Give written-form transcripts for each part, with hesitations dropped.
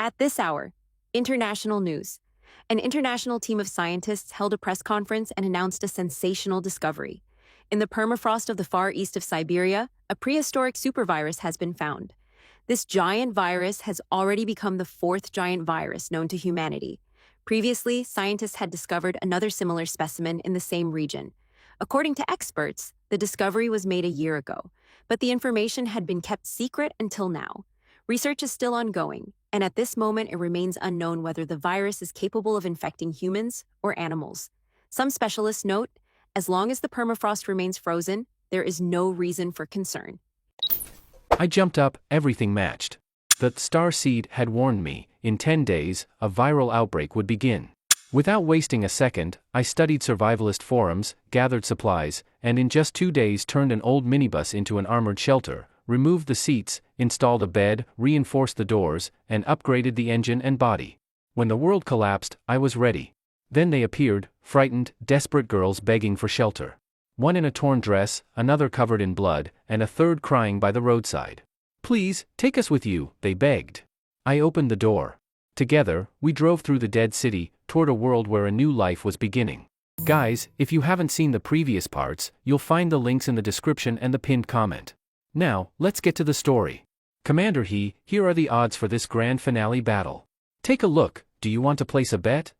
At this hour, international news. An international team of scientists held a press conference and announced a sensational discovery. In the permafrost of the far east of Siberia, a prehistoric supervirus has been found. This giant virus has already become the fourth giant virus known to humanity. Previously, scientists had discovered another similar specimen in the same region. According to experts, the discovery was made a year ago, but the information had been kept secret until now. Research is still ongoing, and at this moment it remains unknown whether the virus is capable of infecting humans or animals. Some specialists note, as long as the permafrost remains frozen, there is no reason for concern. I jumped up, everything matched. The star seed had warned me, in 10 days, a viral outbreak would begin. Without wasting a second, I studied survivalist forums, gathered supplies, and in just 2 days turned an old minibus into an armored shelter, removed the seats, installed a bed, reinforced the doors, and upgraded the engine and body. When the world collapsed, I was ready. Then they appeared, frightened, desperate girls begging for shelter. One in a torn dress, another covered in blood, and a third crying by the roadside. "Please, take us with you," they begged. I opened the door. Together, we drove through the dead city, toward a world where a new life was beginning. Guys, if you haven't seen the previous parts, you'll find the links in the description and the pinned comment. Now, let's get to the story. Commander He, here are the odds for this grand finale battle. Take a look, do you want to place a bet?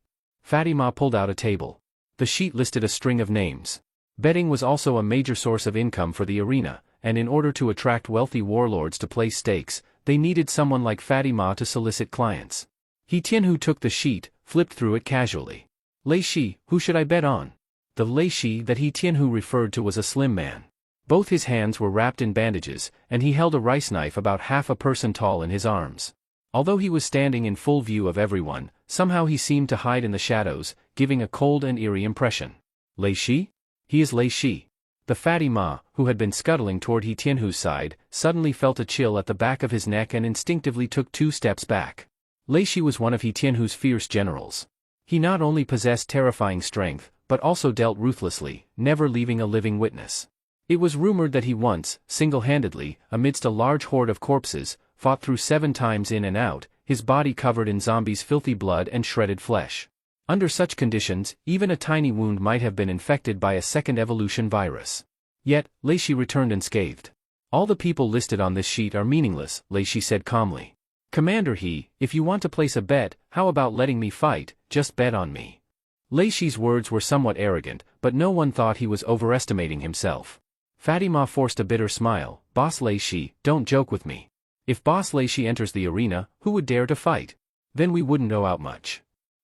Fatima pulled out a table. The sheet listed a string of names. Betting was also a major source of income for the arena, and in order to attract wealthy warlords to place stakes, they needed someone like Fatima to solicit clients. He Tianhu took the sheet, flipped through it casually. Lei Shi, who should I bet on? The Lei Shi that He Tianhu referred to was a slim man. Both his hands were wrapped in bandages, and he held a rice knife about half a person tall in his arms. Although he was standing in full view of everyone, somehow he seemed to hide in the shadows, giving a cold and eerie impression. Lei Shi? He is Lei Shi. The Fatima, who had been scuttling toward He Tianhu's side, suddenly felt a chill at the back of his neck and instinctively took 2 steps back. Lei Shi was one of He Tianhu's fierce generals. He not only possessed terrifying strength, but also dealt ruthlessly, never leaving a living witness. It was rumored that he once, single-handedly, amidst a large horde of corpses, fought through 7 times in and out, his body covered in zombies' filthy blood and shredded flesh. Under such conditions, even a tiny wound might have been infected by a second evolution virus. Yet, Lei Shi returned unscathed. All the people listed on this sheet are meaningless, Lei Shi said calmly. Commander He, if you want to place a bet, how about letting me fight, just bet on me. Lei Shi's words were somewhat arrogant, but no one thought he was overestimating himself. Fatima forced a bitter smile. Boss Lei Shi, don't joke with me. If Boss Lei Shi enters the arena, who would dare to fight? Then we wouldn't know out much.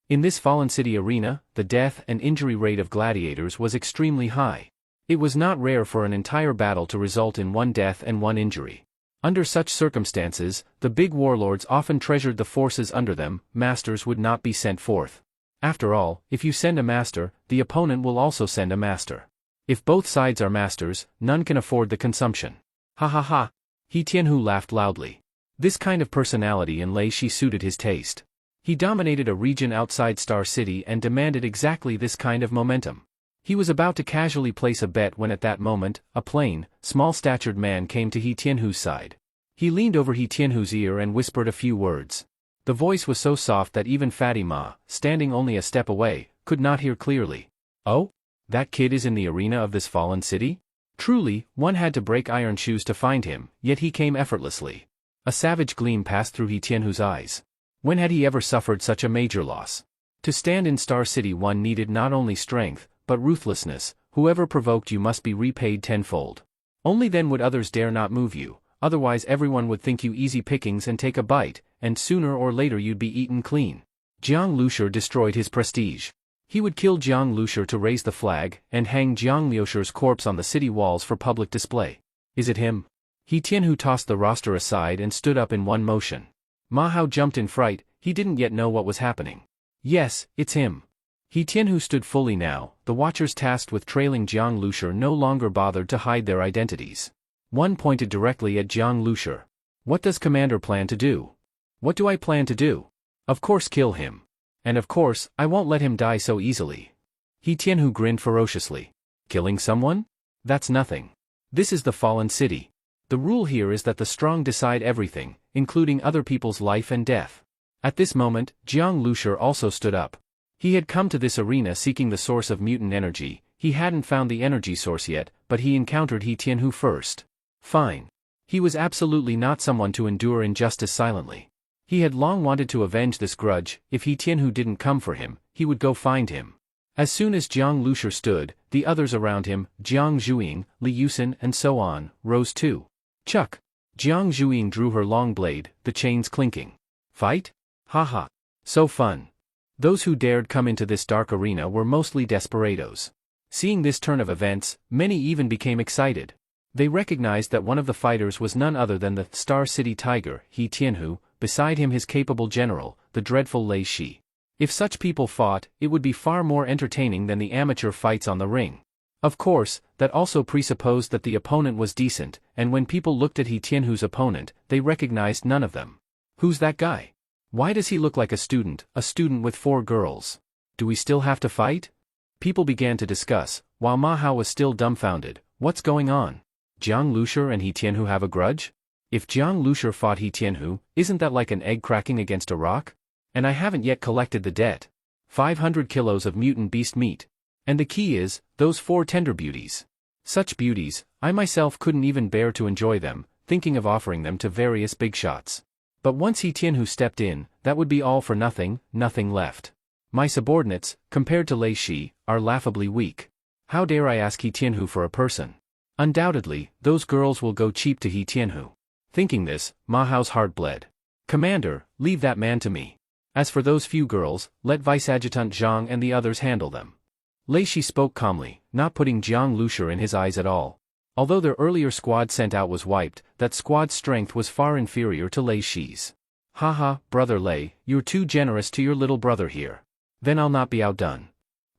In this fallen city arena, the death and injury rate of gladiators was extremely high. It was not rare for an entire battle to result in 1 death and 1 injury. Under such circumstances, the big warlords often treasured the forces under them. Masters would not be sent forth. After all, if you send a master, the opponent will also send a master. If both sides are masters, none can afford the consumption. Ha ha ha. He Tianhu laughed loudly. This kind of personality in Lei Shi suited his taste. He dominated a region outside Star City and demanded exactly this kind of momentum. He was about to casually place a bet when at that moment, a plain, small-statured man came to He Tianhu's side. He leaned over He Tianhu's ear and whispered a few words. The voice was so soft that even Fatima, standing only a step away, could not hear clearly. Oh? That kid is in the arena of this fallen city? Truly, one had to break iron shoes to find him, yet he came effortlessly. A savage gleam passed through He Tianhu's eyes. When had he ever suffered such a major loss? To stand in Star City one needed not only strength, but ruthlessness. Whoever provoked you must be repaid tenfold. Only then would others dare not move you, otherwise everyone would think you easy pickings and take a bite, and sooner or later you'd be eaten clean. Jiang Lushur destroyed his prestige. He would kill Jiang Lushur to raise the flag, and hang Jiang Liushur's corpse on the city walls for public display. Is it him? He Tianhu tossed the roster aside and stood up in one motion. Ma Hao jumped in fright, he didn't yet know what was happening. Yes, it's him. He Tianhu stood fully now, the watchers tasked with trailing Jiang Lushur no longer bothered to hide their identities. One pointed directly at Jiang Lushur. What does Commander plan to do? What do I plan to do? Of course kill him. And of course, I won't let him die so easily. He Tianhu grinned ferociously. Killing someone? That's nothing. This is the fallen city. The rule here is that the strong decide everything, including other people's life and death. At this moment, Jiang Lushur also stood up. He had come to this arena seeking the source of mutant energy. He hadn't found the energy source yet, but he encountered He Tianhu first. Fine. He was absolutely not someone to endure injustice silently. He had long wanted to avenge this grudge. If He Tianhu didn't come for him, he would go find him. As soon as Jiang Lushur stood, the others around him, Jiang Zhuiying, Li Yusen and so on, rose too. Chuck! Jiang Zhuiying drew her long blade, the chains clinking. Fight? Haha. So fun. Those who dared come into this dark arena were mostly desperados. Seeing this turn of events, many even became excited. They recognized that one of the fighters was none other than the Star City Tiger, He Tianhu, beside him his capable general, the dreadful Lei Shi. If such people fought, it would be far more entertaining than the amateur fights on the ring. Of course, that also presupposed that the opponent was decent, and when people looked at He Tianhu's opponent, they recognized none of them. Who's that guy? Why does he look like a student with 4 girls? Do we still have to fight? People began to discuss, while Ma Hao was still dumbfounded. What's going on? Jiang Lushur and He Tianhu have a grudge? If Jiang Lushur fought He Tianhu, isn't that like an egg cracking against a rock? And I haven't yet collected the debt. 500 kilos of mutant beast meat. And the key is, those 4 tender beauties. Such beauties, I myself couldn't even bear to enjoy them, thinking of offering them to various big shots. But once He Tianhu stepped in, that would be all for nothing, nothing left. My subordinates, compared to Lei Shi, are laughably weak. How dare I ask He Tianhu for a person? Undoubtedly, those girls will go cheap to He Tianhu. Thinking this, Ma Hao's heart bled. Commander, leave that man to me. As for those few girls, let Vice Adjutant Zhang and the others handle them. Lei Shi spoke calmly, not putting Jiang Lushur in his eyes at all. Although their earlier squad sent out was wiped, that squad's strength was far inferior to Lei Shi's. Haha, brother Lei, you're too generous to your little brother here. Then I'll not be outdone.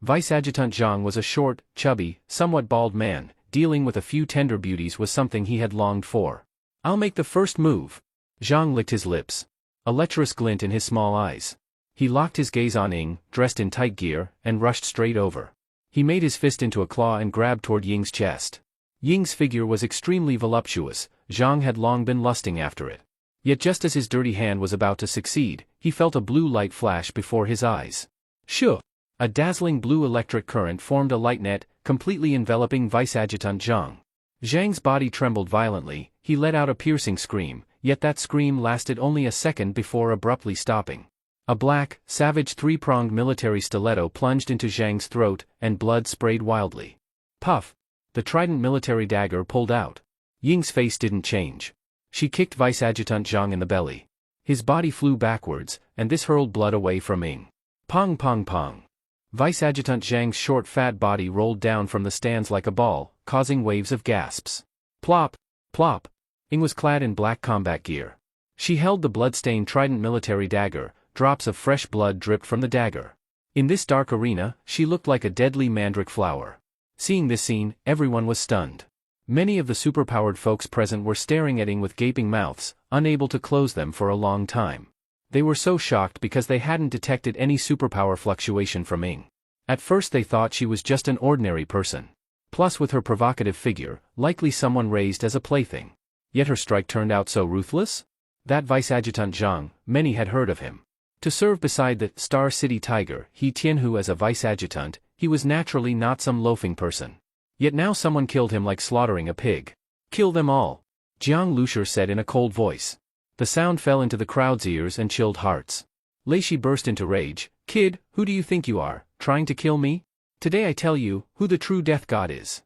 Vice Adjutant Zhang was a short, chubby, somewhat bald man. Dealing with a few tender beauties was something he had longed for. I'll make the first move. Zhang licked his lips. A lecherous glint in his small eyes. He locked his gaze on Ying, dressed in tight gear, and rushed straight over. He made his fist into a claw and grabbed toward Ying's chest. Ying's figure was extremely voluptuous. Zhang had long been lusting after it. Yet just as his dirty hand was about to succeed, he felt a blue light flash before his eyes. Shoo! A dazzling blue electric current formed a light net, completely enveloping Vice Adjutant Zhang. Zhang's body trembled violently. He let out a piercing scream, yet that scream lasted only a second before abruptly stopping. A black, savage 3-pronged military stiletto plunged into Zhang's throat, and blood sprayed wildly. Puff! The trident military dagger pulled out. Ying's face didn't change. She kicked Vice Adjutant Zhang in the belly. His body flew backwards, and this hurled blood away from Ying. Pong pong pong. Vice Adjutant Zhang's short fat body rolled down from the stands like a ball, causing waves of gasps. Plop! Plop! Ying was clad in black combat gear. She held the blood-stained trident military dagger. Drops of fresh blood dripped from the dagger. In this dark arena, she looked like a deadly mandrake flower. Seeing this scene, everyone was stunned. Many of the superpowered folks present were staring at Ying with gaping mouths, unable to close them for a long time. They were so shocked because they hadn't detected any superpower fluctuation from Ying. At first they thought she was just an ordinary person. Plus with her provocative figure, likely someone raised as a plaything. Yet her strike turned out so ruthless? That Vice Adjutant Zhang, many had heard of him. To serve beside the Star City Tiger, He Tianhu as a vice adjutant, he was naturally not some loafing person. Yet now someone killed him like slaughtering a pig. Kill them all, Jiang Lushur said in a cold voice. The sound fell into the crowd's ears and chilled hearts. Lei Shi burst into rage. Kid, who do you think you are, trying to kill me? Today I tell you, who the true death god is.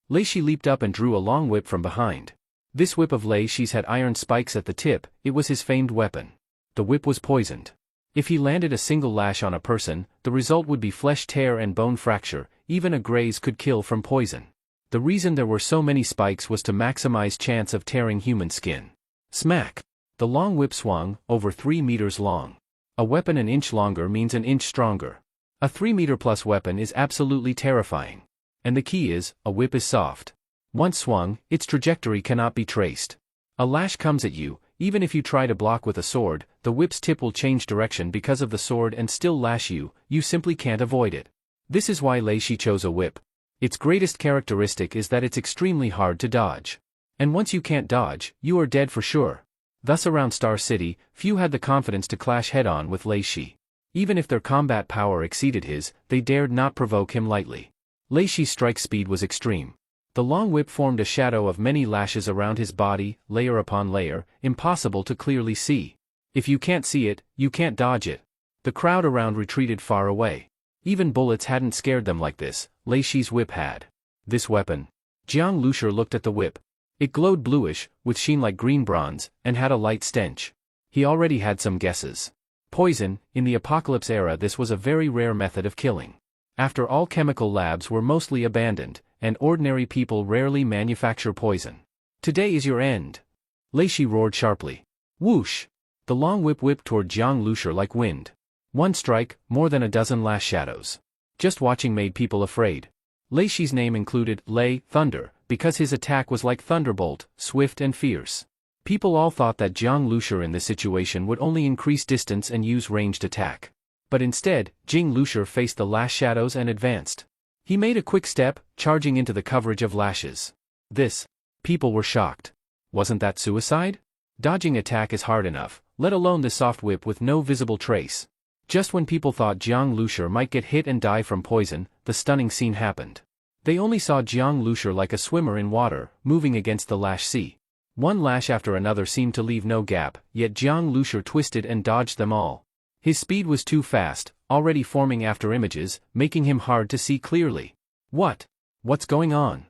Lei Shi leaped up and drew a long whip from behind. This whip of Lei Shi's had iron spikes at the tip. It was his famed weapon. The whip was poisoned. If he landed a single lash on a person, the result would be flesh tear and bone fracture. Even a graze could kill from poison. The reason there were so many spikes was to maximize chance of tearing human skin. Smack! The long whip swung, over 3 meters long. A weapon an inch longer means an inch stronger. A 3-meter-plus weapon is absolutely terrifying. And the key is, a whip is soft. Once swung, its trajectory cannot be traced. A lash comes at you, even if you try to block with a sword, the whip's tip will change direction because of the sword and still lash you. You simply can't avoid it. This is why Lei Shi chose a whip. Its greatest characteristic is that it's extremely hard to dodge. And once you can't dodge, you are dead for sure. Thus around Star City, few had the confidence to clash head-on with Lei Shi. Even if their combat power exceeded his, they dared not provoke him lightly. Lei Shi's strike speed was extreme. The long whip formed a shadow of many lashes around his body, layer upon layer, impossible to clearly see. If you can't see it, you can't dodge it. The crowd around retreated far away. Even bullets hadn't scared them like this, Lei Shi's whip had. This weapon. Jiang Lushi looked at the whip. It glowed bluish, with sheen like green bronze, and had a light stench. He already had some guesses. Poison, in the apocalypse era this was a very rare method of killing. After all, chemical labs were mostly abandoned, and ordinary people rarely manufacture poison. Today is your end. Lei Shi roared sharply. Whoosh! The long whip whipped toward Jiang Lushi like wind. One strike, more than a dozen lash shadows. Just watching made people afraid. Lei Shi's name included Lei, thunder, because his attack was like thunderbolt, swift and fierce. People all thought that Jiang Lushi in this situation would only increase distance and use ranged attack. But instead, Jiang Lushi faced the lash shadows and advanced. He made a quick step, charging into the coverage of lashes. People were shocked. Wasn't that suicide? Dodging attack is hard enough, let alone the soft whip with no visible trace. Just when people thought Jiang Lushi might get hit and die from poison, the stunning scene happened. They only saw Jiang Lushi like a swimmer in water, moving against the lash sea. One lash after another seemed to leave no gap, yet Jiang Lushi twisted and dodged them all. His speed was too fast, already forming after images, making him hard to see clearly. What's going on?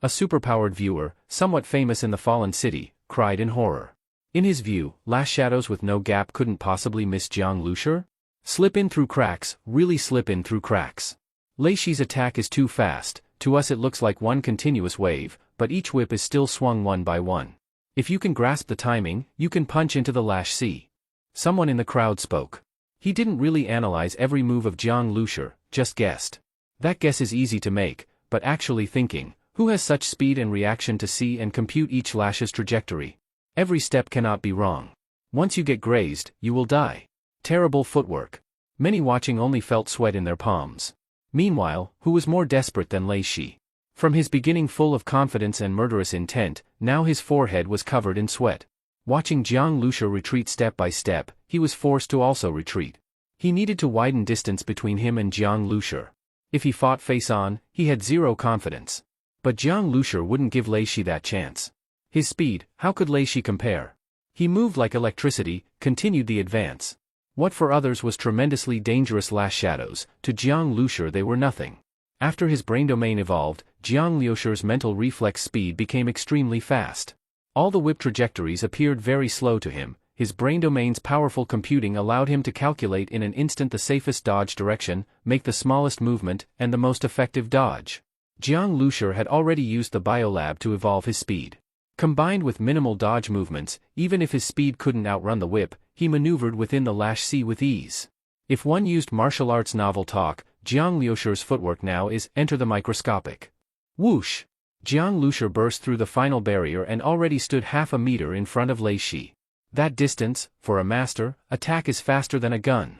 A superpowered viewer, somewhat famous in the fallen city, cried in horror. In his view, lash shadows with no gap couldn't possibly miss Jiang Lushi? Slip in through cracks, really slip in through cracks. Lei Shi's attack is too fast, to us it looks like one continuous wave, but each whip is still swung one by one. If you can grasp the timing, you can punch into the lash sea. Someone in the crowd spoke. He didn't really analyze every move of Jiang Lushi, just guessed. That guess is easy to make, but actually thinking, who has such speed and reaction to see and compute each lash's trajectory? Every step cannot be wrong. Once you get grazed, you will die. Terrible footwork. Many watching only felt sweat in their palms. Meanwhile, who was more desperate than Lei Shi? From his beginning full of confidence and murderous intent, now his forehead was covered in sweat. Watching Jiang Lushi retreat step by step, he was forced to also retreat. He needed to widen distance between him and Jiang Lushi. If he fought face-on, he had zero confidence. But Jiang Lushi wouldn't give Lei Shi that chance. His speed, how could Lei Shi compare? He moved like electricity, continued the advance. What for others was tremendously dangerous lash shadows, to Jiang Lushi they were nothing. After his brain domain evolved, Jiang Lushi's mental reflex speed became extremely fast. All the whip trajectories appeared very slow to him. His brain domain's powerful computing allowed him to calculate in an instant the safest dodge direction, make the smallest movement, and the most effective dodge. Jiang Lushi had already used the biolab to evolve his speed. Combined with minimal dodge movements, even if his speed couldn't outrun the whip, he maneuvered within the lash sea with ease. If one used martial arts novel talk, Jiang Lushi's footwork now is enter the microscopic. Whoosh! Jiang Lushi burst through the final barrier and already stood half a meter in front of Lei Shi. That distance, for a master, attack is faster than a gun.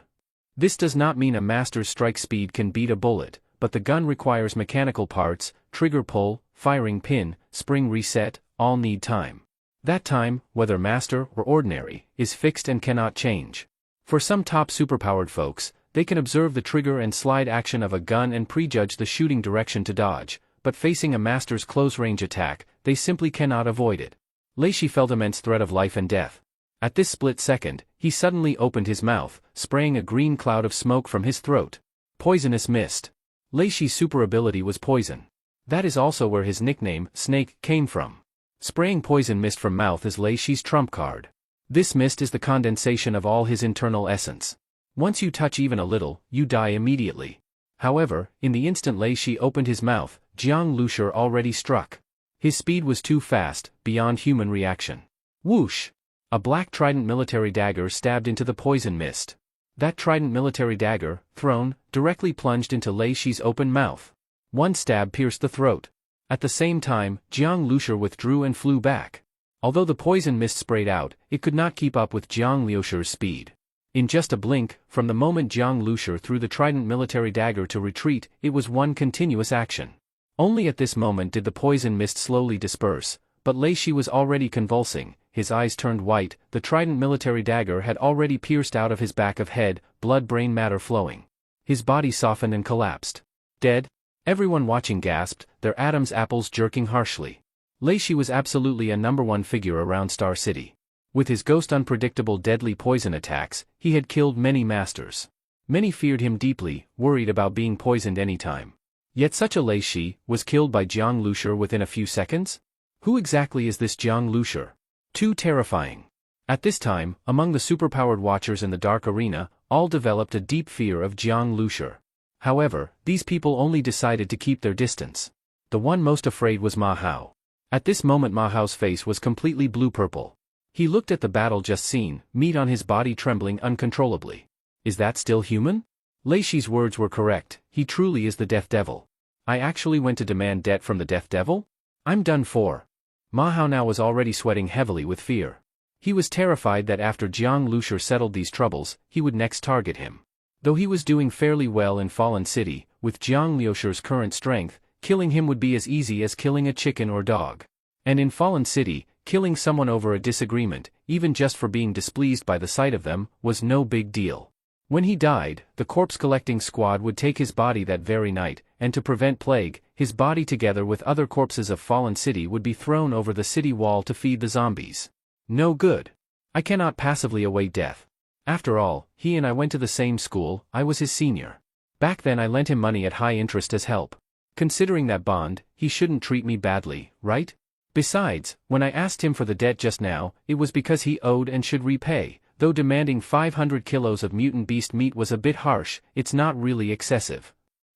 This does not mean a master's strike speed can beat a bullet, but the gun requires mechanical parts, trigger pull, firing pin, spring reset, all need time. That time, whether master or ordinary, is fixed and cannot change. For some top superpowered folks, they can observe the trigger and slide action of a gun and prejudge the shooting direction to dodge, but facing a master's close-range attack, they simply cannot avoid it. Lei Shi felt immense threat of life and death. At this split second, he suddenly opened his mouth, spraying a green cloud of smoke from his throat. Poisonous mist. Lei Shi's super ability was poison. That is also where his nickname, Snake, came from. Spraying poison mist from mouth is Lei Shi's trump card. This mist is the condensation of all his internal essence. Once you touch even a little, you die immediately. However, in the instant Lei Shi opened his mouth, Jiang Lushi already struck. His speed was too fast, beyond human reaction. Whoosh! A black trident military dagger stabbed into the poison mist. That trident military dagger, thrown, directly plunged into Lei Shi's open mouth. One stab pierced the throat. At the same time, Jiang Lushi withdrew and flew back. Although the poison mist sprayed out, it could not keep up with Jiang Lushi's speed. In just a blink, from the moment Jiang Lushi threw the trident military dagger to retreat, it was one continuous action. Only at this moment did the poison mist slowly disperse, but Lei Shi was already convulsing, his eyes turned white, the trident military dagger had already pierced out of his back of head, blood-brain matter flowing. His body softened and collapsed. Dead? Everyone watching gasped, their Adam's apples jerking harshly. Lei Shi was absolutely a #1 figure around Star City. With his ghost unpredictable deadly poison attacks, he had killed many masters. Many feared him deeply, worried about being poisoned anytime. Yet such a Lei Shi was killed by Jiang Lushi within a few seconds? Who exactly is this Jiang Lushi? Too terrifying. At this time, among the superpowered watchers in the dark arena, all developed a deep fear of Jiang Lushi. However, these people only decided to keep their distance. The one most afraid was Ma Hao. At this moment Ma Hao's face was completely blue-purple. He looked at the battle just seen, meat on his body trembling uncontrollably. Is that still human? Lei Shi's words were correct, he truly is the Death Devil. I actually went to demand debt from the Death Devil? I'm done for. Ma Hao now was already sweating heavily with fear. He was terrified that after Jiang Lushi settled these troubles, he would next target him. Though he was doing fairly well in Fallen City, with Jiang Luxi's current strength, killing him would be as easy as killing a chicken or dog. And in Fallen City, killing someone over a disagreement, even just for being displeased by the sight of them, was no big deal. When he died, the corpse-collecting squad would take his body that very night, and to prevent plague, his body together with other corpses of Fallen City would be thrown over the city wall to feed the zombies. No good. I cannot passively await death. After all, he and I went to the same school, I was his senior. Back then I lent him money at high interest as help. Considering that bond, he shouldn't treat me badly, right? Besides, when I asked him for the debt just now, it was because he owed and should repay. Though demanding 500 kilos of mutant beast meat was a bit harsh, it's not really excessive.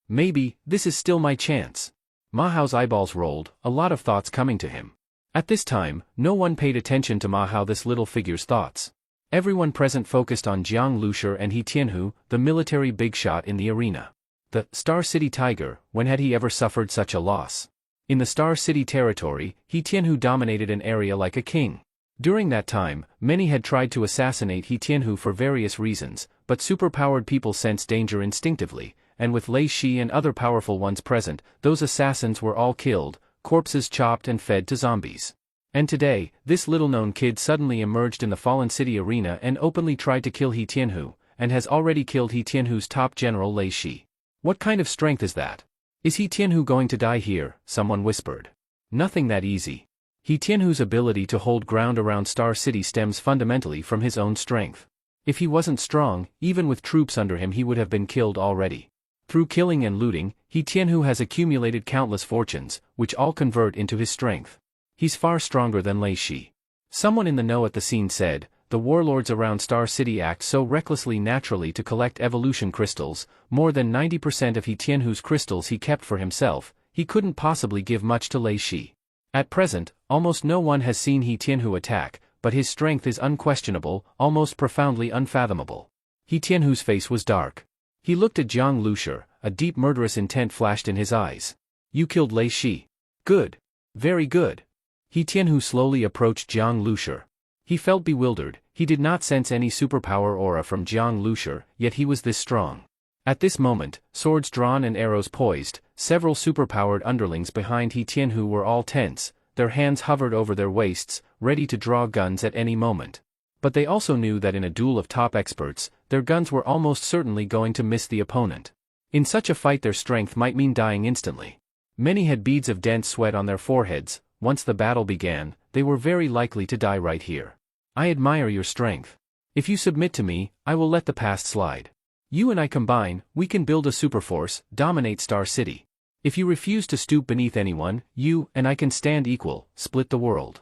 Maybe, this is still my chance. Ma Hao's eyeballs rolled, a lot of thoughts coming to him. At this time, no one paid attention to Ma Hao, this little figure's thoughts. Everyone present focused on Jiang Lushi and He Tianhu, the military big shot in the arena. The Star City Tiger, when had he ever suffered such a loss? In the Star City territory, He Tianhu dominated an area like a king. During that time, many had tried to assassinate He Tianhu for various reasons, but superpowered people sensed danger instinctively, and with Lei Shi and other powerful ones present, those assassins were all killed, corpses chopped and fed to zombies. And today, this little-known kid suddenly emerged in the Fallen City arena and openly tried to kill He Tianhu, and has already killed He Tianhu's top general Lei Shi. What kind of strength is that? Is He Tianhu going to die here? Someone whispered. Nothing that easy. He Tianhu's ability to hold ground around Star City stems fundamentally from his own strength. If he wasn't strong, even with troops under him he would have been killed already. Through killing and looting, He Tianhu has accumulated countless fortunes, which all convert into his strength. He's far stronger than Lei Shi. Someone in the know at the scene said, the warlords around Star City act so recklessly naturally to collect evolution crystals, more than 90% of He Tianhu's crystals he kept for himself, he couldn't possibly give much to Lei Shi. At present, almost no one has seen He Tianhu attack, but his strength is unquestionable, almost profoundly unfathomable. He Tianhu's face was dark. He looked at Jiang Lushi, a deep murderous intent flashed in his eyes. You killed Lei Shi. Good. Very good. He Tianhu slowly approached Jiang Lushi. He felt bewildered, he did not sense any superpower aura from Jiang Lushi, yet he was this strong. At this moment, swords drawn and arrows poised, several superpowered underlings behind He Tianhu were all tense, their hands hovered over their waists, ready to draw guns at any moment. But they also knew that in a duel of top experts, their guns were almost certainly going to miss the opponent. In such a fight their strength might mean dying instantly. Many had beads of dense sweat on their foreheads. Once the battle began, they were very likely to die right here. I admire your strength. If you submit to me, I will let the past slide. You and I combine, we can build a superforce, dominate Star City. If you refuse to stoop beneath anyone, you and I can stand equal, split the world.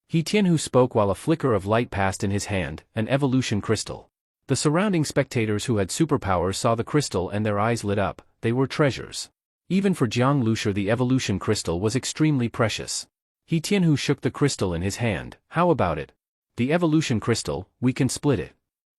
He Tianhu spoke while a flicker of light passed in his hand, an evolution crystal. The surrounding spectators who had superpowers saw the crystal and their eyes lit up, they were treasures. Even for Jiang Lushi the evolution crystal was extremely precious. He Tianhu shook the crystal in his hand. How about it? The evolution crystal, we can split it.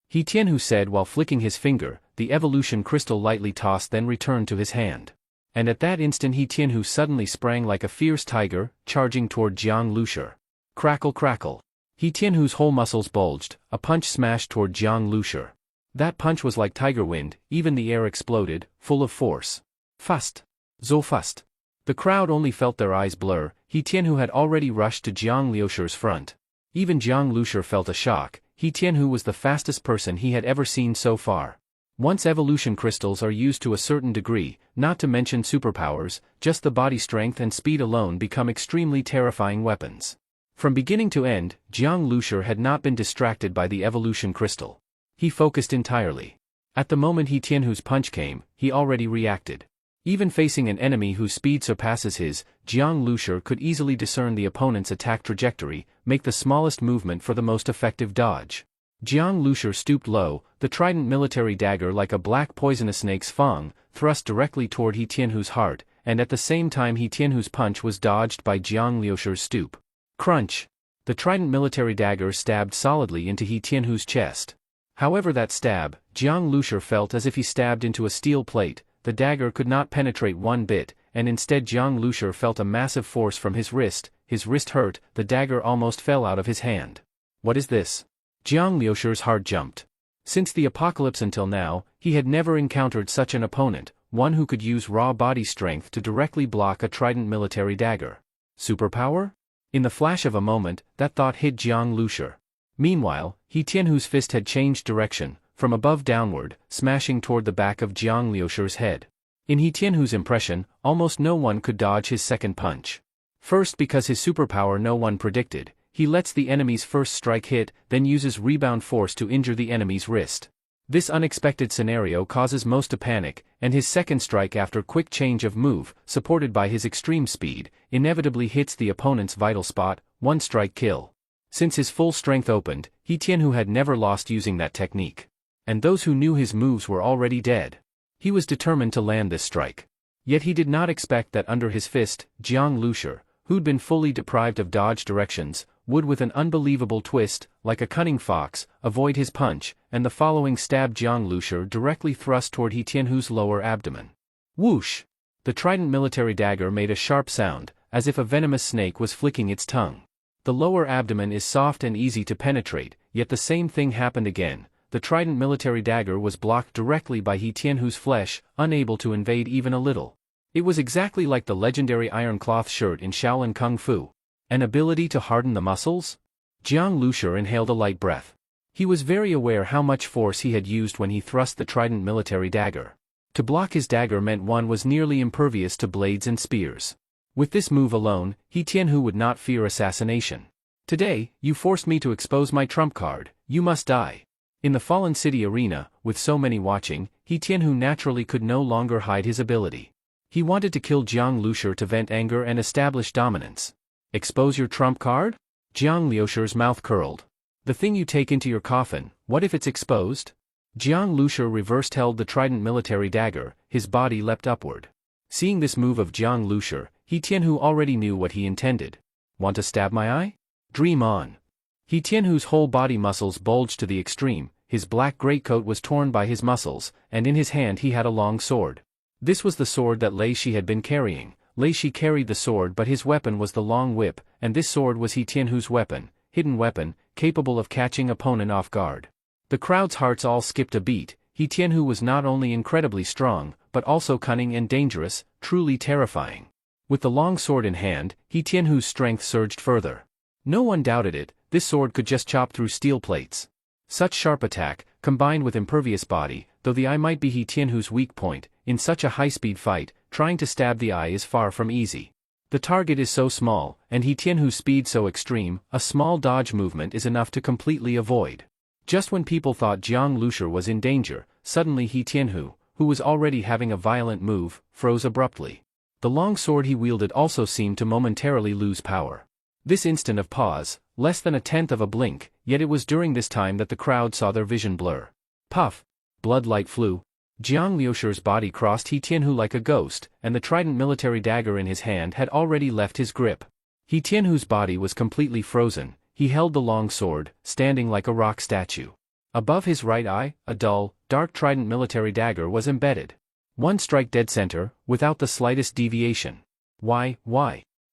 He Tianhu said while flicking his finger, the evolution crystal lightly tossed then returned to his hand. And at that instant He Tianhu suddenly sprang like a fierce tiger, charging toward Jiang Lushi. Crackle crackle. He Tianhu's whole muscles bulged, a punch smashed toward Jiang Lushi. That punch was like tiger wind, even the air exploded, full of force. Fast. So fast. The crowd only felt their eyes blur. He Tianhu had already rushed to Jiang Liushi's front. Even Jiang Lushi felt a shock. He Tianhu was the fastest person he had ever seen so far. Once evolution crystals are used to a certain degree, not to mention superpowers, just the body strength and speed alone become extremely terrifying weapons. From beginning to end, Jiang Lushi had not been distracted by the evolution crystal. He focused entirely. At the moment He Tianhu's punch came, he already reacted. Even facing an enemy whose speed surpasses his, Jiang Lushi could easily discern the opponent's attack trajectory, make the smallest movement for the most effective dodge. Jiang Lushi stooped low, the trident military dagger like a black poisonous snake's fang, thrust directly toward He Tianhu's heart, and at the same time He Tianhu's punch was dodged by Jiang Lushi's stoop. Crunch! The trident military dagger stabbed solidly into He Tianhu's chest. However that stab, Jiang Lushi felt as if he stabbed into a steel plate. The dagger could not penetrate one bit, and instead Jiang Lushi felt a massive force from his wrist hurt, the dagger almost fell out of his hand. What is this? Jiang Lushi's heart jumped. Since the apocalypse until now, he had never encountered such an opponent, one who could use raw body strength to directly block a trident military dagger. Superpower? In the flash of a moment, that thought hit Jiang Lushi. Meanwhile, He Tianhu's fist had changed direction, from above downward, smashing toward the back of Jiang Lushi's head. In He Tianhu's impression, almost no one could dodge his second punch. First because his superpower no one predicted, he lets the enemy's first strike hit, then uses rebound force to injure the enemy's wrist. This unexpected scenario causes most to panic, and his second strike after quick change of move, supported by his extreme speed, inevitably hits the opponent's vital spot, one strike kill. Since his full strength opened, He Tianhu had never lost using that technique. And those who knew his moves were already dead. He was determined to land this strike. Yet he did not expect that under his fist, Jiang Lushi, who'd been fully deprived of dodge directions, would with an unbelievable twist, like a cunning fox, avoid his punch, and the following stab Jiang Lushi directly thrust toward He Tianhu's lower abdomen. Whoosh! The trident military dagger made a sharp sound, as if a venomous snake was flicking its tongue. The lower abdomen is soft and easy to penetrate, yet the same thing happened again. The trident military dagger was blocked directly by He Tianhu's flesh, unable to invade even a little. It was exactly like the legendary iron cloth shirt in Shaolin Kung Fu. An ability to harden the muscles? Jiang Lushi inhaled a light breath. He was very aware how much force he had used when he thrust the trident military dagger. To block his dagger meant one was nearly impervious to blades and spears. With this move alone, He Tianhu would not fear assassination. Today, you forced me to expose my trump card, you must die. In the Fallen City arena, with so many watching, He Tianhu naturally could no longer hide his ability. He wanted to kill Jiang Lushi to vent anger and establish dominance. Expose your trump card? Jiang Lushi's mouth curled. The thing you take into your coffin, what if it's exposed? Jiang Lushi reversed held the trident military dagger, his body leapt upward. Seeing this move of Jiang Lushi, He Tianhu already knew what he intended. Want to stab my eye? Dream on. He Tianhu's whole body muscles bulged to the extreme, his black greatcoat was torn by his muscles, and in his hand he had a long sword. This was the sword that Lei Shi had been carrying. Lei Shi carried the sword but his weapon was the long whip, and this sword was He Tianhu's weapon, hidden weapon, capable of catching opponent off guard. The crowd's hearts all skipped a beat. He Tianhu was not only incredibly strong, but also cunning and dangerous, truly terrifying. With the long sword in hand, He Tianhu's strength surged further. No one doubted it, this sword could just chop through steel plates. Such sharp attack, combined with impervious body, though the eye might be He Tianhu's weak point, in such a high-speed fight, trying to stab the eye is far from easy. The target is so small, and He Tianhu's speed so extreme, a small dodge movement is enough to completely avoid. Just when people thought Jiang Lushi was in danger, suddenly He Tianhu, who was already having a violent move, froze abruptly. The long sword he wielded also seemed to momentarily lose power. This instant of pause, less than a tenth of a blink, yet it was during this time that the crowd saw their vision blur. Puff! Blood light flew. Jiang Lushi's body crossed He Tianhu like a ghost, and the trident military dagger in his hand had already left his grip. He Tianhu's body was completely frozen. He held the long sword, standing like a rock statue. Above his right eye, a dull, dark trident military dagger was embedded. One strike dead center, without the slightest deviation. Why?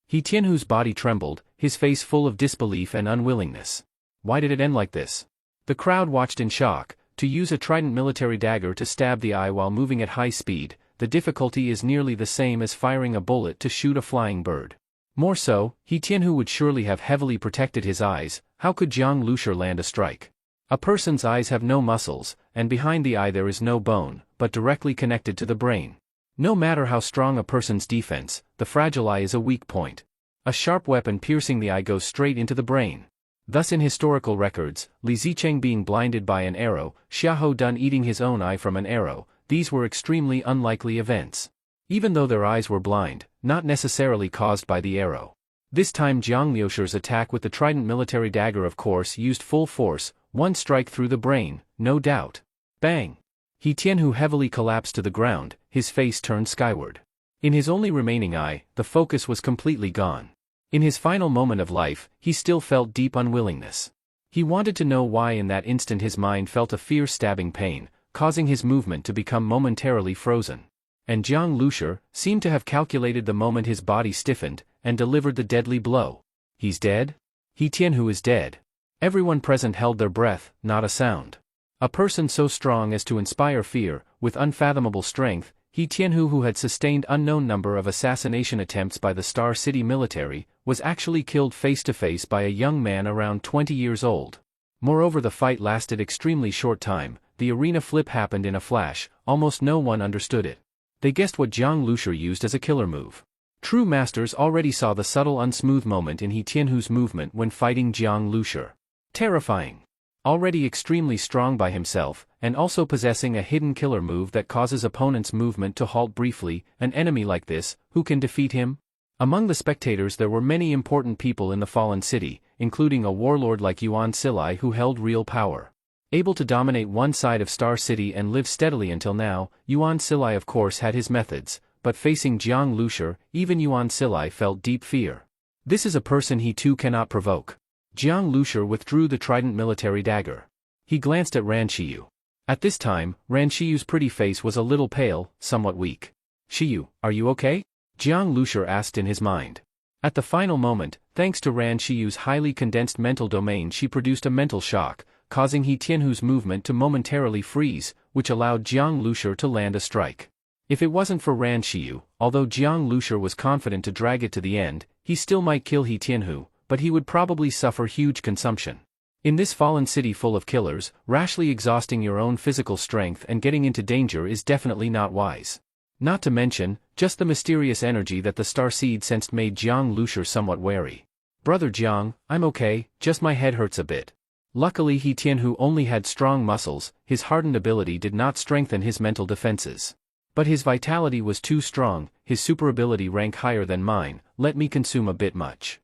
He Tianhu's body trembled, his face full of disbelief and unwillingness. Why did it end like this? The crowd watched in shock. To use a trident military dagger to stab the eye while moving at high speed, the difficulty is nearly the same as firing a bullet to shoot a flying bird. More so, He Tianhu would surely have heavily protected his eyes. How could Jiang Lushi land a strike? A person's eyes have no muscles, and behind the eye there is no bone, but directly connected to the brain. No matter how strong a person's defense, the fragile eye is a weak point. A sharp weapon piercing the eye goes straight into the brain. Thus in historical records, Li Zicheng being blinded by an arrow, Xiahou Dun eating his own eye from an arrow, these were extremely unlikely events. Even though their eyes were blind, not necessarily caused by the arrow. This time Jiang Liushi's attack with the trident military dagger of course used full force, one strike through the brain, no doubt. Bang! He Tianhu heavily collapsed to the ground, his face turned skyward. In his only remaining eye, the focus was completely gone. In his final moment of life, he still felt deep unwillingness. He wanted to know why in that instant his mind felt a fierce stabbing pain, causing his movement to become momentarily frozen. And Jiang Lushi seemed to have calculated the moment his body stiffened, and delivered the deadly blow. He's dead? He Tianhu is dead. Everyone present held their breath, not a sound. A person so strong as to inspire fear, with unfathomable strength, He Tianhu who had sustained unknown number of assassination attempts by the Star City military, was actually killed face-to-face by a young man around 20 years old. Moreover the fight lasted extremely short time, the arena flip happened in a flash, almost no one understood it. They guessed what Jiang Lushi used as a killer move. True masters already saw the subtle unsmooth moment in He Tianhu's movement when fighting Jiang Lushi. Terrifying. Already extremely strong by himself, and also possessing a hidden killer move that causes opponent's movement to halt briefly, an enemy like this, who can defeat him? Among the spectators there were many important people in the fallen city, including a warlord like Yuan Silai who held real power. Able to dominate one side of Star City and live steadily until now, Yuan Silai of course had his methods, but facing Jiang Lushi, even Yuan Silai felt deep fear. This is a person he too cannot provoke. Jiang Lushi withdrew the trident military dagger. He glanced at Ran Shiyu. At this time, Ran Shiyu's pretty face was a little pale, somewhat weak. Shiyu, are you okay? Jiang Lushi asked in his mind. At the final moment, thanks to Ran Shiyu's highly condensed mental domain she produced a mental shock, causing He Tianhu's movement to momentarily freeze, which allowed Jiang Lushi to land a strike. If it wasn't for Ran Shiyu, although Jiang Lushi was confident to drag it to the end, he still might kill He Tianhu, but he would probably suffer huge consumption. In this fallen city full of killers, rashly exhausting your own physical strength and getting into danger is definitely not wise. Not to mention, just the mysterious energy that the starseed sensed made Jiang Lushi somewhat wary. Brother Jiang, I'm okay, just my head hurts a bit. Luckily He Tianhu only had strong muscles, his hardened ability did not strengthen his mental defenses. But his vitality was too strong, his super ability rank higher than mine, let me consume a bit much.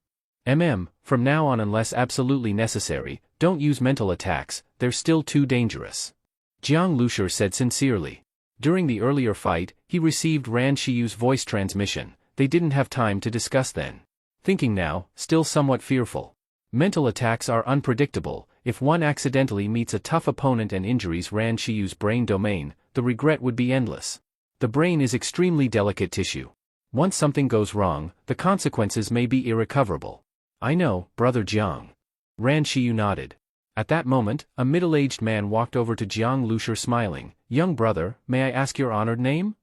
From now on unless absolutely necessary, don't use mental attacks, they're still too dangerous. Jiang Lushi said sincerely. During the earlier fight, he received Ran Shiyu's voice transmission, they didn't have time to discuss then. Thinking now, still somewhat fearful. Mental attacks are unpredictable, if one accidentally meets a tough opponent and injuries Ran Shiyu's brain domain, the regret would be endless. The brain is extremely delicate tissue. Once something goes wrong, the consequences may be irrecoverable. I know, Brother Jiang. Ran Shiyu nodded. At that moment, a middle-aged man walked over to Jiang Lushi smiling. Young brother, may I ask your honored name?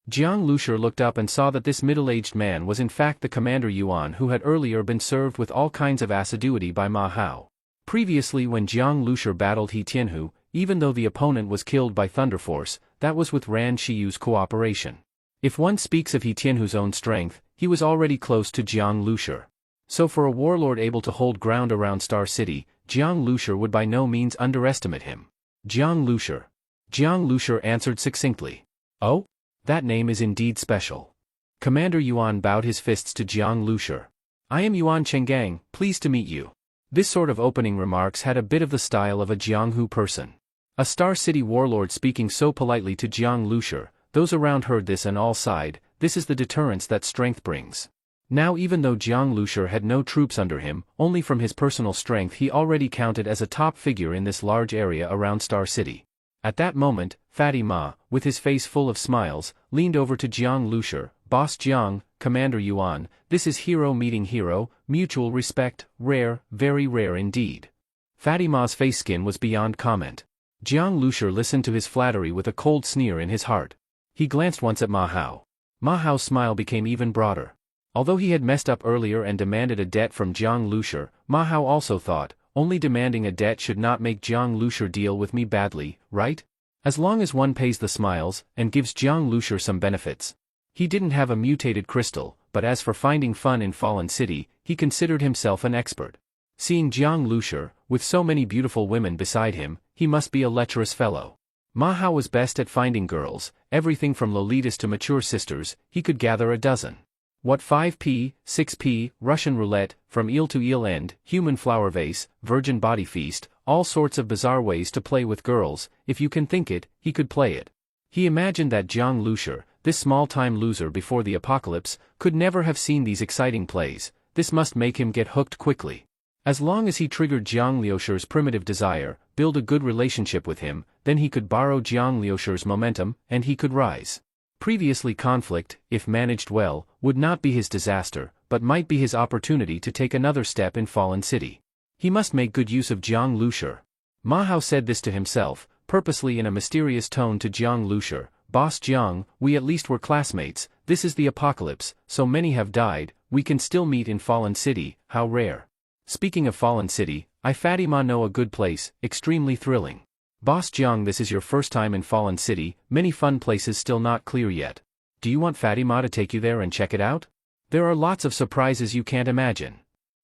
Jiang Lushi looked up and saw that this middle-aged man was in fact the Commander Yuan who had earlier been served with all kinds of assiduity by Ma Hao. Previously when Jiang Lushi battled He Tianhu, even though the opponent was killed by Thunder Force, that was with Ran Shiyu's cooperation. If one speaks of He Tianhu's own strength, he was already close to Jiang Lushi. So for a warlord able to hold ground around Star City, Jiang Lushi would by no means underestimate him. Jiang Lushi. Jiang Lushi answered succinctly. Oh? That name is indeed special. Commander Yuan bowed his fists to Jiang Lushi. I am Yuan Chenggang, pleased to meet you. This sort of opening remarks had a bit of the style of a Jianghu person. A Star City warlord speaking so politely to Jiang Lushi, those around heard this and all sighed, this is the deterrence that strength brings. Now even though Jiang Lushi had no troops under him, only from his personal strength he already counted as a top figure in this large area around Star City. At that moment, Fatty Ma, with his face full of smiles, leaned over to Jiang Lushi. Boss Jiang, Commander Yuan, this is hero meeting hero, mutual respect, rare, very rare indeed. Fatty Ma's face skin was beyond comment. Jiang Lushi listened to his flattery with a cold sneer in his heart. He glanced once at Ma Hao. Ma Hao's smile became even broader. Although he had messed up earlier and demanded a debt from Jiang Lushur, Ma Hao also thought, only demanding a debt should not make Jiang Lushur deal with me badly, right? As long as one pays the smiles, and gives Jiang Lushur some benefits. He didn't have a mutated crystal, but as for finding fun in Fallen City, he considered himself an expert. Seeing Jiang Lushur, with so many beautiful women beside him, he must be a lecherous fellow. Ma Hao was best at finding girls, everything from Lolitas to mature sisters, he could gather a dozen. What 5p, 6p, Russian roulette, from eel to eel end, human flower vase, virgin body feast, all sorts of bizarre ways to play with girls, if you can think it, he could play it. He imagined that Jiang Lushur, this small-time loser before the apocalypse, could never have seen these exciting plays, this must make him get hooked quickly. As long as he triggered Jiang Liushur's primitive desire, build a good relationship with him, then he could borrow Jiang Liushur's momentum, and he could rise. Previously conflict, if managed well, would not be his disaster, but might be his opportunity to take another step in Fallen City. He must make good use of Jiang Lushur. Ma Hao said this to himself, purposely in a mysterious tone to Jiang Lushur, Boss Jiang, we at least were classmates, this is the apocalypse, so many have died, we can still meet in Fallen City, how rare. Speaking of Fallen City, I Fatima know a good place, extremely thrilling. Boss Jiang, this is your first time in Fallen City, many fun places still not clear yet. Do you want Fatima to take you there and check it out? There are lots of surprises you can't imagine.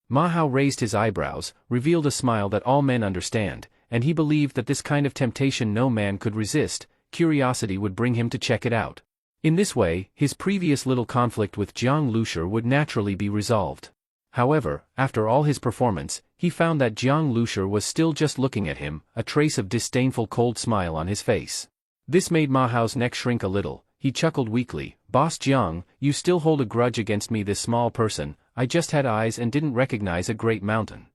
Ma Hao raised his eyebrows, revealed a smile that all men understand, and he believed that this kind of temptation no man could resist, curiosity would bring him to check it out. In this way, his previous little conflict with Jiang Lushur would naturally be resolved. However, after all his performance, he found that Jiang Lushur was still just looking at him, a trace of disdainful cold smile on his face. This made Ma Hao's neck shrink a little, he chuckled weakly, Boss Jiang, you still hold a grudge against me, this small person, I just had eyes and didn't recognize a great mountain.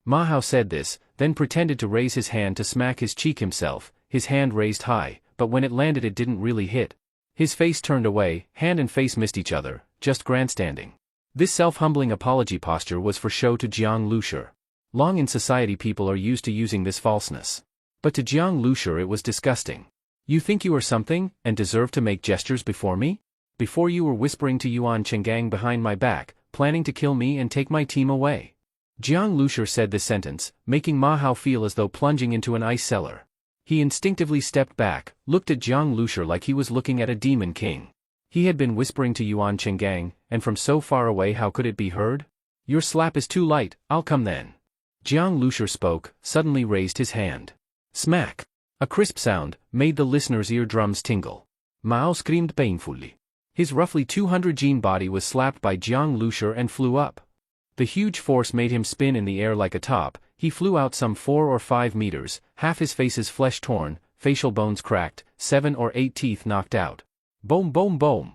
Ma Hao said this, then pretended to raise his hand to smack his cheek himself, his hand raised high, but when it landed it didn't really hit. His face turned away, hand and face missed each other, just grandstanding. This self-humbling apology posture was for show to Jiang Lushur. Long in society people are used to using this falseness. But to Jiang Lushur it was disgusting. You think you are something, and deserve to make gestures before me? Before you were whispering to Yuan Chenggang behind my back, planning to kill me and take my team away. Jiang Lushur said this sentence, making Ma Hao feel as though plunging into an ice cellar. He instinctively stepped back, looked at Jiang Lushur like he was looking at a demon king. He had been whispering to Yuan Chenggang, and from so far away how could it be heard? Your slap is too light, I'll come then. Jiang Lushur spoke, suddenly raised his hand. Smack! A crisp sound made the listener's eardrums tingle. Mao screamed painfully. His roughly 200-gene body was slapped by Jiang Lushur and flew up. The huge force made him spin in the air like a top, he flew out some 4 or 5 meters, half his face's flesh torn, facial bones cracked, 7 or 8 teeth knocked out. Boom boom boom.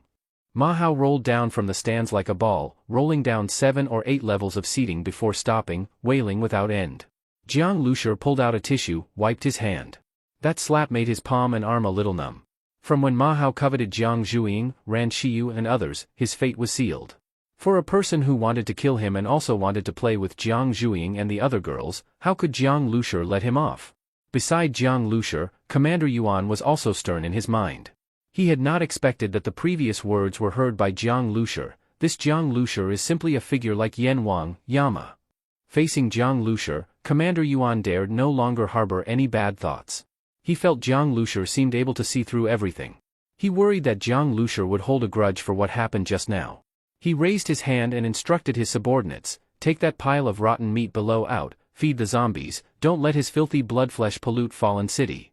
Ma Hao rolled down from the stands like a ball, rolling down 7 or 8 levels of seating before stopping, wailing without end. Jiang Lushur pulled out a tissue, wiped his hand. That slap made his palm and arm a little numb. From when Ma Hao coveted Jiang Zhuiying, Ran Shiyu and others, his fate was sealed. For a person who wanted to kill him and also wanted to play with Jiang Zhuiying and the other girls, how could Jiang Lushur let him off? Beside Jiang Lushur, Commander Yuan was also stern in his mind. He had not expected that the previous words were heard by Jiang Lushur. This Jiang Lushur is simply a figure like Yan Wang, Yama. Facing Jiang Lushur, Commander Yuan dared no longer harbor any bad thoughts. He felt Jiang Lushur seemed able to see through everything. He worried that Jiang Lushur would hold a grudge for what happened just now. He raised his hand and instructed his subordinates, take that pile of rotten meat below out, feed the zombies, don't let his filthy blood flesh pollute Fallen City.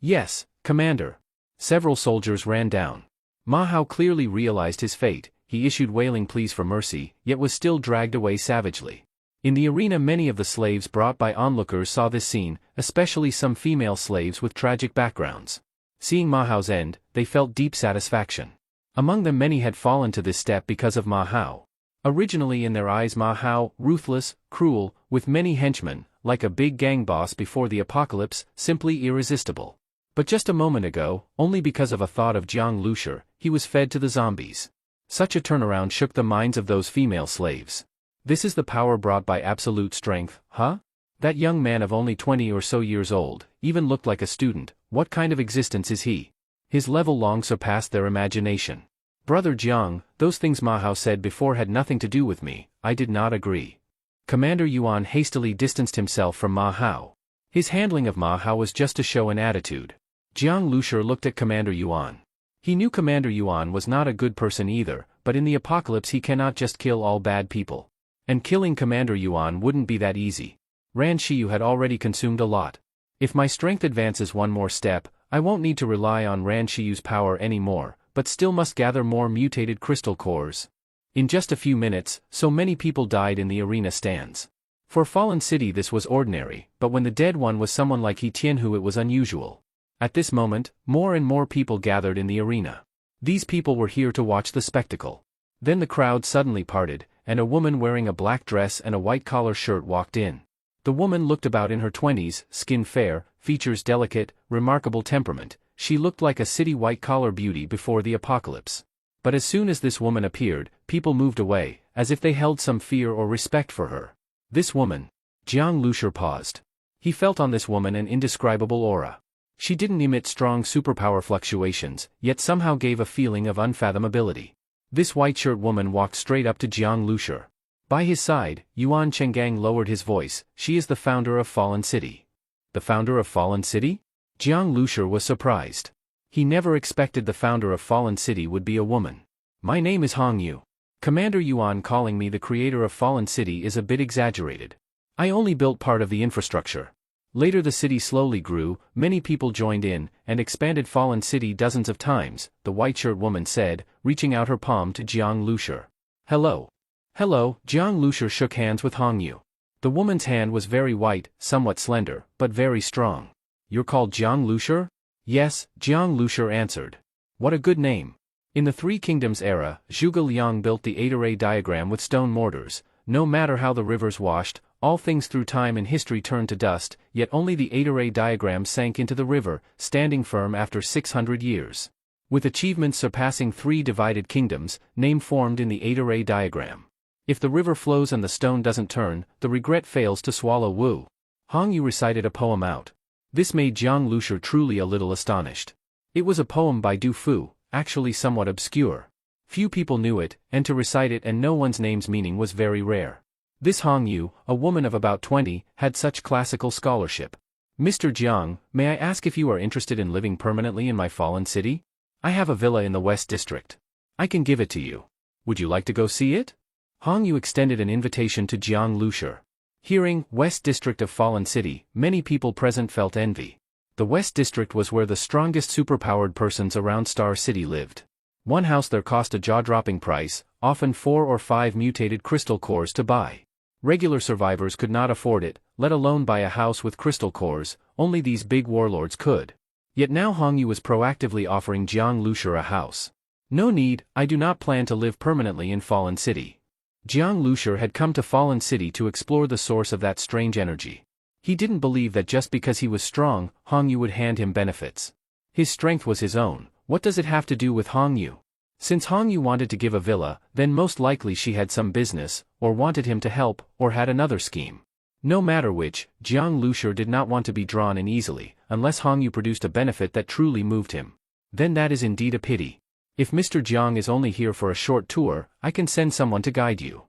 Yes, Commander. Several soldiers ran down. Ma Hao clearly realized his fate, he issued wailing pleas for mercy, yet was still dragged away savagely. In the arena many of the slaves brought by onlookers saw this scene, especially some female slaves with tragic backgrounds. Seeing Ma Hao's end, they felt deep satisfaction. Among them many had fallen to this step because of Ma Hao. Originally in their eyes Ma Hao, ruthless, cruel, with many henchmen, like a big gang boss before the apocalypse, simply irresistible. But just a moment ago, only because of a thought of Jiang Lushur, he was fed to the zombies. Such a turnaround shook the minds of those female slaves. This is the power brought by absolute strength, huh? That young man of only 20 or so years old, even looked like a student, what kind of existence is he? His level long surpassed their imagination. Brother Jiang, those things Ma Hao said before had nothing to do with me, I did not agree. Commander Yuan hastily distanced himself from Ma Hao. His handling of Ma Hao was just to show an attitude. Jiang Lushi looked at Commander Yuan. He knew Commander Yuan was not a good person either, but in the apocalypse he cannot just kill all bad people. And killing Commander Yuan wouldn't be that easy. Ran Shiyu had already consumed a lot. If my strength advances one more step, I won't need to rely on Ran Shiyu's power anymore, but still must gather more mutated crystal cores. In just a few minutes, so many people died in the arena stands. For Fallen City this was ordinary, but when the dead one was someone like He Tianhu it was unusual. At this moment, more and more people gathered in the arena. These people were here to watch the spectacle. Then the crowd suddenly parted, and a woman wearing a black dress and a white collar shirt walked in. The woman looked about in her 20s, skin fair, features delicate, remarkable temperament. She looked like a city white-collar beauty before the apocalypse. But as soon as this woman appeared, people moved away, as if they held some fear or respect for her. This woman. Jiang Lushi paused. He felt on this woman an indescribable aura. She didn't emit strong superpower fluctuations, yet somehow gave a feeling of unfathomability. This white-shirt woman walked straight up to Jiang Lushi. By his side, Yuan Chenggang lowered his voice. She is the founder of Fallen City. The founder of Fallen City? Jiang Lushi was surprised. He never expected the founder of Fallen City would be a woman. My name is Hong Yu. Commander Yuan calling me the creator of Fallen City is a bit exaggerated. I only built part of the infrastructure. Later the city slowly grew, many people joined in, and expanded Fallen City dozens of times, the white-shirt woman said, reaching out her palm to Jiang Lushi. Hello. Hello, Jiang Lushi shook hands with Hong Yu. The woman's hand was very white, somewhat slender, but very strong. You're called Jiang Lushi? Yes, Jiang Lushi answered. What a good name. In the Three Kingdoms era, Zhuge Liang built the 8-array diagram with stone mortars. No matter how the rivers washed, all things through time and history turned to dust, yet only the 8-array diagram sank into the river, standing firm after 600 years. With achievements surpassing 3 divided kingdoms, name formed in the 8-array diagram. If the river flows and the stone doesn't turn, the regret fails to swallow Wu. Hong Yu recited a poem out. This made Jiang Lushi truly a little astonished. It was a poem by Du Fu, actually somewhat obscure. Few people knew it, and to recite it and know one's name's meaning was very rare. This Hong Yu, a woman of about 20, had such classical scholarship. Mr. Jiang, may I ask if you are interested in living permanently in my Fallen City? I have a villa in the West District. I can give it to you. Would you like to go see it? Hong Yu extended an invitation to Jiang Lushi. Hearing West District of Fallen City, many people present felt envy. The West District was where the strongest superpowered persons around Star City lived. One house there cost a jaw-dropping price, often 4 or 5 mutated crystal cores to buy. Regular survivors could not afford it, let alone buy a house with crystal cores, only these big warlords could. Yet now Hong Yu was proactively offering Jiang Lushi a house. No need, I do not plan to live permanently in Fallen City. Jiang Lushi had come to Fallen City to explore the source of that strange energy. He didn't believe that just because he was strong, Hong Yu would hand him benefits. His strength was his own. What does it have to do with Hong Yu? Since Hong Yu wanted to give a villa, then most likely she had some business, or wanted him to help, or had another scheme. No matter which, Jiang Lushi did not want to be drawn in easily, unless Hong Yu produced a benefit that truly moved him. Then that is indeed a pity. If Mr. Jiang is only here for a short tour, I can send someone to guide you.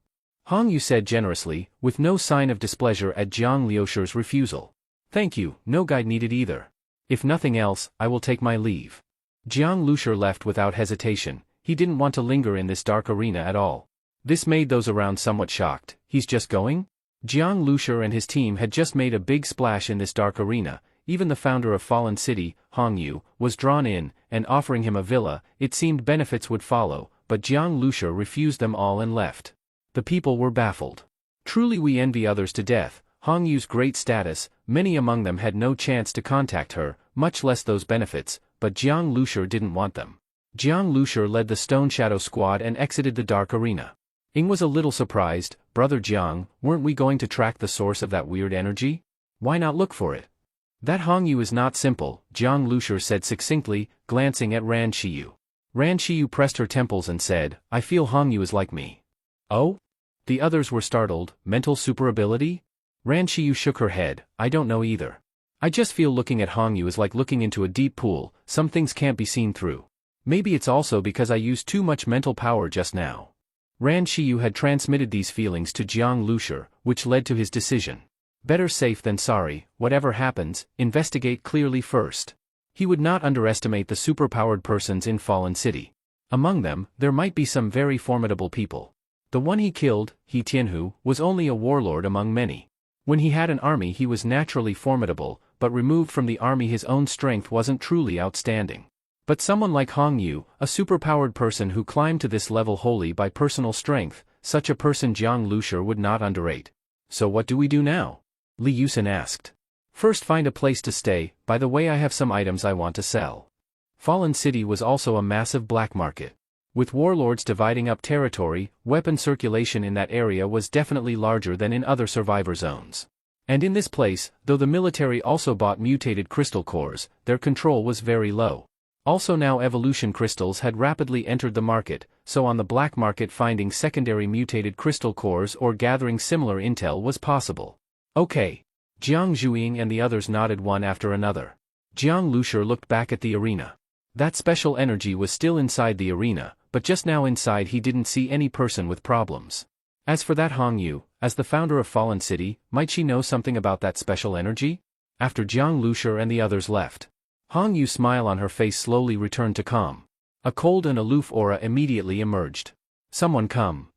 Hong Yu said generously, with no sign of displeasure at Jiang Liushi's refusal. Thank you, no guide needed either. If nothing else, I will take my leave. Jiang Lushi left without hesitation. He didn't want to linger in this dark arena at all. This made those around somewhat shocked. He's just going? Jiang Lushi and his team had just made a big splash in this dark arena. Even the founder of Fallen City, Hong Yu, was drawn in, and offering him a villa. It seemed benefits would follow, but Jiang Lushi refused them all and left. The people were baffled. Truly we envy others to death. Hong Yu's great status, many among them had no chance to contact her, much less those benefits, but Jiang Lushi didn't want them. Jiang Lushi led the Stone Shadow Squad and exited the dark arena. Ying was a little surprised. Brother Jiang, weren't we going to track the source of that weird energy? Why not look for it? That Hong Yu is not simple, Jiang Lushi said succinctly, glancing at Ran Shiyu. Ran Shiyu pressed her temples and said, I feel Hong Yu is like me. Oh? The others were startled. Mental super ability? Ran Shiyu shook her head. I don't know either. I just feel looking at Hong Yu is like looking into a deep pool. Some things can't be seen through. Maybe it's also because I used too much mental power just now. Ran Shiyu had transmitted these feelings to Jiang Lushi, which led to his decision. Better safe than sorry, whatever happens, investigate clearly first. He would not underestimate the superpowered persons in Fallen City. Among them, there might be some very formidable people. The one he killed, He Tianhu, was only a warlord among many. When he had an army he was naturally formidable, but removed from the army his own strength wasn't truly outstanding. But someone like Hong Yu, a superpowered person who climbed to this level wholly by personal strength, such a person Jiang Lushi would not underrate. So what do we do now? Li Yusin asked. First find a place to stay. By the way, I have some items I want to sell. Fallen City was also a massive black market. With warlords dividing up territory, weapon circulation in that area was definitely larger than in other survivor zones. And in this place, though the military also bought mutated crystal cores, their control was very low. Also now evolution crystals had rapidly entered the market, so on the black market finding secondary mutated crystal cores or gathering similar intel was possible. Okay. Jiang Zhuiying and the others nodded one after another. Jiang Lushi looked back at the arena. That special energy was still inside the arena, but just now inside he didn't see any person with problems. As for that Hong Yu, as the founder of Fallen City, might she know something about that special energy? After Jiang Lushi and the others left, Hong Yu's smile on her face slowly returned to calm. A cold and aloof aura immediately emerged. Someone come.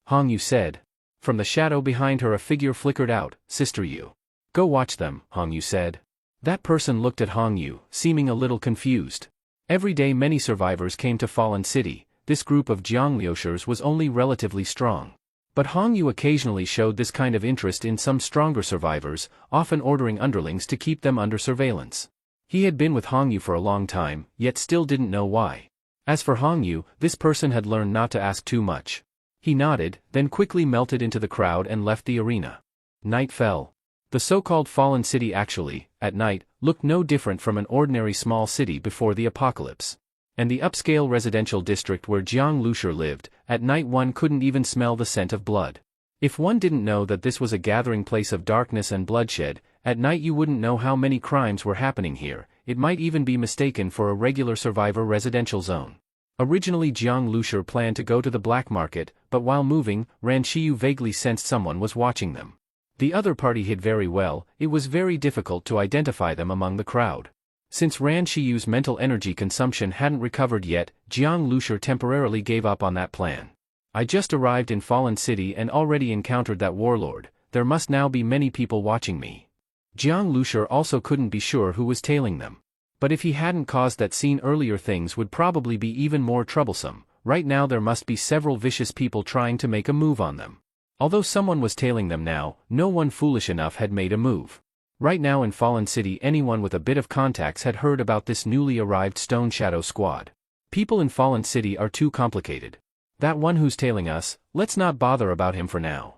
Hong Yu said. From the shadow behind her a figure flickered out. Sister Yu. Go watch them, Hong Yu said. That person looked at Hong Yu, seeming a little confused. Every day many survivors came to Fallen City. This group of Jiang Liushers was only relatively strong. But Hong Yu occasionally showed this kind of interest in some stronger survivors, often ordering underlings to keep them under surveillance. He had been with Hong Yu for a long time, yet still didn't know why. As for Hong Yu, this person had learned not to ask too much. He nodded, then quickly melted into the crowd and left the arena. Night fell. The so-called Fallen City actually, at night, looked no different from an ordinary small city before the apocalypse. And the upscale residential district where Jiang Lushi lived, at night one couldn't even smell the scent of blood. If one didn't know that this was a gathering place of darkness and bloodshed, at night you wouldn't know how many crimes were happening here. It might even be mistaken for a regular survivor residential zone. Originally Jiang Lushi planned to go to the black market, but while moving, Ran Shiyu vaguely sensed someone was watching them. The other party hid very well. It was very difficult to identify them among the crowd. Since Ran Shiyu's mental energy consumption hadn't recovered yet, Jiang Lushi temporarily gave up on that plan. I just arrived in Fallen City and already encountered that warlord. There must now be many people watching me. Jiang Lushi also couldn't be sure who was tailing them. But if he hadn't caused that scene earlier, things would probably be even more troublesome. Right now there must be several vicious people trying to make a move on them. Although someone was tailing them now, no one foolish enough had made a move. Right now in Fallen City anyone with a bit of contacts had heard about this newly arrived Stone Shadow squad. People in Fallen City are too complicated. That one who's tailing us, let's not bother about him for now.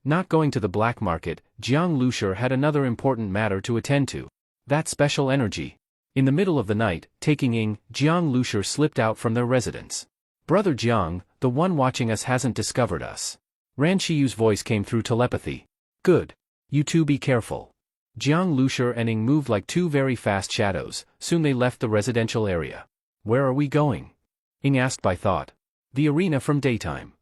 Not going to the black market, Jiang Lushi had another important matter to attend to. That special energy. In the middle of the night, taking Ying, Jiang Lushi slipped out from their residence. Brother Jiang, the one watching us hasn't discovered us. Ran Shiyu's voice came through telepathy. Good. You two be careful. Jiang Lushi and Ying moved like two very fast shadows. Soon they left the residential area. Where are we going? Ying asked by thought. The arena from daytime.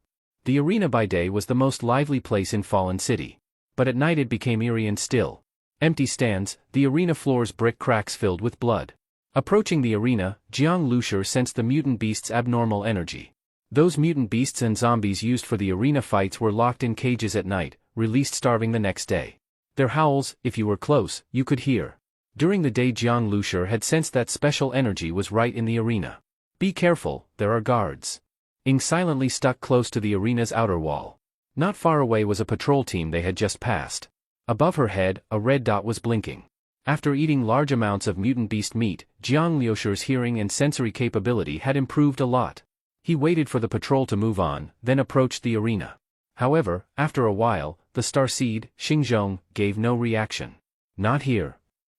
The arena by day was the most lively place in Fallen City. But at night it became eerie and still. Empty stands, the arena floor's brick cracks filled with blood. Approaching the arena, Jiang Lushi sensed the mutant beast's abnormal energy. Those mutant beasts and zombies used for the arena fights were locked in cages at night, released starving the next day. Their howls, if you were close, you could hear. During the day Jiang Lushi had sensed that special energy was right in the arena. Be careful, there are guards. Ying silently stuck close to the arena's outer wall. Not far away was a patrol team they had just passed. Above her head, a red dot was blinking. After eating large amounts of mutant beast meat, Jiang Liushi's hearing and sensory capability had improved a lot. He waited for the patrol to move on, then approached the arena. However, after a while, the starseed, Xingzhong, gave no reaction. Not here.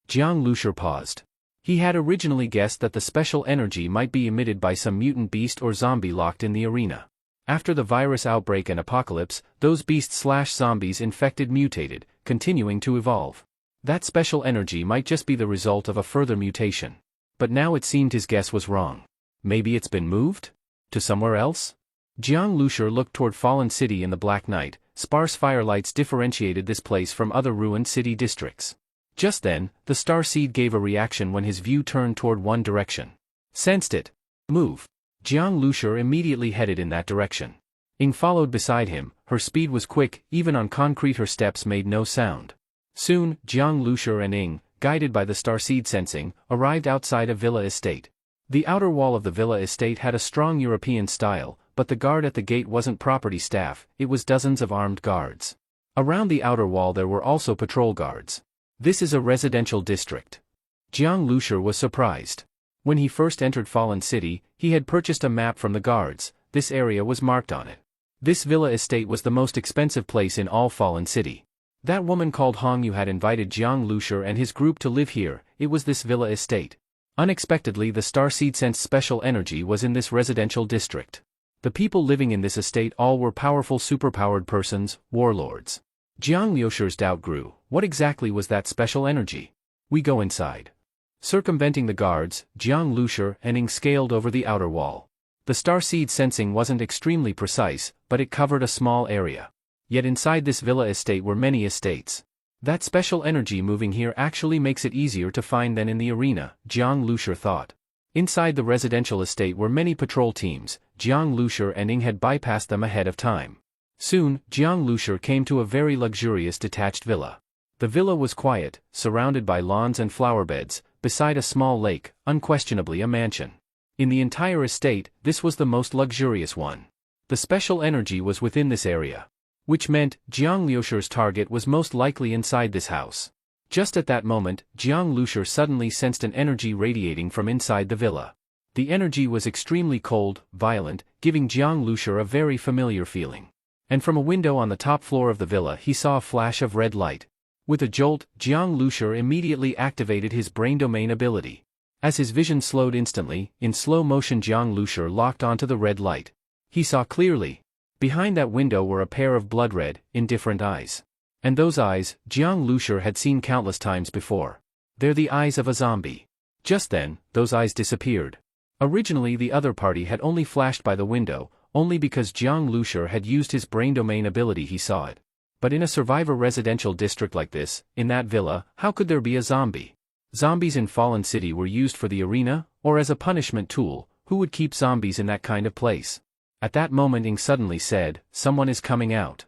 Jiang Lushi paused. He had originally guessed that the special energy might be emitted by some mutant beast or zombie locked in the arena. After the virus outbreak and apocalypse, those beasts/zombies infected mutated, continuing to evolve. That special energy might just be the result of a further mutation. But now it seemed his guess was wrong. Maybe it's been moved? To somewhere else? Jiang Lushur looked toward Fallen City in the black night. Sparse firelights differentiated this place from other ruined city districts. Just then, the star seed gave a reaction when his view turned toward one direction. Sensed it. Move. Jiang Lushur immediately headed in that direction. Ing followed beside him. Her speed was quick, even on concrete her steps made no sound. Soon, Jiang Lushur and Ing, guided by the starseed sensing, arrived outside a villa estate. The outer wall of the villa estate had a strong European style, but the guard at the gate wasn't property staff, it was dozens of armed guards. Around the outer wall there were also patrol guards. This is a residential district. Jiang Lushur was surprised. When he first entered Fallen City, he had purchased a map from the guards. This area was marked on it. This villa estate was the most expensive place in all Fallen City. That woman called Hong Yu had invited Jiang Lushur and his group to live here. It was this villa estate. Unexpectedly, the starseed sensed special energy was in this residential district. The people living in this estate all were powerful superpowered persons, warlords. Jiang Lushur's doubt grew. What exactly was that special energy? We go inside. Circumventing the guards, Jiang Lushur and Ing scaled over the outer wall. The starseed sensing wasn't extremely precise, but it covered a small area. Yet inside this villa estate were many estates. That special energy moving here actually makes it easier to find than in the arena, Jiang Lushur thought. Inside the residential estate were many patrol teams. Jiang Lushur and Ing had bypassed them ahead of time. Soon, Jiang Lushur came to a very luxurious detached villa. The villa was quiet, surrounded by lawns and flower beds, beside a small lake, unquestionably a mansion. In the entire estate, this was the most luxurious one. The special energy was within this area. Which meant, Jiang Lushur's target was most likely inside this house. Just at that moment, Jiang Lushur suddenly sensed an energy radiating from inside the villa. The energy was extremely cold, violent, giving Jiang Lushur a very familiar feeling. And from a window on the top floor of the villa he saw a flash of red light. With a jolt, Jiang Lushur immediately activated his brain domain ability. As his vision slowed instantly, in slow motion Jiang Lushur locked onto the red light. He saw clearly. Behind that window were a pair of blood-red, indifferent eyes. And those eyes, Jiang Lushur had seen countless times before. They're the eyes of a zombie. Just then, those eyes disappeared. Originally the other party had only flashed by the window, only because Jiang Lushur had used his brain domain ability he saw it. But in a survivor residential district like this, in that villa, how could there be a zombie? Zombies in Fallen City were used for the arena, or as a punishment tool. Who would keep zombies in that kind of place? At that moment Ing suddenly said, "Someone is coming out."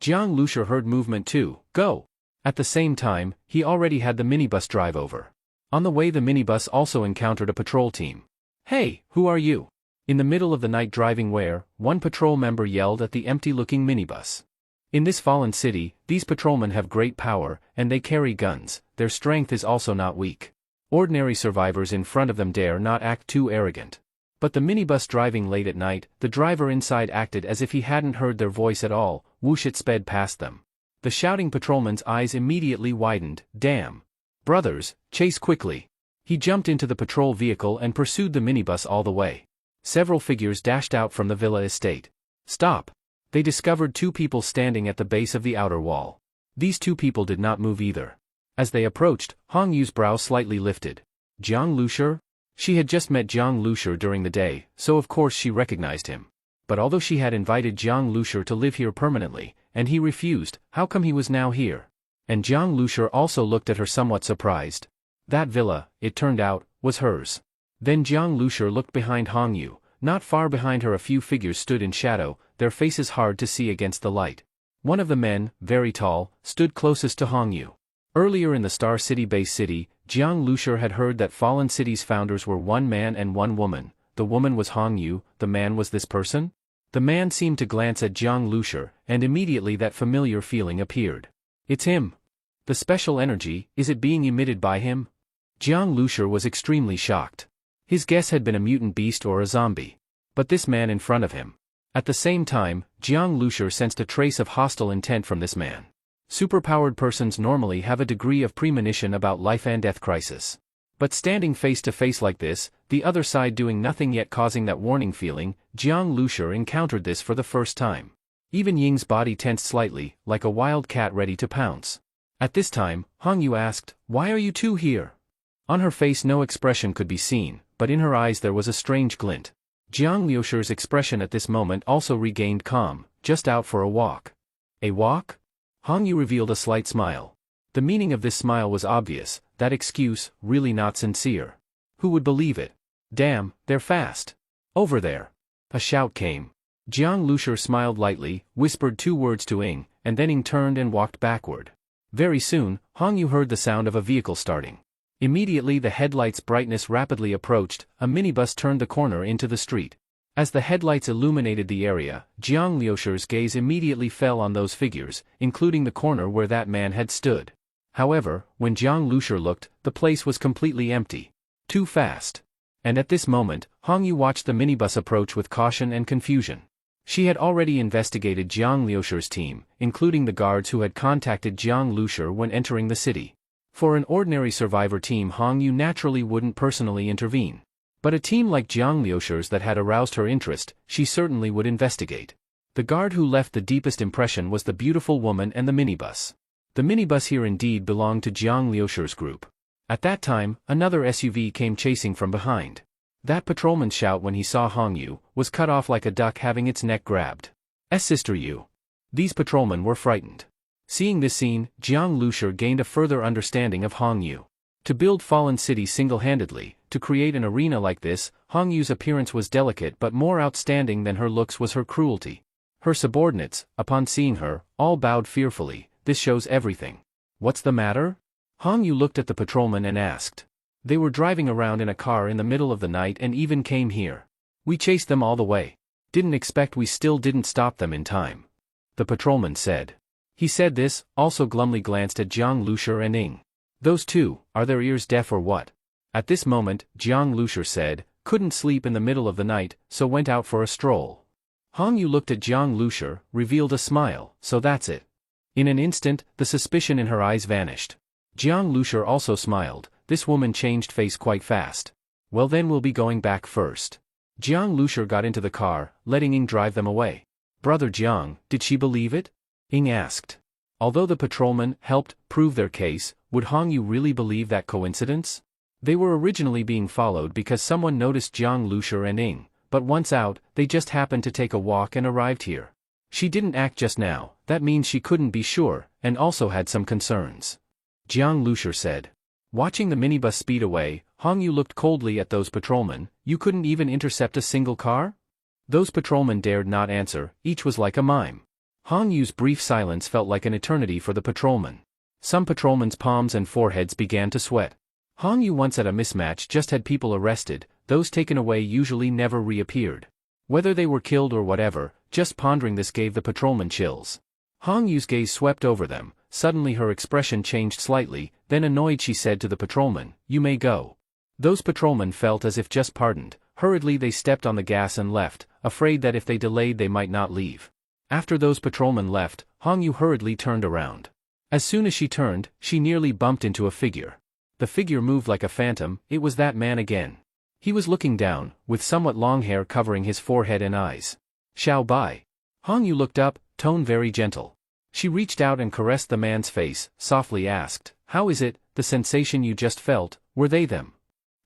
Jiang Lushur heard movement too. Go! At the same time, he already had the minibus drive over. On the way the minibus also encountered a patrol team. "Hey, who are you?" In the middle of the night driving where, one patrol member yelled at the empty-looking minibus. In this Fallen City, these patrolmen have great power, and they carry guns. Their strength is also not weak. Ordinary survivors in front of them dare not act too arrogant. But the minibus driving late at night, the driver inside acted as if he hadn't heard their voice at all. Whoosh, it sped past them. The shouting patrolman's eyes immediately widened. Damn. Brothers, chase quickly. He jumped into the patrol vehicle and pursued the minibus all the way. Several figures dashed out from the villa estate. Stop. They discovered two people standing at the base of the outer wall. These two people did not move either. As they approached, Hong Yu's brow slightly lifted. Jiang Lushur? She had just met Jiang Lushur during the day, so of course she recognized him. But although she had invited Jiang Lushur to live here permanently, and he refused, how come he was now here? And Jiang Lushur also looked at her somewhat surprised. That villa, it turned out, was hers. Then Jiang Lushur looked behind Hong Yu. Not far behind her a few figures stood in shadow, their faces hard to see against the light. One of the men, very tall, stood closest to Hong Yu. Earlier in the Star City base city, Jiang Lushur had heard that Fallen City's founders were one man and one woman. The woman was Hong Yu, the man was this person? The man seemed to glance at Jiang Lushur, and immediately that familiar feeling appeared. It's him. The special energy, is it being emitted by him? Jiang Lushur was extremely shocked. His guess had been a mutant beast or a zombie. But this man in front of him. At the same time, Jiang Lushur sensed a trace of hostile intent from this man. Superpowered persons normally have a degree of premonition about life and death crisis. But standing face to face like this, the other side doing nothing yet causing that warning feeling, Jiang Lushur encountered this for the first time. Even Ying's body tensed slightly, like a wild cat ready to pounce. At this time, Hong Yu asked, "Why are you two here?" On her face no expression could be seen, but in her eyes there was a strange glint. Jiang Liusher's expression at this moment also regained calm, just out for a walk. A walk? Hong Yu revealed a slight smile. The meaning of this smile was obvious, that excuse, really not sincere. Who would believe it? Damn, they're fast. Over there. A shout came. Jiang Liusher smiled lightly, whispered 2 words to Ying, and then Ying turned and walked backward. Very soon, Hong Yu heard the sound of a vehicle starting. Immediately the headlight's brightness rapidly approached, a minibus turned the corner into the street. As the headlights illuminated the area, Jiang Liusher's gaze immediately fell on those figures, including the corner where that man had stood. However, when Jiang Liusher looked, the place was completely empty. Too fast. And at this moment, Hong Yu watched the minibus approach with caution and confusion. She had already investigated Jiang Liusher's team, including the guards who had contacted Jiang Liusher when entering the city. For an ordinary survivor team, Hong Yu naturally wouldn't personally intervene. But a team like Jiang Liusher's that had aroused her interest, she certainly would investigate. The guard who left the deepest impression was the beautiful woman and the minibus. The minibus here indeed belonged to Jiang Liusher's group. At that time, another SUV came chasing from behind. That patrolman's shout when he saw Hong Yu was cut off like a duck having its neck grabbed. Sister Yu. These patrolmen were frightened. Seeing this scene, Jiang Liusher gained a further understanding of Hong Yu. To build Fallen City single-handedly, to create an arena like this, Hong Yu's appearance was delicate, but more outstanding than her looks was her cruelty. Her subordinates, upon seeing her, all bowed fearfully. This shows everything. What's the matter? Hong Yu looked at the patrolman and asked. They were driving around in a car in the middle of the night and even came here. We chased them all the way. Didn't expect we still didn't stop them in time. The patrolman said. He said this, also glumly glanced at Jiang Liusher and Ying. Those two, are their ears deaf or what? At this moment, Jiang Liusher said, couldn't sleep in the middle of the night, so went out for a stroll. Hong Yu looked at Jiang Liusher, revealed a smile, so that's it. In an instant, the suspicion in her eyes vanished. Jiang Liusher also smiled. This woman changed face quite fast. Well then we'll be going back first. Jiang Liusher got into the car, letting Ying drive them away. Brother Jiang, did she believe it? Ying asked. Although the patrolman helped prove their case, would Hong Yu really believe that coincidence? They were originally being followed because someone noticed Jiang Liusher and Ying, but once out, they just happened to take a walk and arrived here. She didn't act just now, that means she couldn't be sure, and also had some concerns. Jiang Liusher said. Watching the minibus speed away, Hong Yu looked coldly at those patrolmen. You couldn't even intercept a single car? Those patrolmen dared not answer, each was like a mime. Hong Yu's brief silence felt like an eternity for the patrolmen. Some patrolmen's palms and foreheads began to sweat. Hong Yu once at a mismatch just had people arrested, those taken away usually never reappeared. Whether they were killed or whatever, just pondering this gave the patrolmen chills. Hong Yu's gaze swept over them. Suddenly her expression changed slightly, then annoyed she said to the patrolman, you may go. Those patrolmen felt as if just pardoned. Hurriedly they stepped on the gas and left, afraid that if they delayed they might not leave. After those patrolmen left, Hong Yu hurriedly turned around. As soon as she turned, she nearly bumped into a figure. The figure moved like a phantom. It was that man again. He was looking down, with somewhat long hair covering his forehead and eyes. Xiao Bai. Hong Yu looked up, tone very gentle. She reached out and caressed the man's face, softly asked, how is it, the sensation you just felt, were they them?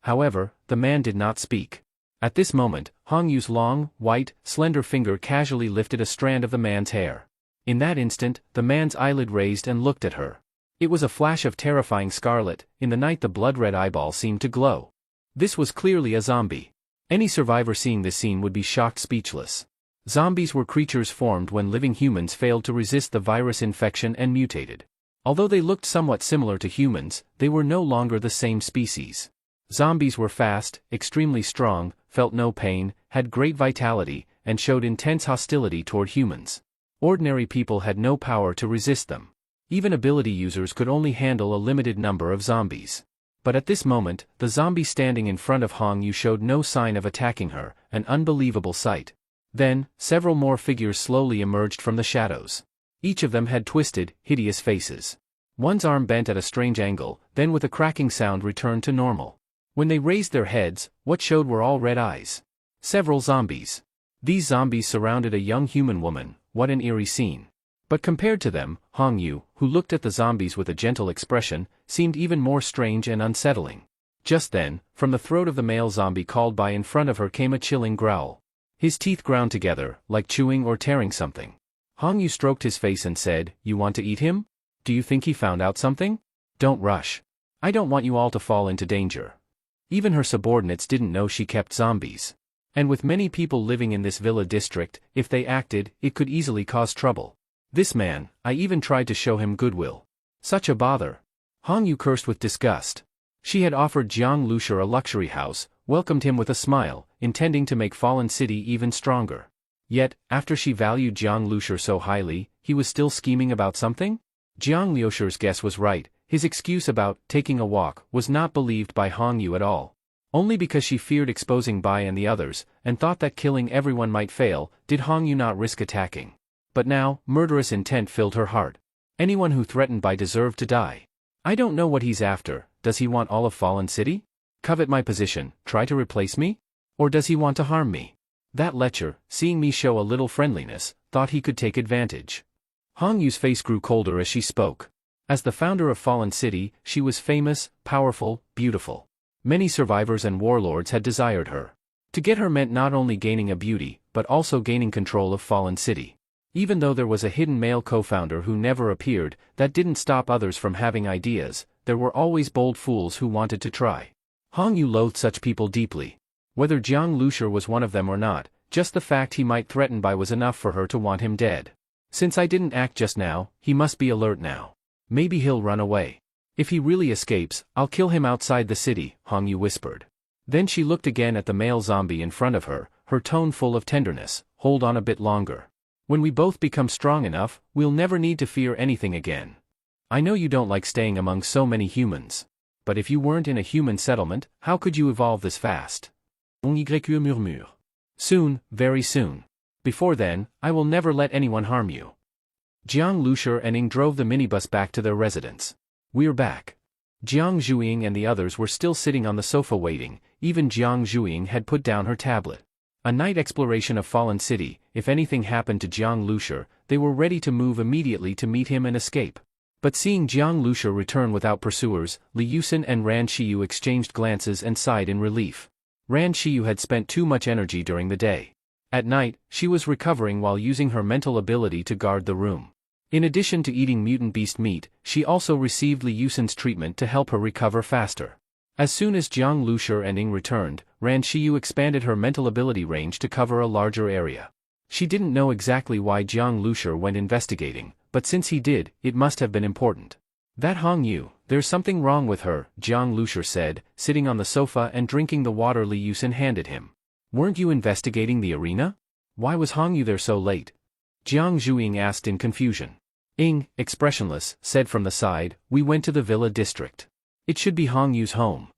However, the man did not speak. At this moment, Hong Yu's long, white, slender finger casually lifted a strand of the man's hair. In that instant, the man's eyelid raised and looked at her. It was a flash of terrifying scarlet. In the night the blood-red eyeball seemed to glow. This was clearly a zombie. Any survivor seeing this scene would be shocked speechless. Zombies were creatures formed when living humans failed to resist the virus infection and mutated. Although they looked somewhat similar to humans, they were no longer the same species. Zombies were fast, extremely strong, felt no pain, had great vitality, and showed intense hostility toward humans. Ordinary people had no power to resist them. Even ability users could only handle a limited number of zombies. But at this moment, the zombie standing in front of Hong Yu showed no sign of attacking her, an unbelievable sight. Then, several more figures slowly emerged from the shadows. Each of them had twisted, hideous faces. One's arm bent at a strange angle, then with a cracking sound returned to normal. When they raised their heads, what showed were all red eyes. Several zombies. These zombies surrounded a young human woman. What an eerie scene. But compared to them, Hong Yu, who looked at the zombies with a gentle expression, seemed even more strange and unsettling. Just then, from the throat of the male zombie called by in front of her came a chilling growl. His teeth ground together, like chewing or tearing something. Hong Yu stroked his face and said, "You want to eat him? Do you think he found out something? Don't rush. I don't want you all to fall into danger." Even her subordinates didn't know she kept zombies. And with many people living in this villa district, if they acted, it could easily cause trouble. This man, I even tried to show him goodwill. Such a bother. Hong Yu cursed with disgust. She had offered Jiang Lushur a luxury house, welcomed him with a smile, intending to make Fallen City even stronger. Yet, after she valued Jiang Lushur so highly, he was still scheming about something? Jiang Lushur's guess was right. His excuse about taking a walk was not believed by Hong Yu at all. Only because she feared exposing Bai and the others, and thought that killing everyone might fail, did Hong Yu not risk attacking. But now, murderous intent filled her heart. Anyone who threatened Bai deserved to die. I don't know what he's after. Does he want all of Fallen City? Covet my position, try to replace me? Or does he want to harm me? That lecher, seeing me show a little friendliness, thought he could take advantage. Hong Yu's face grew colder as she spoke. As the founder of Fallen City, she was famous, powerful, beautiful. Many survivors and warlords had desired her. To get her meant not only gaining a beauty, but also gaining control of Fallen City. Even though there was a hidden male co-founder who never appeared, that didn't stop others from having ideas. There were always bold fools who wanted to try. Hong Yu loathed such people deeply. Whether Jiang Lushur was one of them or not, just the fact he might threaten Bai was enough for her to want him dead. Since I didn't act just now, he must be alert now. Maybe he'll run away. If he really escapes, I'll kill him outside the city, Hong Yu whispered. Then she looked again at the male zombie in front of her, her tone full of tenderness. Hold on a bit longer. When we both become strong enough, we'll never need to fear anything again. I know you don't like staying among so many humans. But if you weren't in a human settlement, how could you evolve this fast? On y murmure. Soon, very soon. Before then, I will never let anyone harm you. Jiang Lushur and Ying drove the minibus back to their residence. We're back. Jiang Zhuiying and the others were still sitting on the sofa waiting. Even Jiang Zhuiying had put down her tablet. A night exploration of Fallen City. If anything happened to Jiang Lushur, they were ready to move immediately to meet him and escape. But seeing Jiang Lushur return without pursuers, Li Yusin and Ran Shiyu exchanged glances and sighed in relief. Ran Shiyu had spent too much energy during the day. At night, she was recovering while using her mental ability to guard the room. In addition to eating mutant beast meat, she also received Li Yusin's treatment to help her recover faster. As soon as Jiang Lushur and Ying returned, Ran Shiyu expanded her mental ability range to cover a larger area. She didn't know exactly why Jiang Lushur went investigating, but since he did, it must have been important. That Hong Yu, there's something wrong with her, Jiang Lushur said, sitting on the sofa and drinking the water Li Yusin handed him. Weren't you investigating the arena? Why was Hong Yu there so late? Jiang Zhuiying asked in confusion. Ying, expressionless, said from the side, we went to the villa district. It should be Hong Yu's home.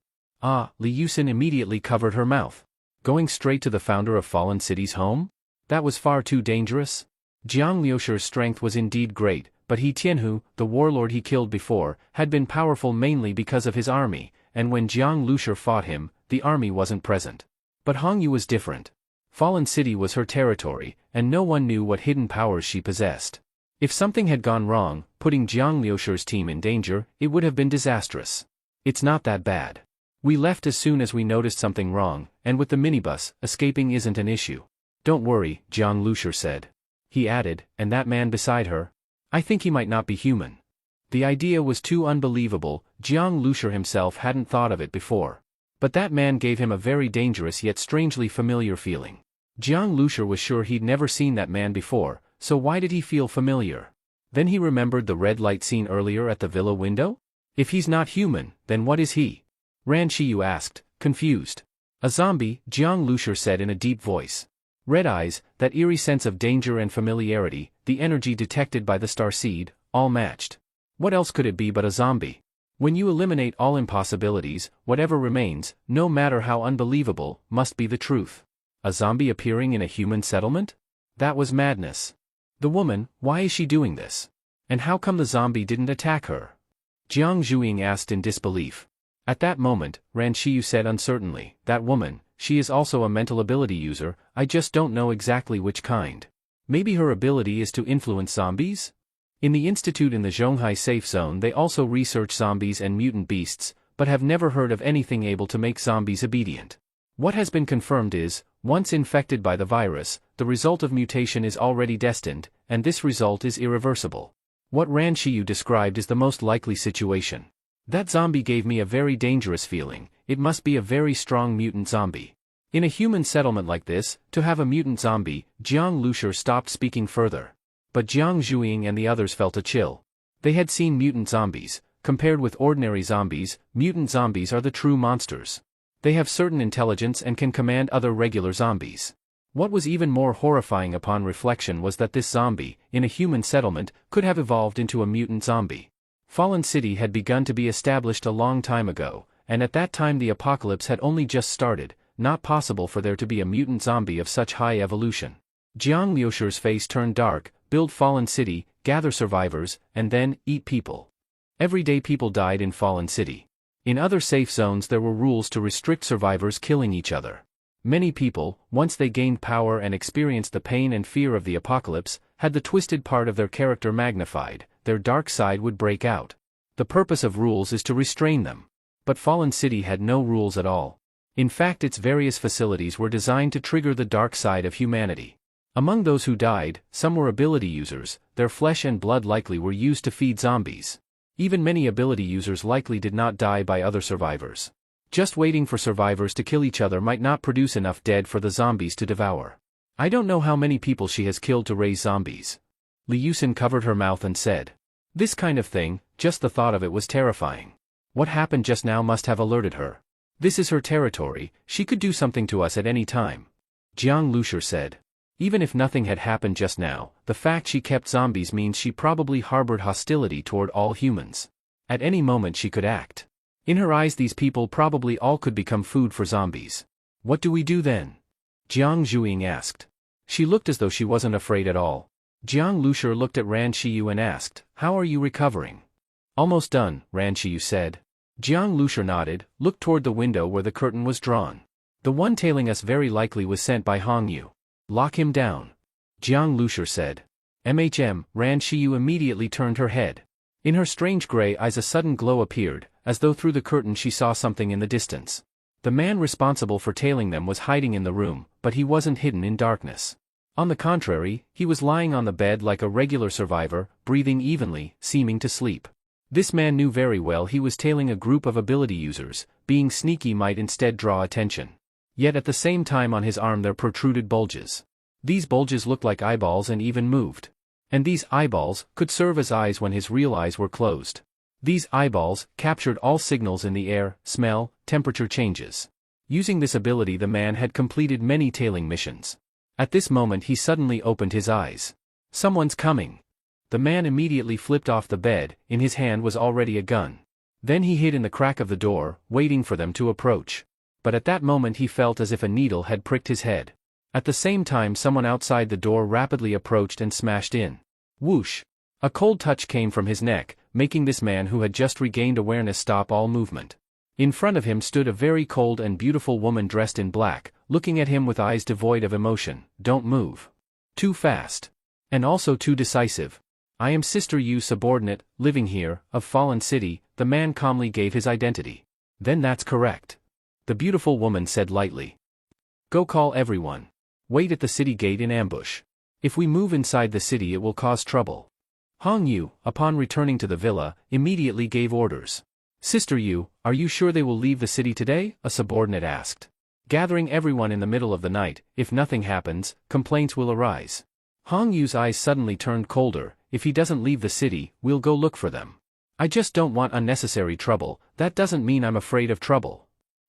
Ah, Li Yusin immediately covered her mouth. Going straight to the founder of Fallen City's home? That was far too dangerous. Jiang Lushur's strength was indeed great, but He Tianhu, the warlord he killed before, had been powerful mainly because of his army, and when Jiang Lushur fought him, the army wasn't present. But Hong Yu was different. Fallen City was her territory, and no one knew what hidden powers she possessed. If something had gone wrong, putting Jiang Lushur's team in danger, it would have been disastrous. It's not that bad. We left as soon as we noticed something wrong, and with the minibus, escaping isn't an issue. Don't worry, Jiang Lushur said. He added, and that man beside her? I think he might not be human. The idea was too unbelievable, Jiang Lushur himself hadn't thought of it before. But that man gave him a very dangerous yet strangely familiar feeling. Jiang Lushur was sure he'd never seen that man before, so why did he feel familiar? Then he remembered the red light scene earlier at the villa window? If he's not human, then what is he? Ran Shiyu asked, confused. A zombie, Jiang Lushur said in a deep voice. Red eyes, that eerie sense of danger and familiarity, the energy detected by the starseed, all matched. What else could it be but a zombie? When you eliminate all impossibilities, whatever remains, no matter how unbelievable, must be the truth. A zombie appearing in a human settlement? That was madness. The woman, why is she doing this? And how come the zombie didn't attack her? Jiang Zhuiying asked in disbelief. At that moment, Ran Shiyu said uncertainly, that woman, she is also a mental ability user, I just don't know exactly which kind. Maybe her ability is to influence zombies? In the institute in the Zhonghai safe zone they also research zombies and mutant beasts, but have never heard of anything able to make zombies obedient. What has been confirmed is, once infected by the virus, the result of mutation is already destined, and this result is irreversible. What Ran Shiyu described is the most likely situation. That zombie gave me a very dangerous feeling. It must be a very strong mutant zombie. In a human settlement like this, to have a mutant zombie, Jiang Lushur stopped speaking further. But Jiang Zhuiying and the others felt a chill. They had seen mutant zombies. Compared with ordinary zombies, mutant zombies are the true monsters. They have certain intelligence and can command other regular zombies. What was even more horrifying upon reflection was that this zombie, in a human settlement, could have evolved into a mutant zombie. Fallen City had begun to be established a long time ago, and at that time the apocalypse had only just started, not possible for there to be a mutant zombie of such high evolution. Jiang Liushur's face turned dark. Build Fallen City, gather survivors, and then, eat people. Every day people died in Fallen City. In other safe zones there were rules to restrict survivors killing each other. Many people, once they gained power and experienced the pain and fear of the apocalypse, had the twisted part of their character magnified, their dark side would break out. The purpose of rules is to restrain them. But Fallen City had no rules at all. In fact, its various facilities were designed to trigger the dark side of humanity. Among those who died, some were ability users. Their flesh and blood likely were used to feed zombies. Even many ability users likely did not die by other survivors. Just waiting for survivors to kill each other might not produce enough dead for the zombies to devour. I don't know how many people she has killed to raise zombies. Li Yusin covered her mouth and said. This kind of thing, just the thought of it was terrifying. What happened just now must have alerted her. This is her territory, she could do something to us at any time. Jiang Lushur said. Even if nothing had happened just now, the fact she kept zombies means she probably harbored hostility toward all humans. At any moment she could act. In her eyes these people probably all could become food for zombies. What do we do then? Jiang Zhuiying asked. She looked as though she wasn't afraid at all. Jiang Lushur looked at Ran Shiyu and asked, how are you recovering? Almost done, Ran Shiyu said. Jiang Lushur nodded, looked toward the window where the curtain was drawn. The one tailing us very likely was sent by Hong Yu. Lock him down. Jiang Lushur said. Ran Shiyu immediately turned her head. In her strange gray eyes a sudden glow appeared, as though through the curtain she saw something in the distance. The man responsible for tailing them was hiding in the room, but he wasn't hidden in darkness. On the contrary, he was lying on the bed like a regular survivor, breathing evenly, seeming to sleep. This man knew very well he was tailing a group of ability users. Being sneaky might instead draw attention. Yet at the same time on his arm there protruded bulges. These bulges looked like eyeballs and even moved. And these eyeballs could serve as eyes when his real eyes were closed. These eyeballs captured all signals in the air, smell, temperature changes. Using this ability the man had completed many tailing missions. At this moment he suddenly opened his eyes. Someone's coming. The man immediately flipped off the bed, in his hand was already a gun. Then he hid in the crack of the door, waiting for them to approach. But at that moment he felt as if a needle had pricked his head. At the same time someone outside the door rapidly approached and smashed in. Whoosh! A cold touch came from his neck, making this man who had just regained awareness stop all movement. In front of him stood a very cold and beautiful woman dressed in black, looking at him with eyes devoid of emotion. Don't move. Too fast. And also too decisive. I am Sister Yu subordinate, living here, of Fallen City. The man calmly gave his identity. Then that's correct. The beautiful woman said lightly. Go call everyone. Wait at the city gate in ambush. If we move inside the city it will cause trouble. Hong Yu, upon returning to the villa, immediately gave orders. Sister Yu, are you sure they will leave the city today? A subordinate asked. Gathering everyone in the middle of the night, if nothing happens, complaints will arise. Hong Yu's eyes suddenly turned colder. If he doesn't leave the city, we'll go look for them. I just don't want unnecessary trouble. That doesn't mean I'm afraid of trouble.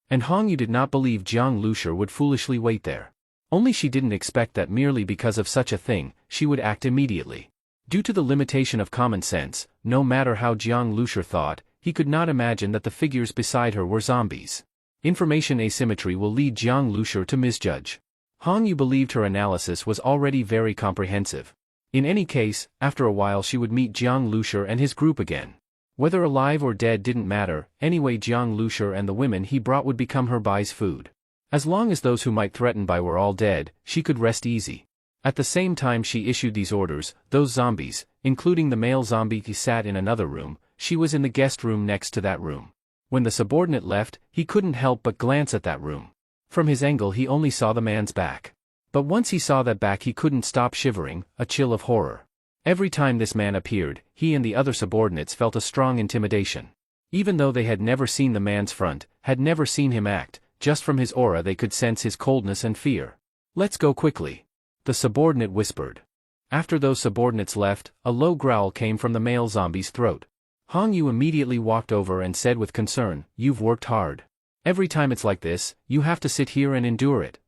And Hong Yu did not believe Jiang Lushur would foolishly wait there. Only she didn't expect that merely because of such a thing, she would act immediately. Due to the limitation of common sense, no matter how Jiang Lushur thought, he could not imagine that the figures beside her were zombies. Information asymmetry will lead Jiang Lushur to misjudge. Hong Yu believed her analysis was already very comprehensive. In any case, after a while she would meet Jiang Lushur and his group again. Whether alive or dead didn't matter, anyway Jiang Lushur and the women he brought would become her bai's food. As long as those who might threaten Bai were all dead, she could rest easy. At the same time she issued these orders, those zombies, including the male zombie who sat in another room, she was in the guest room next to that room. When the subordinate left, he couldn't help but glance at that room. From his angle he only saw the man's back. But once he saw that back he couldn't stop shivering, a chill of horror. Every time this man appeared, he and the other subordinates felt a strong intimidation. Even though they had never seen the man's front, had never seen him act, just from his aura they could sense his coldness and fear. "Let's go quickly," the subordinate whispered. After those subordinates left, a low growl came from the male zombie's throat. Hong Yu immediately walked over and said with concern, "You've worked hard. Every time it's like this, you have to sit here and endure it."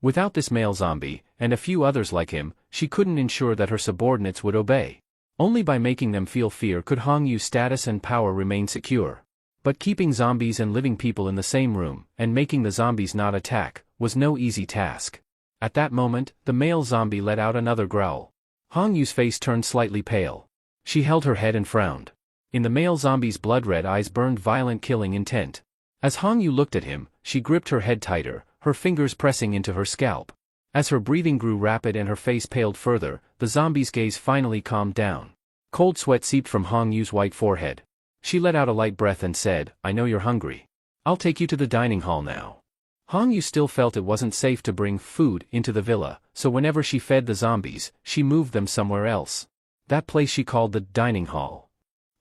Without this male zombie, and a few others like him, she couldn't ensure that her subordinates would obey. Only by making them feel fear could Hong Yu's status and power remain secure. But keeping zombies and living people in the same room, and making the zombies not attack, was no easy task. At that moment, the male zombie let out another growl. Hong Yu's face turned slightly pale. She held her head and frowned. In the male zombie's blood-red eyes burned violent killing intent. As Hong Yu looked at him, she gripped her head tighter, her fingers pressing into her scalp. As her breathing grew rapid and her face paled further, the zombie's gaze finally calmed down. Cold sweat seeped from Hong Yu's white forehead. She let out a light breath and said, "I know you're hungry. I'll take you to the dining hall now." Hong Yu still felt it wasn't safe to bring food into the villa, so whenever she fed the zombies, she moved them somewhere else. That place she called the dining hall.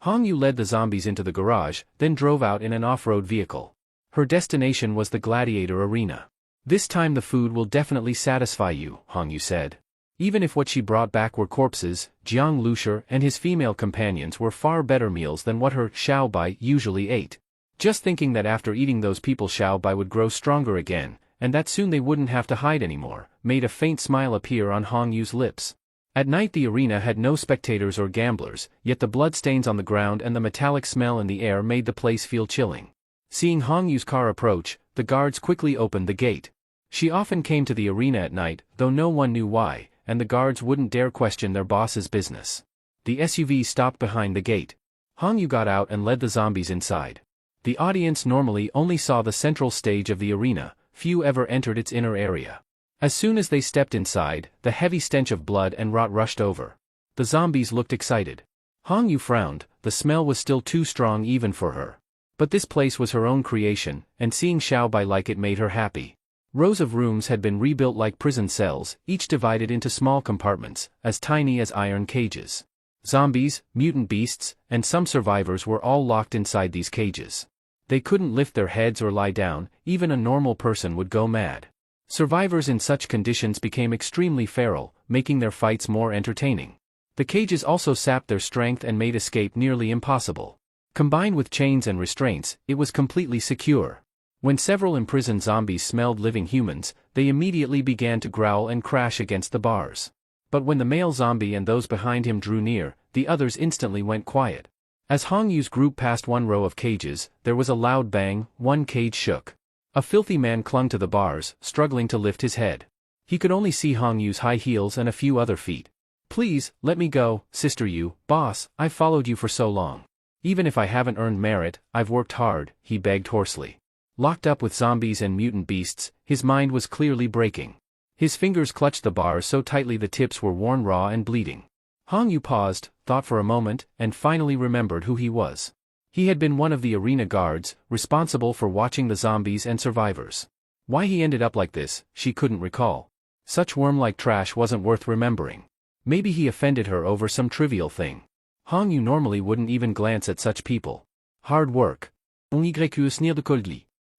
Hong Yu led the zombies into the garage, then drove out in an off-road vehicle. Her destination was the gladiator arena. "This time the food will definitely satisfy you," Hong Yu said. Even if what she brought back were corpses, Jiang Lushi and his female companions were far better meals than what her Xiaobai usually ate. Just thinking that after eating those people Xiaobai would grow stronger again, and that soon they wouldn't have to hide anymore, made a faint smile appear on Hong Yu's lips. At night the arena had no spectators or gamblers, yet the bloodstains on the ground and the metallic smell in the air made the place feel chilling. Seeing Hong Yu's car approach, the guards quickly opened the gate. She often came to the arena at night, though no one knew why, and the guards wouldn't dare question their boss's business. The SUV stopped behind the gate. Hong Yu got out and led the zombies inside. The audience normally only saw the central stage of the arena, few ever entered its inner area. As soon as they stepped inside, the heavy stench of blood and rot rushed over. The zombies looked excited. Hong Yu frowned, the smell was still too strong even for her. But this place was her own creation, and seeing Xiaobai like it made her happy. Rows of rooms had been rebuilt like prison cells, each divided into small compartments, as tiny as iron cages. Zombies, mutant beasts, and some survivors were all locked inside these cages. They couldn't lift their heads or lie down, even a normal person would go mad. Survivors in such conditions became extremely feral, making their fights more entertaining. The cages also sapped their strength and made escape nearly impossible. Combined with chains and restraints, it was completely secure. When several imprisoned zombies smelled living humans, they immediately began to growl and crash against the bars. But when the male zombie and those behind him drew near, the others instantly went quiet. As Hong Yu's group passed one row of cages, there was a loud bang, one cage shook. A filthy man clung to the bars, struggling to lift his head. He could only see Hong Yu's high heels and a few other feet. "Please, let me go, Sister Yu, boss, I've followed you for so long. Even if I haven't earned merit, I've worked hard," he begged hoarsely. Locked up with zombies and mutant beasts, his mind was clearly breaking. His fingers clutched the bars so tightly the tips were worn raw and bleeding. Hong Yu paused, thought for a moment, and finally remembered who he was. He had been one of the arena guards, responsible for watching the zombies and survivors. Why he ended up like this, she couldn't recall. Such worm-like trash wasn't worth remembering. Maybe he offended her over some trivial thing. Hong Yu normally wouldn't even glance at such people. Hard work.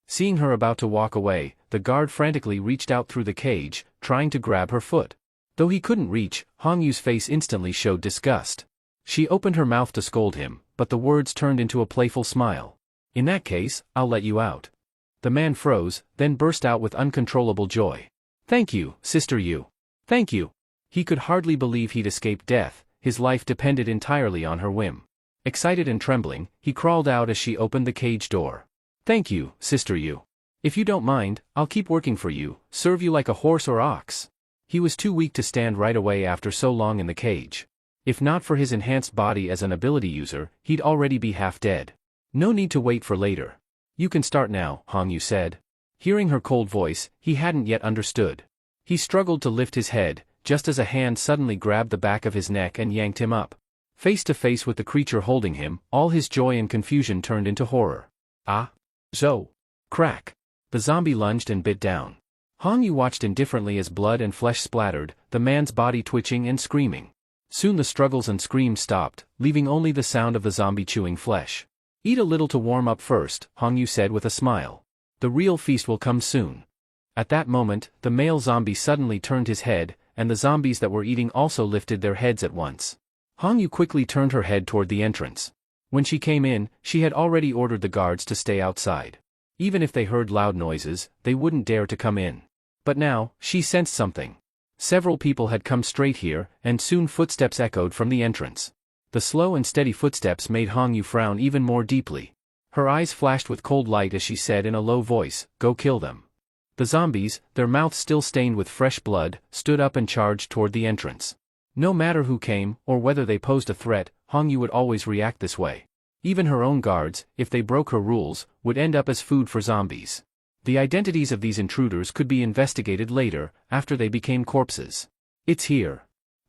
Seeing her about to walk away, the guard frantically reached out through the cage, trying to grab her foot. Though he couldn't reach, Hong Yu's face instantly showed disgust. She opened her mouth to scold him, but the words turned into a playful smile. "In that case, I'll let you out." The man froze, then burst out with uncontrollable joy. "Thank you, Sister Yu. Thank you." He could hardly believe he'd escaped death, his life depended entirely on her whim. Excited and trembling, he crawled out as she opened the cage door. "Thank you, Sister Yu. If you don't mind, I'll keep working for you, serve you like a horse or ox." He was too weak to stand right away after so long in the cage. If not for his enhanced body as an ability user, he'd already be half dead. "No need to wait for later. You can start now," Hong Yu said. Hearing her cold voice, he hadn't yet understood. He struggled to lift his head, just as a hand suddenly grabbed the back of his neck and yanked him up. Face to face with the creature holding him, all his joy and confusion turned into horror. Ah. Zo. Crack. The zombie lunged and bit down. Hong Yu watched indifferently as blood and flesh splattered, the man's body twitching and screaming. Soon the struggles and screams stopped, leaving only the sound of the zombie chewing flesh. Eat a little to warm up first, Hong Yu said with a smile. The real feast will come soon. At that moment, the male zombie suddenly turned his head, and the zombies that were eating also lifted their heads at once. Hong Yu quickly turned her head toward the entrance. When she came in, she had already ordered the guards to stay outside. Even if they heard loud noises, they wouldn't dare to come in. But now, she sensed something. Several people had come straight here, and soon footsteps echoed from the entrance. The slow and steady footsteps made Hong Yu frown even more deeply. Her eyes flashed with cold light as she said in a low voice, "Go kill them." The zombies, their mouths still stained with fresh blood, stood up and charged toward the entrance. No matter who came, or whether they posed a threat, Hong Yu would always react this way. Even her own guards, if they broke her rules, would end up as food for zombies. The identities of these intruders could be investigated later, after they became corpses. "It's here."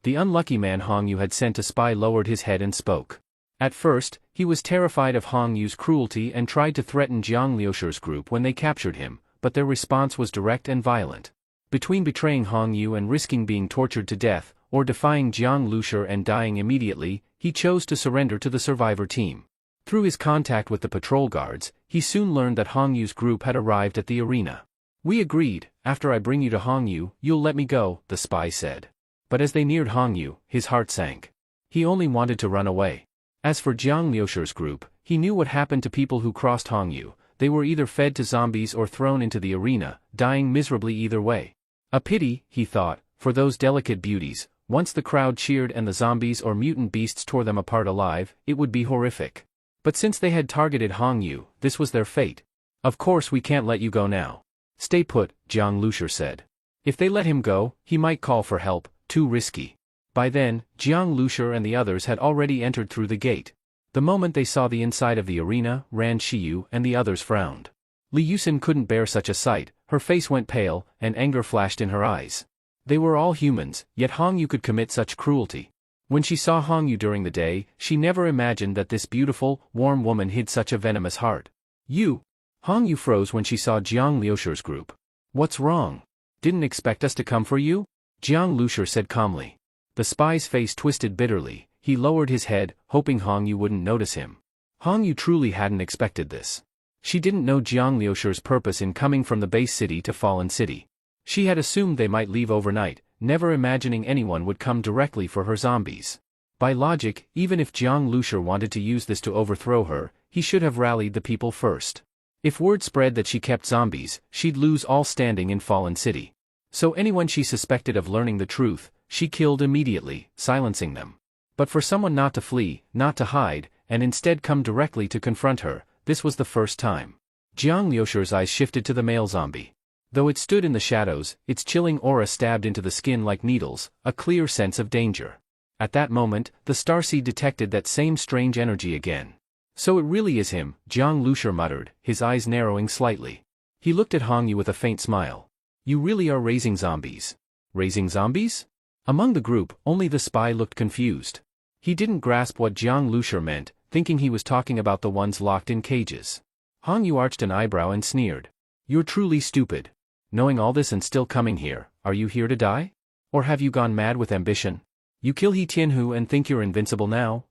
The unlucky man Hong Yu had sent to spy lowered his head and spoke. At first, he was terrified of Hong Yu's cruelty and tried to threaten Jiang Liusher's group when they captured him, but their response was direct and violent. Between betraying Hong Yu and risking being tortured to death, or defying Jiang Liusher and dying immediately, he chose to surrender to the survivor team. Through his contact with the patrol guards, he soon learned that Hong Yu's group had arrived at the arena. "We agreed, after I bring you to Hong Yu, you'll let me go," the spy said. But as they neared Hong Yu, his heart sank. He only wanted to run away. As for Jiang Liusher's group, he knew what happened to people who crossed Hong Yu. They were either fed to zombies or thrown into the arena, dying miserably either way. A pity, he thought, for those delicate beauties. Once the crowd cheered and the zombies or mutant beasts tore them apart alive, it would be horrific. But since they had targeted Hong Yu, this was their fate. "Of course we can't let you go now. Stay put," Jiang Liusher said. If they let him go, he might call for help, too risky. By then, Jiang Liusher and the others had already entered through the gate. The moment they saw the inside of the arena, Ran Shiyu and the others frowned. Li Yusin couldn't bear such a sight, her face went pale, and anger flashed in her eyes. They were all humans, yet Hong Yu could commit such cruelty. When she saw Hong Yu during the day, she never imagined that this beautiful, warm woman hid such a venomous heart. "You!" Hong Yu froze when she saw Jiang Liusher's group. "What's wrong? Didn't expect us to come for you?" Jiang Liusher said calmly. The spy's face twisted bitterly. He lowered his head, hoping Hong Yu wouldn't notice him. Hong Yu truly hadn't expected this. She didn't know Jiang Liusher's purpose in coming from the base city to Fallen City. She had assumed they might leave overnight, never imagining anyone would come directly for her zombies. By logic, even if Jiang Liusher wanted to use this to overthrow her, he should have rallied the people first. If word spread that she kept zombies, she'd lose all standing in Fallen City. So anyone she suspected of learning the truth, she killed immediately, silencing them. But for someone not to flee, not to hide, and instead come directly to confront her, this was the first time. Jiang Liusher's eyes shifted to the male zombie. Though it stood in the shadows, its chilling aura stabbed into the skin like needles, a clear sense of danger. At that moment, the starseed detected that same strange energy again. "So it really is him," Jiang Liusher muttered, his eyes narrowing slightly. He looked at Hong Yu with a faint smile. "You really are raising zombies." "Raising zombies?" Among the group, only the spy looked confused. He didn't grasp what Jiang Liusher meant, thinking he was talking about the ones locked in cages. Hong Yu arched an eyebrow and sneered. "You're truly stupid. Knowing all this and still coming here, are you here to die? Or have you gone mad with ambition? You kill He Tianhu and think you're invincible now?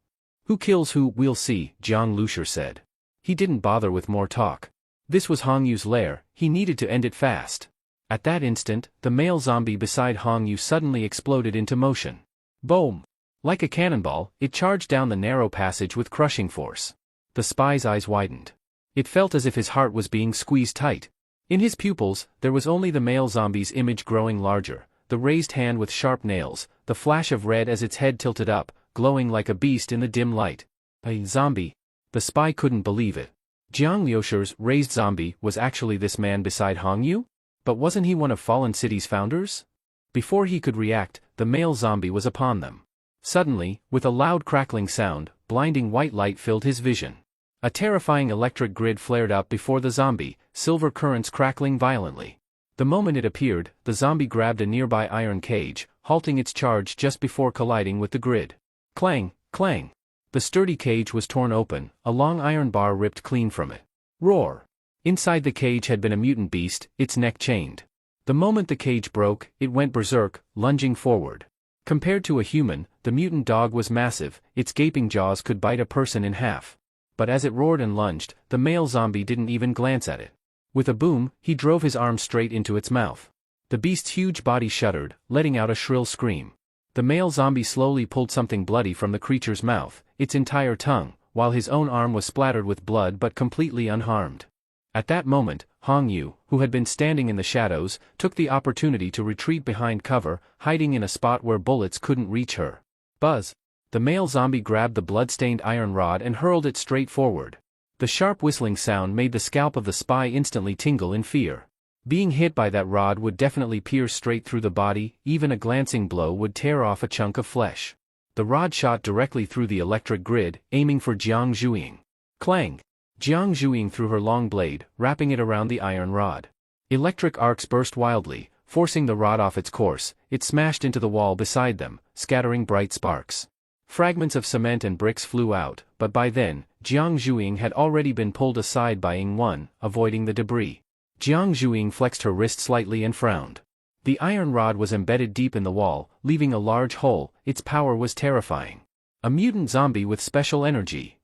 Who kills who, we'll see," Jiang Liusher said. He didn't bother with more talk. This was Hong Yu's lair, he needed to end it fast. At that instant, the male zombie beside Hong Yu suddenly exploded into motion. Boom! Like a cannonball, it charged down the narrow passage with crushing force. The spy's eyes widened. It felt as if his heart was being squeezed tight. In his pupils, there was only the male zombie's image growing larger, the raised hand with sharp nails, the flash of red as its head tilted up, glowing like a beast in the dim light. A zombie. The spy couldn't believe it. Jiang Liusher's raised zombie was actually this man beside Hong Yu? But wasn't he one of Fallen City's founders? Before he could react, the male zombie was upon them. Suddenly, with a loud crackling sound, blinding white light filled his vision. A terrifying electric grid flared up before the zombie, silver currents crackling violently. The moment it appeared, the zombie grabbed a nearby iron cage, halting its charge just before colliding with the grid. Clang, clang. The sturdy cage was torn open, a long iron bar ripped clean from it. Roar. Inside the cage had been a mutant beast, its neck chained. The moment the cage broke, it went berserk, lunging forward. Compared to a human, the mutant dog was massive, its gaping jaws could bite a person in half. But as it roared and lunged, the male zombie didn't even glance at it. With a boom, he drove his arm straight into its mouth. The beast's huge body shuddered, letting out a shrill scream. The male zombie slowly pulled something bloody from the creature's mouth, its entire tongue, while his own arm was splattered with blood but completely unharmed. At that moment, Hong Yu, who had been standing in the shadows, took the opportunity to retreat behind cover, hiding in a spot where bullets couldn't reach her. Buzz! The male zombie grabbed the blood-stained iron rod and hurled it straight forward. The sharp whistling sound made the scalp of the spy instantly tingle in fear. Being hit by that rod would definitely pierce straight through the body, even a glancing blow would tear off a chunk of flesh. The rod shot directly through the electric grid, aiming for Jiang Zhuiying. Clang! Jiang Zhuiying threw her long blade, wrapping it around the iron rod. Electric arcs burst wildly, forcing the rod off its course. It smashed into the wall beside them, scattering bright sparks. Fragments of cement and bricks flew out, but by then, Jiang Zhuiying had already been pulled aside by Ying Wen, avoiding the debris. Jiang Zhuiying flexed her wrist slightly and frowned. The iron rod was embedded deep in the wall, leaving a large hole. Its power was terrifying. A mutant zombie with special energy.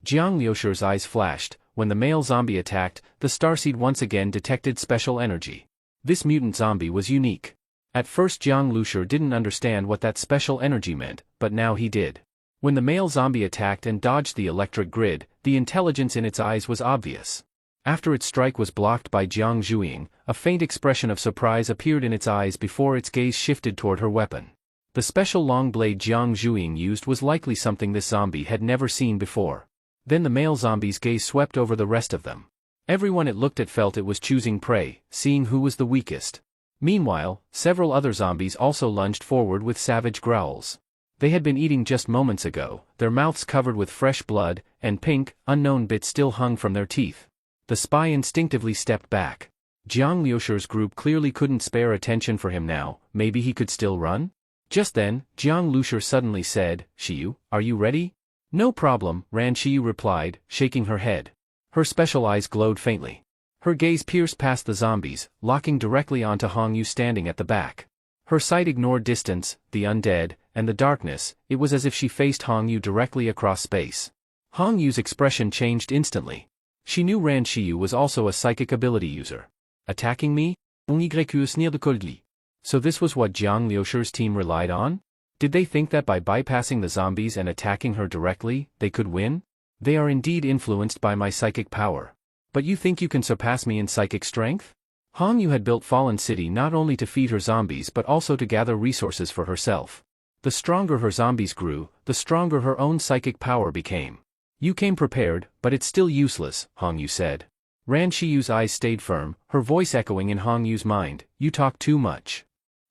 Jiang Liusher's eyes flashed. When the male zombie attacked, the starseed once again detected special energy. This mutant zombie was unique. At first Jiang Liusher didn't understand what that special energy meant, but now he did. When the male zombie attacked and dodged the electric grid, the intelligence in its eyes was obvious. After its strike was blocked by Jiang Zhuiying, a faint expression of surprise appeared in its eyes before its gaze shifted toward her weapon. The special long blade Jiang Zhuiying used was likely something this zombie had never seen before. Then the male zombie's gaze swept over the rest of them. Everyone it looked at felt it was choosing prey, seeing who was the weakest. Meanwhile, several other zombies also lunged forward with savage growls. They had been eating just moments ago, their mouths covered with fresh blood, and pink, unknown bits still hung from their teeth. The spy instinctively stepped back. Jiang Liusher's group clearly couldn't spare attention for him now. Maybe he could still run? Just then, Jiang Liusher suddenly said, "Shiyu, are you ready?" "No problem," Ran Shiyu replied, shaking her head. Her special eyes glowed faintly. Her gaze pierced past the zombies, locking directly onto Hong Yu standing at the back. Her sight ignored distance, the undead, and the darkness. It was as if she faced Hong Yu directly across space. Hong Yu's expression changed instantly. She knew Ran Shiyu was also a psychic ability user. Attacking me? So this was what Jiang Liusher's team relied on? Did they think that by bypassing the zombies and attacking her directly, they could win? They are indeed influenced by my psychic power. But you think you can surpass me in psychic strength? Hong Yu had built Fallen City not only to feed her zombies but also to gather resources for herself. The stronger her zombies grew, the stronger her own psychic power became. "You came prepared, but it's still useless," Hong Yu said. Ran Shiyu's eyes stayed firm, her voice echoing in Hong Yu's mind, "You talk too much."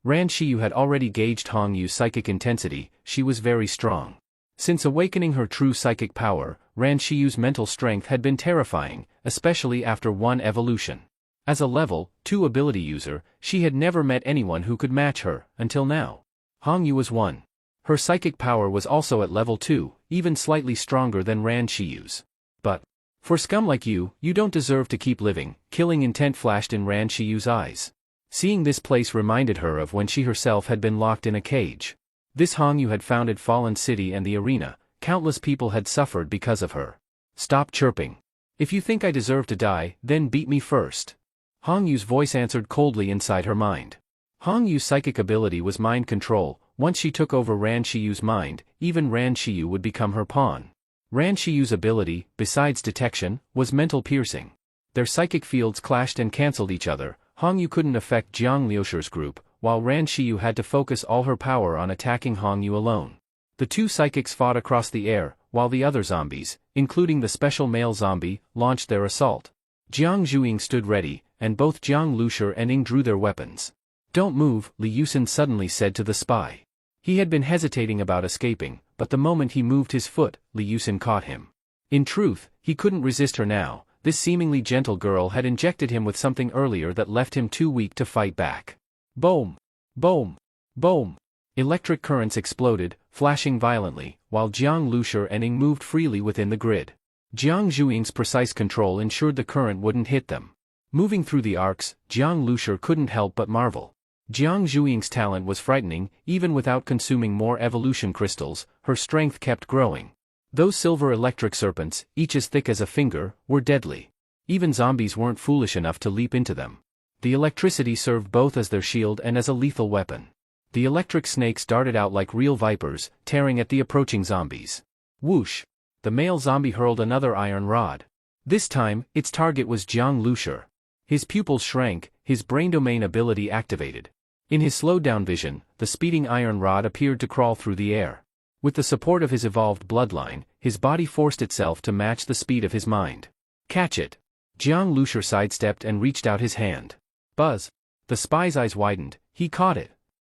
Ran Shiyu had already gauged Hong Yu's psychic intensity. She was very strong. Since awakening her true psychic power, Ran Shiyu's mental strength had been terrifying, especially after one evolution. As a level 2 ability user, she had never met anyone who could match her, until now. Hong Yu was one. Her psychic power was also at level 2, even slightly stronger than Ran Shiyu's. But, "For scum like you, you don't deserve to keep living," killing intent flashed in Ran Shiyu's eyes. Seeing this place reminded her of when she herself had been locked in a cage. This Hong Yu had founded Fallen City and the arena. Countless people had suffered because of her. "Stop chirping. If you think I deserve to die, then beat me first." Hong Yu's voice answered coldly inside her mind. Hong Yu's psychic ability was mind control. Once she took over Ran Shiyu's mind, even Ran Shiyu would become her pawn. Ran Shiyu's ability, besides detection, was mental piercing. Their psychic fields clashed and cancelled each other. Hong Yu couldn't affect Jiang Liusher's group, while Ran Shiyu had to focus all her power on attacking Hong Yu alone. The two psychics fought across the air, while the other zombies, including the special male zombie, launched their assault. Jiang Zhuiying stood ready, and both Jiang Liusher and Ying drew their weapons. "Don't move," Li Yusin suddenly said to the spy. He had been hesitating about escaping, but the moment he moved his foot, Li Yusin caught him. In truth, he couldn't resist her now. This seemingly gentle girl had injected him with something earlier that left him too weak to fight back. Boom! Boom! Boom! Electric currents exploded, flashing violently, while Jiang Liusher and Ying moved freely within the grid. Jiang Zhuing's precise control ensured the current wouldn't hit them. Moving through the arcs, Jiang Lushi couldn't help but marvel. Jiang Zhuing's talent was frightening. Even without consuming more evolution crystals, her strength kept growing. Those silver electric serpents, each as thick as a finger, were deadly. Even zombies weren't foolish enough to leap into them. The electricity served both as their shield and as a lethal weapon. The electric snakes darted out like real vipers, tearing at the approaching zombies. Whoosh! The male zombie hurled another iron rod. This time, its target was Jiang Lushi. His pupils shrank, his brain domain ability activated. In his slowed-down vision, the speeding iron rod appeared to crawl through the air. With the support of his evolved bloodline, his body forced itself to match the speed of his mind. Catch it! Jiang Lushi sidestepped and reached out his hand. Buzz! The spy's eyes widened. He caught it.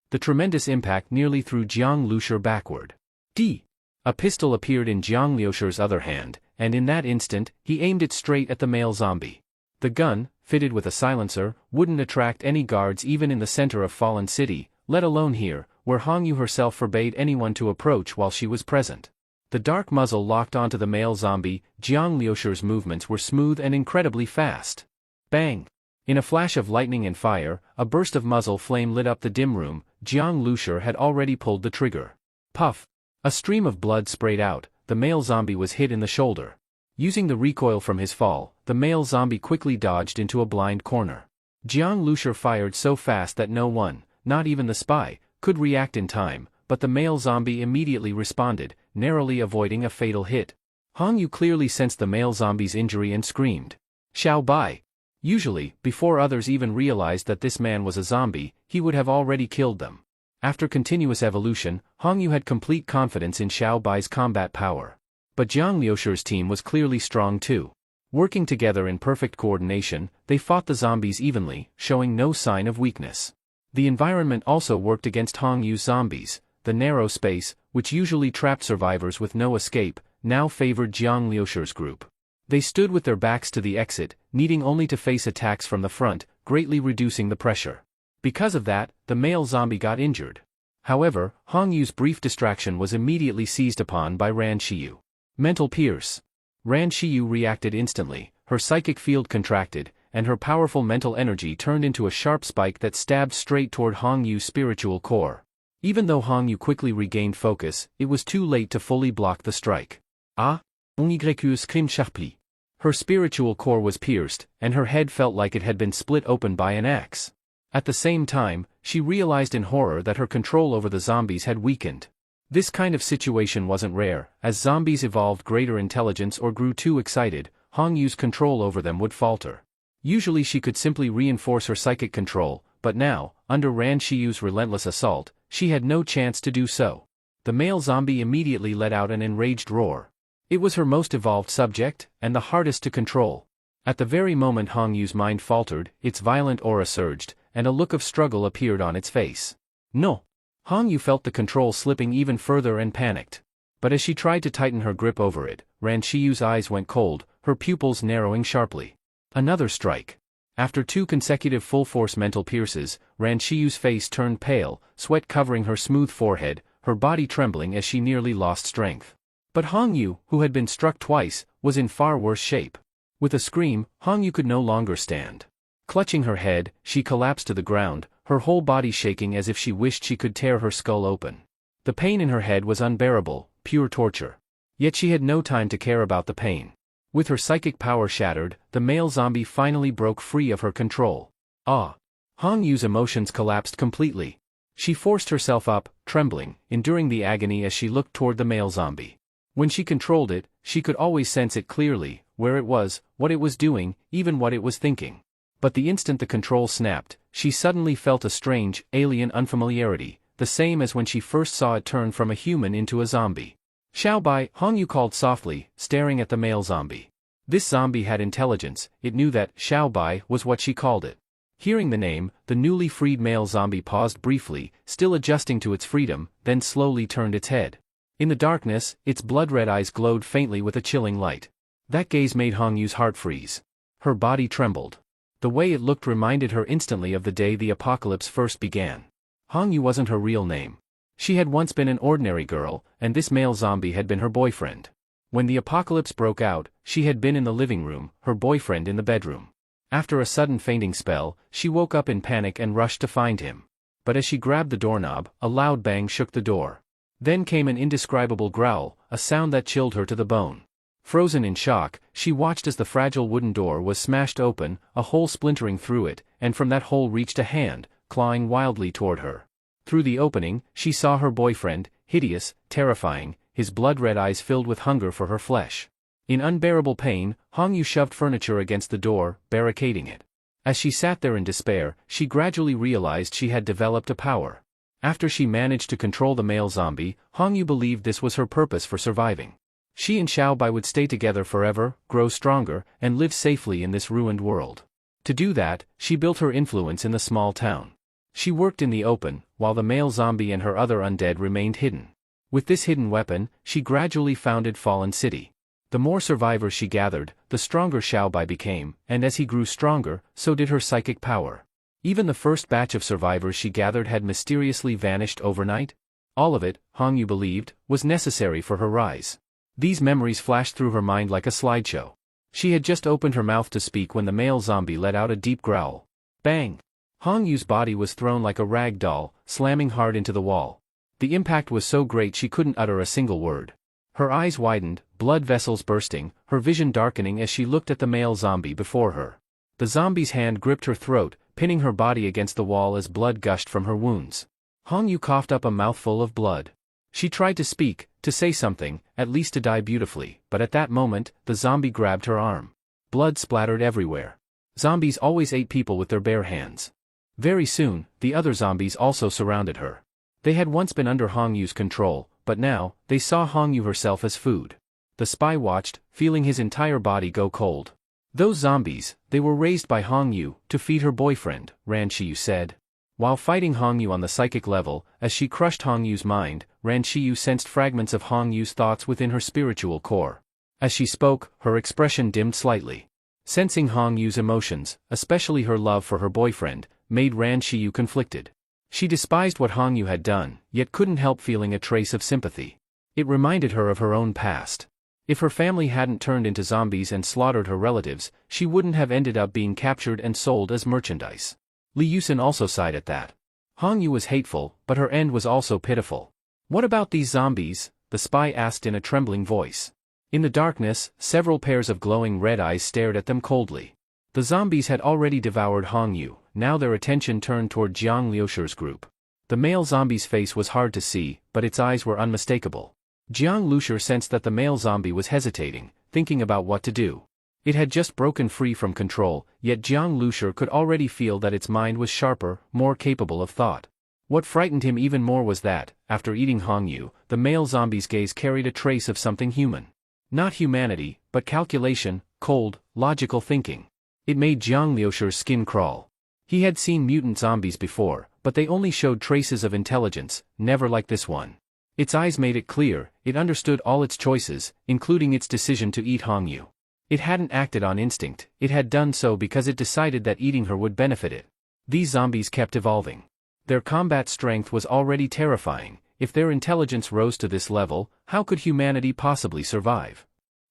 The tremendous impact nearly threw Jiang Lushi backward. D! A pistol appeared in Jiang Lushi's other hand, and in that instant, he aimed it straight at the male zombie. The gun, fitted with a silencer, wouldn't attract any guards even in the center of Fallen City, let alone here, where Hongyu herself forbade anyone to approach while she was present. The dark muzzle locked onto the male zombie. Jiang Lushi's movements were smooth and incredibly fast. Bang! In a flash of lightning and fire, a burst of muzzle flame lit up the dim room. Jiang Lushi had already pulled the trigger. Puff! A stream of blood sprayed out. The male zombie was hit in the shoulder. Using the recoil from his fall, the male zombie quickly dodged into a blind corner. Jiang Lushi fired so fast that no one, not even the spy, could react in time, but the male zombie immediately responded, narrowly avoiding a fatal hit. Hongyu clearly sensed the male zombie's injury and screamed. Xiao Bai! Usually, before others even realized that this man was a zombie, he would have already killed them. After continuous evolution, Hongyu had complete confidence in Xiao Bai's combat power. But Jiang Lushi's team was clearly strong too. Working together in perfect coordination, they fought the zombies evenly, showing no sign of weakness. The environment also worked against Hongyu's zombies. The narrow space, which usually trapped survivors with no escape, now favored Jiang Lushi's group. They stood with their backs to the exit, needing only to face attacks from the front, greatly reducing the pressure. Because of that, the male zombie got injured. However, Hongyu's brief distraction was immediately seized upon by Ran Shiyu. Mental Pierce. Ran Shiyu reacted instantly, her psychic field contracted, and her powerful mental energy turned into a sharp spike that stabbed straight toward Hongyu's spiritual core. Even though Hongyu quickly regained focus, it was too late to fully block the strike. Ah! On y crime charpli. Her spiritual core was pierced, and her head felt like it had been split open by an axe. At the same time, she realized in horror that her control over the zombies had weakened. This kind of situation wasn't rare. As zombies evolved greater intelligence or grew too excited, Hongyu's control over them would falter. Usually she could simply reinforce her psychic control, but now, under Ran Shiyu's relentless assault, she had no chance to do so. The male zombie immediately let out an enraged roar. It was her most evolved subject, and the hardest to control. At the very moment Hongyu's mind faltered, its violent aura surged, and a look of struggle appeared on its face. No! Hongyu felt the control slipping even further and panicked. But as she tried to tighten her grip over it, Ran Shiyu's eyes went cold, her pupils narrowing sharply. Another strike. After 2 consecutive full-force mental pierces, Ran Shiyu's face turned pale, sweat covering her smooth forehead, her body trembling as she nearly lost strength. But Hongyu, who had been struck twice, was in far worse shape. With a scream, Hongyu could no longer stand. Clutching her head, she collapsed to the ground, her whole body shaking as if she wished she could tear her skull open. The pain in her head was unbearable, pure torture. Yet she had no time to care about the pain. With her psychic power shattered, the male zombie finally broke free of her control. Ah! Hongyu's emotions collapsed completely. She forced herself up, trembling, enduring the agony as she looked toward the male zombie. When she controlled it, she could always sense it clearly, where it was, what it was doing, even what it was thinking. But the instant the control snapped, she suddenly felt a strange, alien unfamiliarity, the same as when she first saw it turn from a human into a zombie. Xiao Bai, Hongyu called softly, staring at the male zombie. This zombie had intelligence. It knew that Xiao Bai was what she called it. Hearing the name, the newly freed male zombie paused briefly, still adjusting to its freedom, then slowly turned its head. In the darkness, its blood-red eyes glowed faintly with a chilling light. That gaze made Hongyu's heart freeze. Her body trembled. The way it looked reminded her instantly of the day the apocalypse first began. Hongyu wasn't her real name. She had once been an ordinary girl, and this male zombie had been her boyfriend. When the apocalypse broke out, she had been in the living room, her boyfriend in the bedroom. After a sudden fainting spell, she woke up in panic and rushed to find him. But as she grabbed the doorknob, a loud bang shook the door. Then came an indescribable growl, a sound that chilled her to the bone. Frozen in shock, she watched as the fragile wooden door was smashed open, a hole splintering through it, and from that hole reached a hand, clawing wildly toward her. Through the opening, she saw her boyfriend, hideous, terrifying, his blood-red eyes filled with hunger for her flesh. In unbearable pain, Hongyu shoved furniture against the door, barricading it. As she sat there in despair, she gradually realized she had developed a power. After she managed to control the male zombie, Hongyu believed this was her purpose for surviving. She and Xiaobai would stay together forever, grow stronger, and live safely in this ruined world. To do that, she built her influence in the small town. She worked in the open, while the male zombie and her other undead remained hidden. With this hidden weapon, she gradually founded Fallen City. The more survivors she gathered, the stronger Xiaobai became, and as he grew stronger, so did her psychic power. Even the first batch of survivors she gathered had mysteriously vanished overnight. All of it, Hongyu believed, was necessary for her rise. These memories flashed through her mind like a slideshow. She had just opened her mouth to speak when the male zombie let out a deep growl. Bang! Hongyu's body was thrown like a rag doll, slamming hard into the wall. The impact was so great she couldn't utter a single word. Her eyes widened, blood vessels bursting, her vision darkening as she looked at the male zombie before her. The zombie's hand gripped her throat, pinning her body against the wall as blood gushed from her wounds. Hongyu coughed up a mouthful of blood. She tried to speak, to say something, at least to die beautifully, but at that moment, the zombie grabbed her arm. Blood splattered everywhere. Zombies always ate people with their bare hands. Very soon, the other zombies also surrounded her. They had once been under Hongyu's control, but now, they saw Hongyu herself as food. The spy watched, feeling his entire body go cold. Those zombies, they were raised by Hongyu, to feed her boyfriend, Ran Shiyu said. While fighting Hongyu on the psychic level, as she crushed Hongyu's mind, Ran Shiyu sensed fragments of Hongyu's thoughts within her spiritual core. As she spoke, her expression dimmed slightly. Sensing Hongyu's emotions, especially her love for her boyfriend, made Ran Shiyu conflicted. She despised what Hongyu had done, yet couldn't help feeling a trace of sympathy. It reminded her of her own past. If her family hadn't turned into zombies and slaughtered her relatives, she wouldn't have ended up being captured and sold as merchandise. Li Yusin also sighed at that. Hongyu was hateful, but her end was also pitiful. What about these zombies? The spy asked in a trembling voice. In the darkness, several pairs of glowing red eyes stared at them coldly. The zombies had already devoured Hongyu, now their attention turned toward Jiang Liushir's group. The male zombie's face was hard to see, but its eyes were unmistakable. Jiang Liushir sensed that the male zombie was hesitating, thinking about what to do. It had just broken free from control, yet Jiang Liushir could already feel that its mind was sharper, more capable of thought. What frightened him even more was that, after eating Hongyu, the male zombie's gaze carried a trace of something human. Not humanity, but calculation, cold, logical thinking. It made Jiang Liushir's skin crawl. He had seen mutant zombies before, but they only showed traces of intelligence, never like this one. Its eyes made it clear, it understood all its choices, including its decision to eat Hongyu. It hadn't acted on instinct, it had done so because it decided that eating her would benefit it. These zombies kept evolving. Their combat strength was already terrifying. If their intelligence rose to this level, how could humanity possibly survive?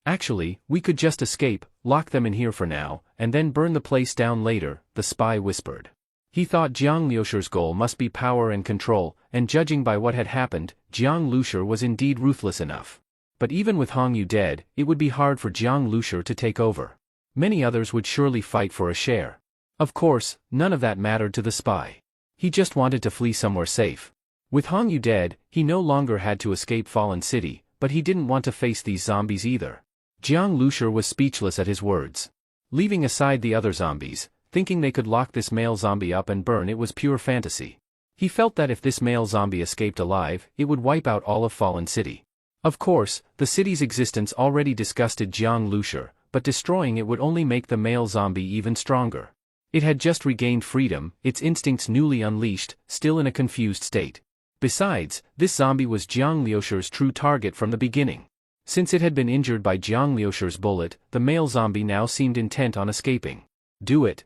Actually, we could just escape, lock them in here for now, and then burn the place down later, the spy whispered. He thought Jiang Liushir's goal must be power and control, and judging by what had happened, Jiang Liushir was indeed ruthless enough. But even with Hongyu dead, it would be hard for Jiang Liushir to take over. Many others would surely fight for a share. Of course, none of that mattered to the spy. He just wanted to flee somewhere safe. With Hongyu dead, he no longer had to escape Fallen City, but he didn't want to face these zombies either. Jiang Liushir was speechless at his words. Leaving aside the other zombies, thinking they could lock this male zombie up and burn it was pure fantasy. He felt that if this male zombie escaped alive, it would wipe out all of Fallen City. Of course, the city's existence already disgusted Jiang Liushir, but destroying it would only make the male zombie even stronger. It had just regained freedom, its instincts newly unleashed, still in a confused state. Besides, this zombie was Jiang Liushir's true target from the beginning. Since it had been injured by Jiang Liushir's bullet, the male zombie now seemed intent on escaping. Do it!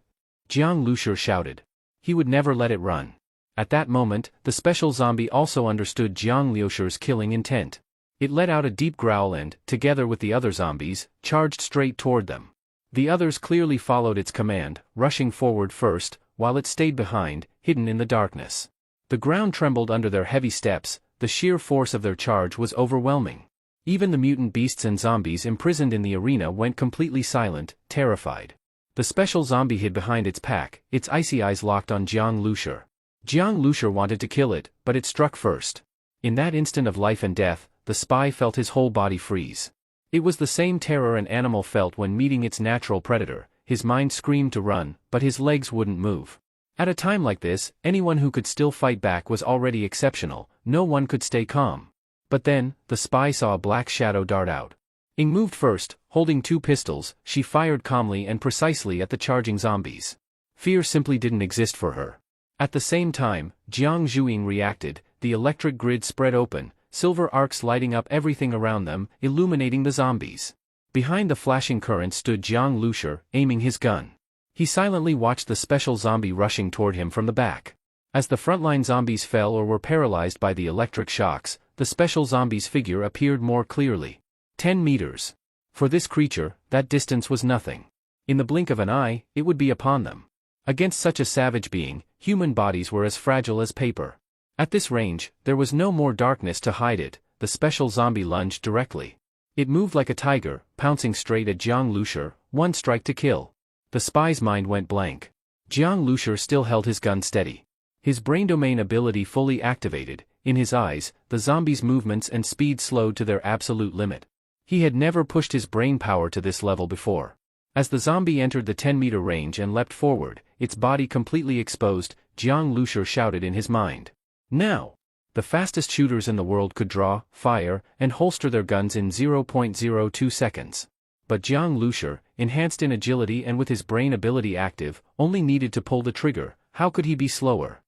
Jiang Liushir shouted. He would never let it run. At that moment, the special zombie also understood Jiang Liushir's killing intent. It let out a deep growl and, together with the other zombies, charged straight toward them. The others clearly followed its command, rushing forward first, while it stayed behind, hidden in the darkness. The ground trembled under their heavy steps, the sheer force of their charge was overwhelming. Even the mutant beasts and zombies imprisoned in the arena went completely silent, terrified. The special zombie hid behind its pack, its icy eyes locked on Jiang Lushi. Jiang Lushi wanted to kill it, but it struck first. In that instant of life and death, the spy felt his whole body freeze. It was the same terror an animal felt when meeting its natural predator. His mind screamed to run, but his legs wouldn't move. At a time like this, anyone who could still fight back was already exceptional. No one could stay calm. But then, the spy saw a black shadow dart out. Ying moved first, holding 2 pistols. She fired calmly and precisely at the charging zombies. Fear simply didn't exist for her. At the same time, Jiang Zhuiying reacted. The electric grid spread open, silver arcs lighting up everything around them, illuminating the zombies. Behind the flashing current stood Jiang Lushi, aiming his gun. He silently watched the special zombie rushing toward him from the back. As the frontline zombies fell or were paralyzed by the electric shocks, the special zombie's figure appeared more clearly. 10 meters. For this creature, that distance was nothing. In the blink of an eye, it would be upon them. Against such a savage being, human bodies were as fragile as paper. At this range, there was no more darkness to hide it. The special zombie lunged directly. It moved like a tiger, pouncing straight at Jiang Lushi, 1 strike to kill. The spy's mind went blank. Jiang Lushi still held his gun steady. His brain domain ability fully activated. In his eyes, the zombie's movements and speed slowed to their absolute limit. He had never pushed his brain power to this level before. As the zombie entered the 10-meter range and leapt forward, its body completely exposed, Jiang Lushi shouted in his mind. Now! The fastest shooters in the world could draw, fire, and holster their guns in 0.02 seconds. But Jiang Lushi, enhanced in agility and with his brain ability active, only needed to pull the trigger. How could he be slower?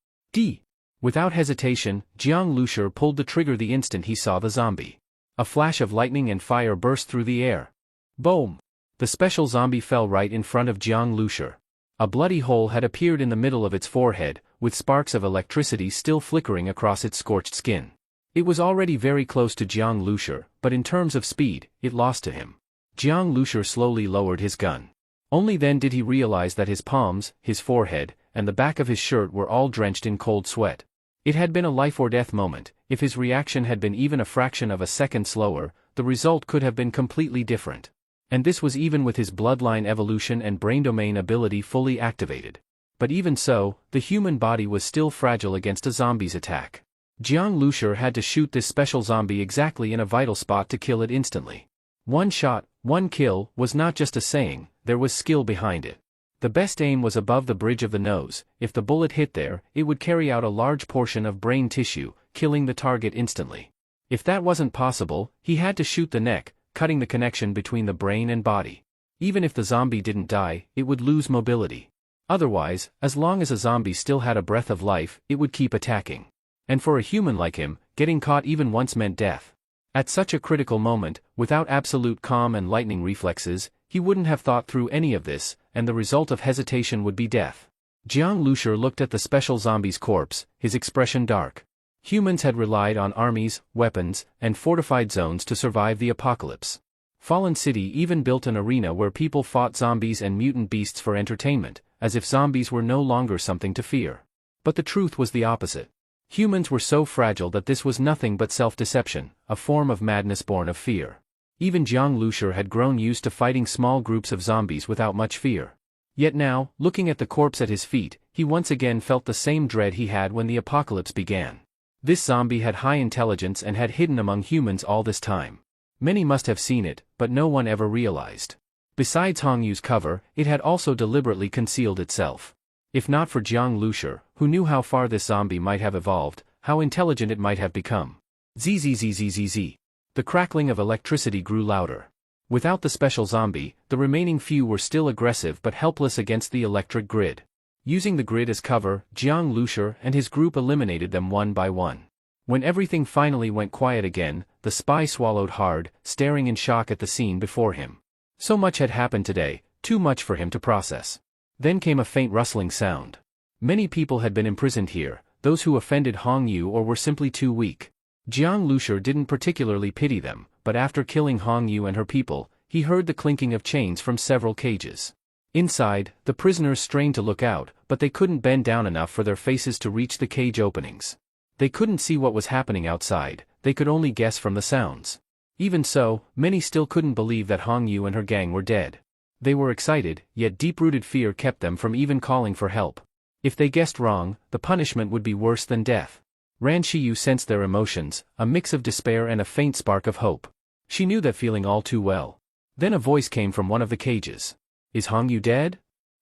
Without hesitation, Jiang Lushi pulled the trigger the instant he saw the zombie. A flash of lightning and fire burst through the air. Boom! The special zombie fell right in front of Jiang Lushi. A bloody hole had appeared in the middle of its forehead, with sparks of electricity still flickering across its scorched skin. It was already very close to Jiang Lushi, but in terms of speed, it lost to him. Jiang Lushi slowly lowered his gun. Only then did he realize that his palms, his forehead, and the back of his shirt were all drenched in cold sweat. It had been a life-or-death moment. If his reaction had been even a fraction of a second slower, the result could have been completely different. And this was even with his bloodline evolution and brain domain ability fully activated. But even so, the human body was still fragile against a zombie's attack. Jiang Lushi had to shoot this special zombie exactly in a vital spot to kill it instantly. 1 shot, 1 kill was not just a saying, there was skill behind it. The best aim was above the bridge of the nose. If the bullet hit there, it would carry out a large portion of brain tissue, killing the target instantly. If that wasn't possible, he had to shoot the neck, cutting the connection between the brain and body. Even if the zombie didn't die, it would lose mobility. Otherwise, as long as a zombie still had a breath of life, it would keep attacking. And for a human like him, getting caught even once meant death. At such a critical moment, without absolute calm and lightning reflexes, he wouldn't have thought through any of this, and the result of hesitation would be death. Jiang Lushi looked at the special zombie's corpse, his expression dark. Humans had relied on armies, weapons, and fortified zones to survive the apocalypse. Fallen City even built an arena where people fought zombies and mutant beasts for entertainment, as if zombies were no longer something to fear. But the truth was the opposite. Humans were so fragile that this was nothing but self-deception, a form of madness born of fear. Even Jiang Lushi had grown used to fighting small groups of zombies without much fear. Yet now, looking at the corpse at his feet, he once again felt the same dread he had when the apocalypse began. This zombie had high intelligence and had hidden among humans all this time. Many must have seen it, but no one ever realized. Besides Hongyu's cover, it had also deliberately concealed itself. If not for Jiang Lushi, who knew how far this zombie might have evolved, how intelligent it might have become. Zzzzzzz. The crackling of electricity grew louder. Without the special zombie, the remaining few were still aggressive but helpless against the electric grid. Using the grid as cover, Jiang Lushi and his group eliminated them one by one. When everything finally went quiet again, the spy swallowed hard, staring in shock at the scene before him. So much had happened today, too much for him to process. Then came a faint rustling sound. Many people had been imprisoned here, those who offended Hongyu or were simply too weak. Jiang Lushur didn't particularly pity them, but after killing Hong Yu and her people, he heard the clinking of chains from several cages. Inside, the prisoners strained to look out, but they couldn't bend down enough for their faces to reach the cage openings. They couldn't see what was happening outside, they could only guess from the sounds. Even so, many still couldn't believe that Hong Yu and her gang were dead. They were excited, yet deep-rooted fear kept them from even calling for help. If they guessed wrong, the punishment would be worse than death. Ran Shiyu sensed their emotions, a mix of despair and a faint spark of hope. She knew that feeling all too well. Then a voice came from one of the cages. "Is Hong Yu dead?"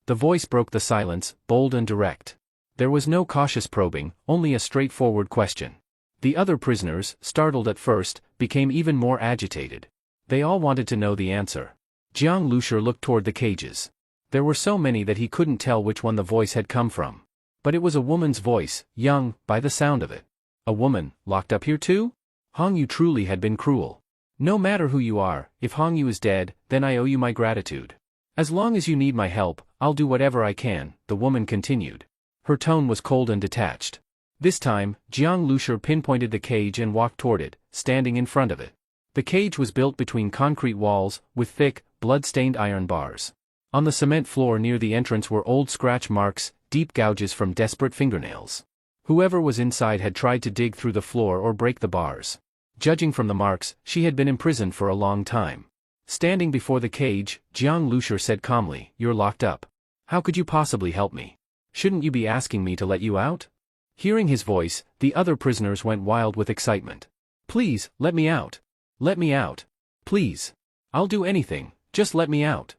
The voice broke the silence, bold and direct. There was no cautious probing, only a straightforward question. The other prisoners, startled at first, became even more agitated. They all wanted to know the answer. Jiang Lushur looked toward the cages. There were so many that he couldn't tell which one the voice had come from. But it was a woman's voice, young, by the sound of it. A woman, locked up here too? Hong Yu truly had been cruel. No matter who you are, if Hong Yu is dead, then I owe you my gratitude. As long as you need my help, I'll do whatever I can, the woman continued. Her tone was cold and detached. This time, Jiang Lushur pinpointed the cage and walked toward it, standing in front of it. The cage was built between concrete walls, with thick, blood-stained iron bars. On the cement floor near the entrance were old scratch marks, deep gouges from desperate fingernails. Whoever was inside had tried to dig through the floor or break the bars. Judging from the marks, she had been imprisoned for a long time. Standing before the cage, Jiang Lushur said calmly, "You're locked up. How could you possibly help me? Shouldn't you be asking me to let you out?" Hearing his voice, the other prisoners went wild with excitement. "Please, let me out. Let me out. Please. I'll do anything, just let me out."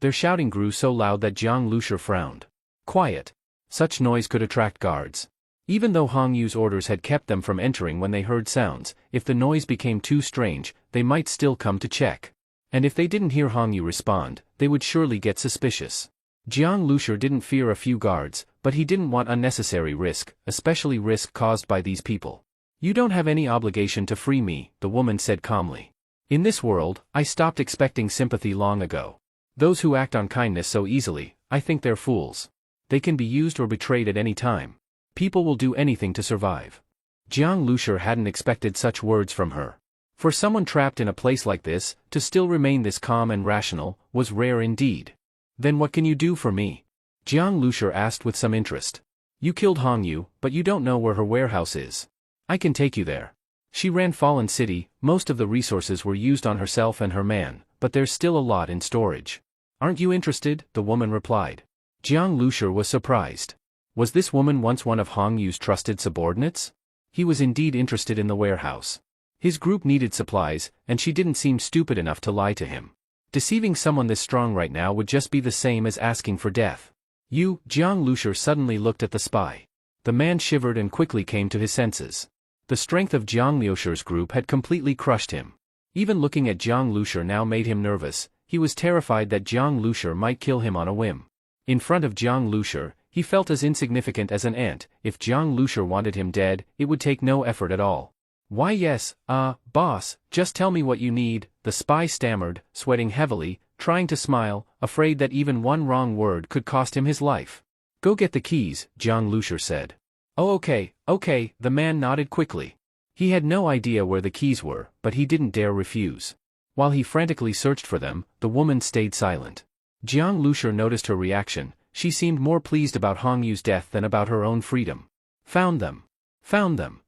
Their shouting grew so loud that Jiang Lushur frowned. Quiet. Such noise could attract guards. Even though Hong Yu's orders had kept them from entering when they heard sounds, if the noise became too strange, they might still come to check. And if they didn't hear Hong Yu respond, they would surely get suspicious. Jiang Lushur didn't fear a few guards, but he didn't want unnecessary risk, especially risk caused by these people. "You don't have any obligation to free me," the woman said calmly. "In this world, I stopped expecting sympathy long ago. Those who act on kindness so easily, I think they're fools. They can be used or betrayed at any time. People will do anything to survive." Jiang Lushur hadn't expected such words from her. For someone trapped in a place like this, to still remain this calm and rational, was rare indeed. "Then what can you do for me?" Jiang Lushur asked with some interest. "You killed Hong Yu, but you don't know where her warehouse is. I can take you there. She ran Fallen City, most of the resources were used on herself and her man, but there's still a lot in storage." "Aren't you interested?" the woman replied. Jiang Lushur was surprised. Was this woman once one of Hong Yu's trusted subordinates? He was indeed interested in the warehouse. His group needed supplies, and she didn't seem stupid enough to lie to him. Deceiving someone this strong right now would just be the same as asking for death. "You," Jiang Lushur suddenly looked at the spy. The man shivered and quickly came to his senses. The strength of Jiang Lushur's group had completely crushed him. Even looking at Jiang Lushur now made him nervous. He was terrified that Jiang Lushur might kill him on a whim. In front of Jiang Lushur, he felt as insignificant as an ant. If Jiang Lushur wanted him dead, it would take no effort at all. "Why yes, boss, just tell me what you need," the spy stammered, sweating heavily, trying to smile, afraid that even one wrong word could cost him his life. "Go get the keys," Jiang Lushur said. "Oh okay, the man nodded quickly. He had no idea where the keys were, but he didn't dare refuse. While he frantically searched for them, the woman stayed silent. Jiang Lushur noticed her reaction. She seemed more pleased about Hong Yu's death than about her own freedom. "Found them. Found them."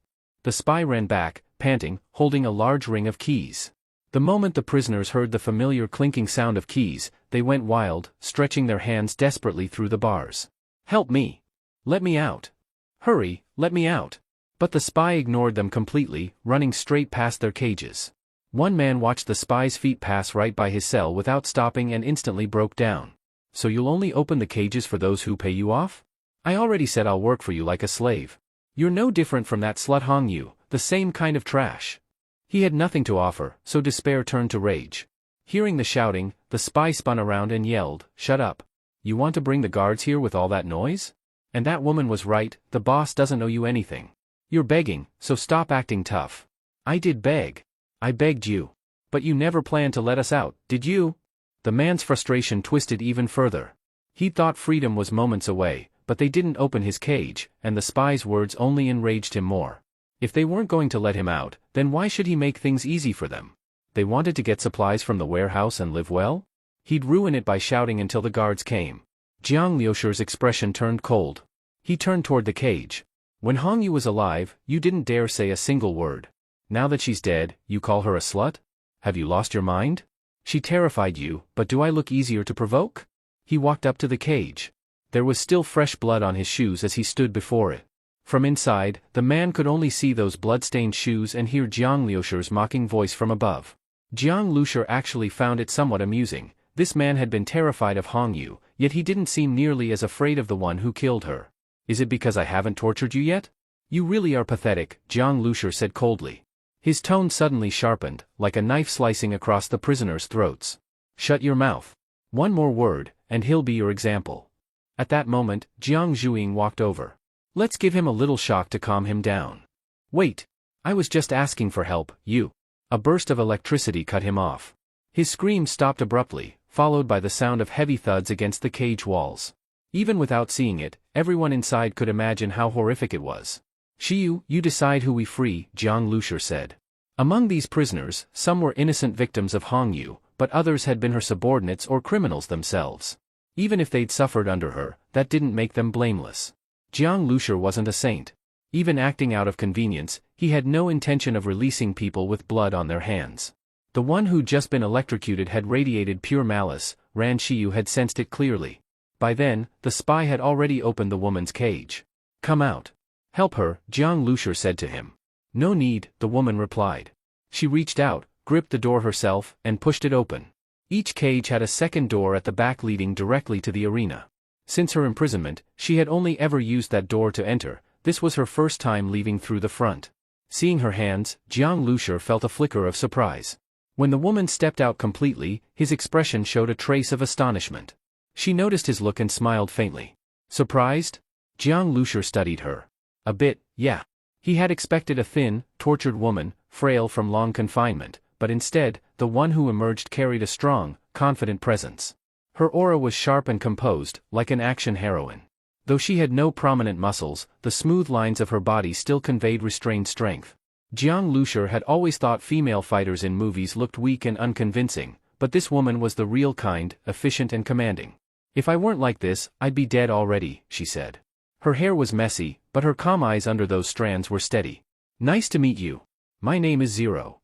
The spy ran back, panting, holding a large ring of keys. The moment the prisoners heard the familiar clinking sound of keys, they went wild, stretching their hands desperately through the bars. "Help me! Let me out! Hurry, let me out!" But the spy ignored them completely, running straight past their cages. One man watched the spy's feet pass right by his cell without stopping and instantly broke down. "So you'll only open the cages for those who pay you off? I already said I'll work for you like a slave. You're no different from that slut Hong Yu, the same kind of trash." He had nothing to offer, so despair turned to rage. Hearing the shouting, the spy spun around and yelled, "Shut up. You want to bring the guards here with all that noise? And that woman was right, the boss doesn't owe you anything. You're begging, so stop acting tough." "I did beg. I begged you. But you never planned to let us out, did you?" The man's frustration twisted even further. He thought freedom was moments away, but they didn't open his cage, and the spy's words only enraged him more. If they weren't going to let him out, then why should he make things easy for them? They wanted to get supplies from the warehouse and live well? He'd ruin it by shouting until the guards came. Jiang Liusher's expression turned cold. He turned toward the cage. When Hongyu was alive, you didn't dare say a single word. Now that she's dead, you call her a slut? Have you lost your mind? She terrified you, but do I look easier to provoke? He walked up to the cage. There was still fresh blood on his shoes as he stood before it. From inside, the man could only see those blood-stained shoes and hear Jiang Liusher's mocking voice from above. Jiang Liusher actually found it somewhat amusing. This man had been terrified of Hongyu, yet he didn't seem nearly as afraid of the one who killed her. Is it because I haven't tortured you yet? You really are pathetic, Jiang Liusher said coldly. His tone suddenly sharpened, like a knife slicing across the prisoners' throats. Shut your mouth. One more word, and he'll be your example. At that moment, Jiang Zhuiying walked over. Let's give him a little shock to calm him down. Wait. I was just asking for help, you. A burst of electricity cut him off. His scream stopped abruptly, followed by the sound of heavy thuds against the cage walls. Even without seeing it, everyone inside could imagine how horrific it was. Shiyu, you decide who we free, Jiang Liusher said. Among these prisoners, some were innocent victims of Hongyu, but others had been her subordinates or criminals themselves. Even if they'd suffered under her, that didn't make them blameless. Jiang Liusher wasn't a saint. Even acting out of convenience, he had no intention of releasing people with blood on their hands. The one who'd just been electrocuted had radiated pure malice. Ran Shiyu had sensed it clearly. By then, the spy had already opened the woman's cage. Come out. Help her, Jiang Liusher said to him. No need, the woman replied. She reached out, gripped the door herself, and pushed it open. Each cage had a second door at the back leading directly to the arena. Since her imprisonment, she had only ever used that door to enter. This was her first time leaving through the front. Seeing her hands, Jiang Liusher felt a flicker of surprise. When the woman stepped out completely, his expression showed a trace of astonishment. She noticed his look and smiled faintly. Surprised? Jiang Liusher studied her. A bit, yeah. He had expected a thin, tortured woman, frail from long confinement, but instead, the one who emerged carried a strong, confident presence. Her aura was sharp and composed, like an action heroine. Though she had no prominent muscles, the smooth lines of her body still conveyed restrained strength. Jiang Liusher had always thought female fighters in movies looked weak and unconvincing, but this woman was the real kind, efficient and commanding. If I weren't like this, I'd be dead already, she said. Her hair was messy, but her calm eyes under those strands were steady. Nice to meet you. My name is Zero.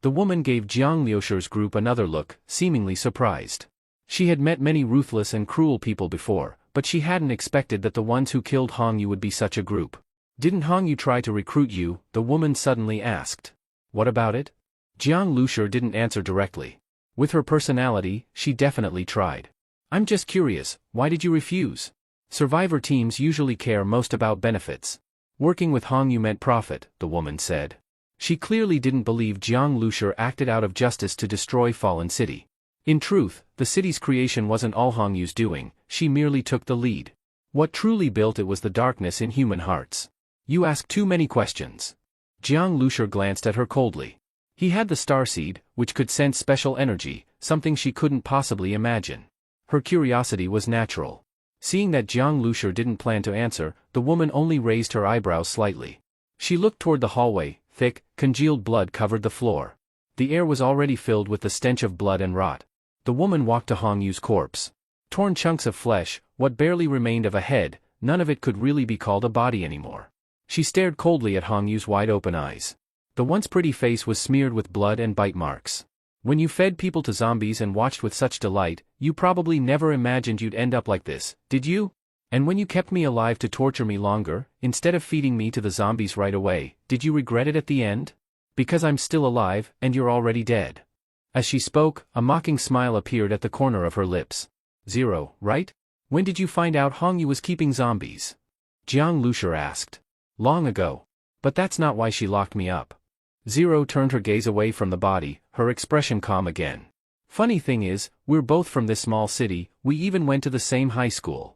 The woman gave Jiang Liusher's group another look, seemingly surprised. She had met many ruthless and cruel people before, but she hadn't expected that the ones who killed Hongyu would be such a group. Didn't Hongyu try to recruit you? The woman suddenly asked. What about it? Jiang Liusher didn't answer directly. With her personality, she definitely tried. I'm just curious, why did you refuse? Survivor teams usually care most about benefits. Working with Hongyu meant profit, the woman said. She clearly didn't believe Jiang Liusher acted out of justice to destroy Fallen City. In truth, the city's creation wasn't all Hongyu's doing, she merely took the lead. What truly built it was the darkness in human hearts. You ask too many questions. Jiang Liusher glanced at her coldly. He had the starseed, which could sense special energy, something she couldn't possibly imagine. Her curiosity was natural. Seeing that Jiang Liusher didn't plan to answer, the woman only raised her eyebrows slightly. She looked toward the hallway. Thick, congealed blood covered the floor. The air was already filled with the stench of blood and rot. The woman walked to Hongyu's corpse. Torn chunks of flesh, what barely remained of a head, none of it could really be called a body anymore. She stared coldly at Hongyu's wide-open eyes. The once pretty face was smeared with blood and bite marks. When you fed people to zombies and watched with such delight, you probably never imagined you'd end up like this, did you? And when you kept me alive to torture me longer, instead of feeding me to the zombies right away, did you regret it at the end? Because I'm still alive, and you're already dead. As she spoke, a mocking smile appeared at the corner of her lips. Zero, right? When did you find out Hongyu was keeping zombies? Jiang Liusher asked. Long ago. But that's not why she locked me up. Zero turned her gaze away from the body, her expression calm again. Funny thing is, we're both from this small city, we even went to the same high school.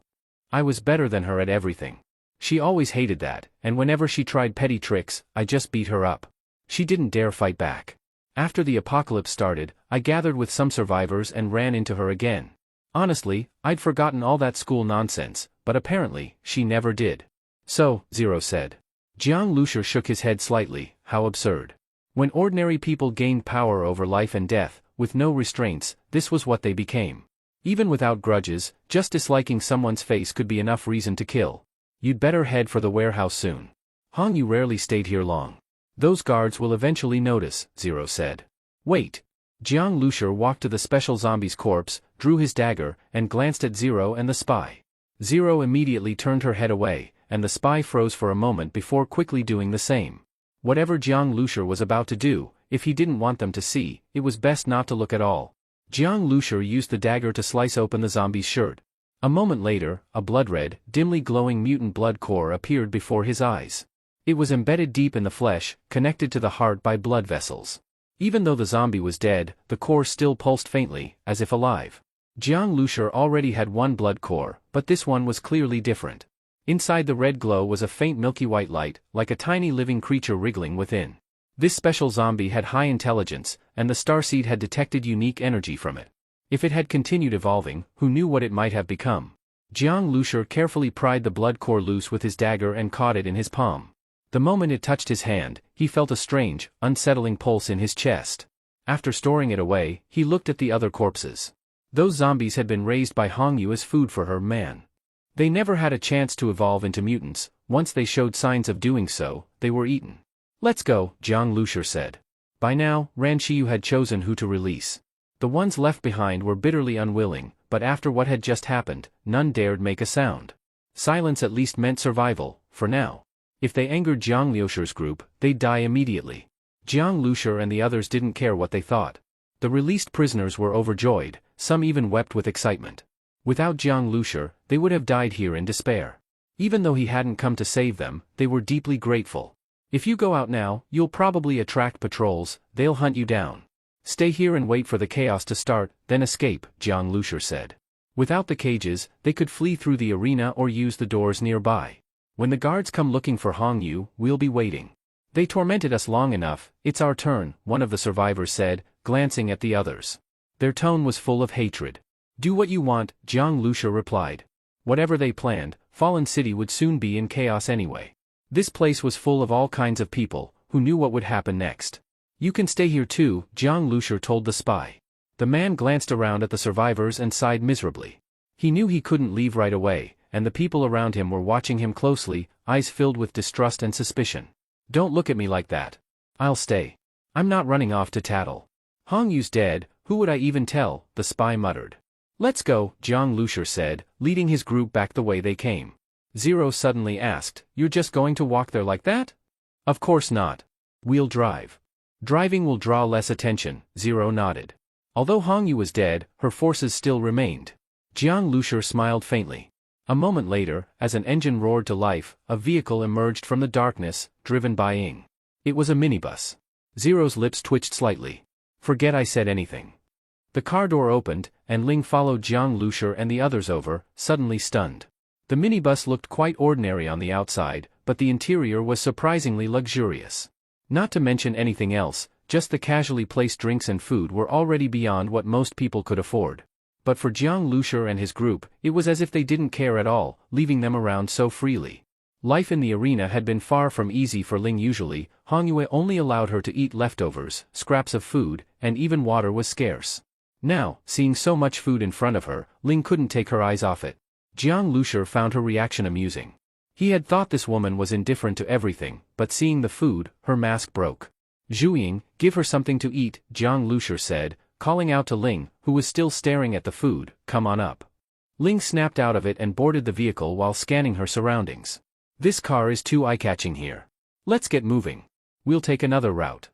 I was better than her at everything. She always hated that, and whenever she tried petty tricks, I just beat her up. She didn't dare fight back. After the apocalypse started, I gathered with some survivors and ran into her again. Honestly, I'd forgotten all that school nonsense, but apparently, she never did. So, Zero said. Jiang Lusher shook his head slightly. How absurd. When ordinary people gained power over life and death, with no restraints, this was what they became. Even without grudges, just disliking someone's face could be enough reason to kill. You'd better head for the warehouse soon. Hong Yu rarely stayed here long. Those guards will eventually notice, Zero said. Wait. Jiang Lusher walked to the special zombie's corpse, drew his dagger, and glanced at Zero and the spy. Zero immediately turned her head away, and the spy froze for a moment before quickly doing the same. Whatever Jiang Lusher was about to do, if he didn't want them to see, it was best not to look at all. Jiang Lusher used the dagger to slice open the zombie's shirt. A moment later, a blood-red, dimly glowing mutant blood core appeared before his eyes. It was embedded deep in the flesh, connected to the heart by blood vessels. Even though the zombie was dead, the core still pulsed faintly, as if alive. Jiang Lusher already had one blood core, but this one was clearly different. Inside the red glow was a faint milky white light, like a tiny living creature wriggling within. This special zombie had high intelligence, and the starseed had detected unique energy from it. If it had continued evolving, who knew what it might have become? Jiang Lusher carefully pried the blood core loose with his dagger and caught it in his palm. The moment it touched his hand, he felt a strange, unsettling pulse in his chest. After storing it away, he looked at the other corpses. Those zombies had been raised by Hong Yu as food for her man. They never had a chance to evolve into mutants. Once they showed signs of doing so, they were eaten. Let's go, Jiang Lusher said. By now, Ran Qiyu had chosen who to release. The ones left behind were bitterly unwilling, but after what had just happened, none dared make a sound. Silence at least meant survival, for now. If they angered Jiang Lusher's group, they'd die immediately. Jiang Lusher and the others didn't care what they thought. The released prisoners were overjoyed, some even wept with excitement. Without Jiang Lusher, they would have died here in despair. Even though he hadn't come to save them, they were deeply grateful. If you go out now, you'll probably attract patrols, they'll hunt you down. Stay here and wait for the chaos to start, then escape, Jiang Lusher said. Without the cages, they could flee through the arena or use the doors nearby. When the guards come looking for Hong Yu, we'll be waiting. They tormented us long enough, it's our turn, one of the survivors said, glancing at the others. Their tone was full of hatred. Do what you want, Jiang Lusher replied. Whatever they planned, Fallen City would soon be in chaos anyway. This place was full of all kinds of people, who knew what would happen next. You can stay here too, Jiang Lusher told the spy. The man glanced around at the survivors and sighed miserably. He knew he couldn't leave right away, and the people around him were watching him closely, eyes filled with distrust and suspicion. Don't look at me like that. I'll stay. I'm not running off to tattle. Hong Yu's dead, who would I even tell, the spy muttered. Let's go, Jiang Lusher said, leading his group back the way they came. Zero suddenly asked, You're just going to walk there like that? Of course not. We'll drive. Driving will draw less attention, Zero nodded. Although Hong Yu was dead, her forces still remained. Jiang Lusher smiled faintly. A moment later, as an engine roared to life, a vehicle emerged from the darkness, driven by Ying. It was a minibus. Zero's lips twitched slightly. Forget I said anything. The car door opened, and Ling followed Jiang Lusher and the others over, suddenly stunned. The minibus looked quite ordinary on the outside, but the interior was surprisingly luxurious. Not to mention anything else, just the casually placed drinks and food were already beyond what most people could afford. But for Jiang Lusher and his group, it was as if they didn't care at all, leaving them around so freely. Life in the arena had been far from easy for Ling usually. Hong Yue only allowed her to eat leftovers, scraps of food, and even water was scarce. Now, seeing so much food in front of her, Ling couldn't take her eyes off it. Jiang Lusher found her reaction amusing. He had thought this woman was indifferent to everything, but seeing the food, her mask broke. Zhu, give her something to eat, Jiang Lusher said, calling out to Ling, who was still staring at the food, come on up. Ling snapped out of it and boarded the vehicle while scanning her surroundings. This car is too eye-catching here. Let's get moving. We'll take another route.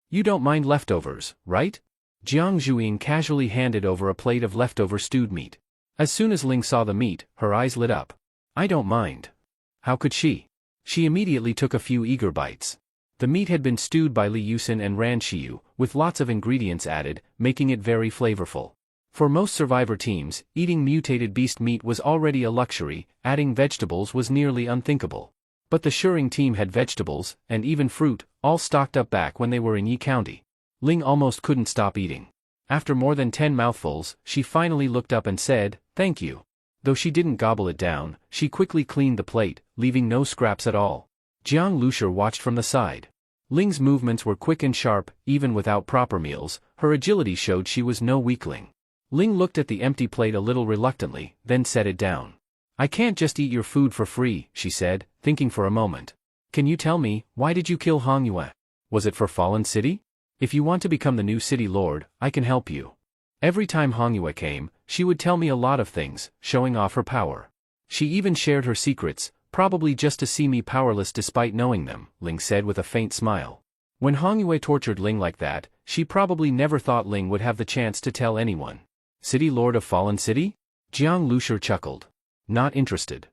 You don't mind leftovers, right? Jiang Zhuing casually handed over a plate of leftover stewed meat. As soon as Ling saw the meat, her eyes lit up. I don't mind. How could she? She immediately took a few eager bites. The meat had been stewed by Li Yusin and Ran Qiyu, with lots of ingredients added, making it very flavorful. For most survivor teams, eating mutated beast meat was already a luxury, adding vegetables was nearly unthinkable. But the Shuring team had vegetables, and even fruit, all stocked up back when they were in Yi County. Ling almost couldn't stop eating. After more than 10 mouthfuls, she finally looked up and said, "Thank you." Though she didn't gobble it down, she quickly cleaned the plate, leaving no scraps at all. Jiang Lushur watched from the side. Ling's movements were quick and sharp, even without proper meals. Her agility showed she was no weakling. Ling looked at the empty plate a little reluctantly, then set it down. I can't just eat your food for free, she said, thinking for a moment. Can you tell me, why did you kill Hong Yue? Was it for Fallen City? If you want to become the new city lord, I can help you. Every time Hong Yue came, she would tell me a lot of things, showing off her power. She even shared her secrets, probably just to see me powerless despite knowing them, Ling said with a faint smile. When Hong Yue tortured Ling like that, she probably never thought Ling would have the chance to tell anyone. City Lord of Fallen City? Jiang Lushur chuckled. Not interested.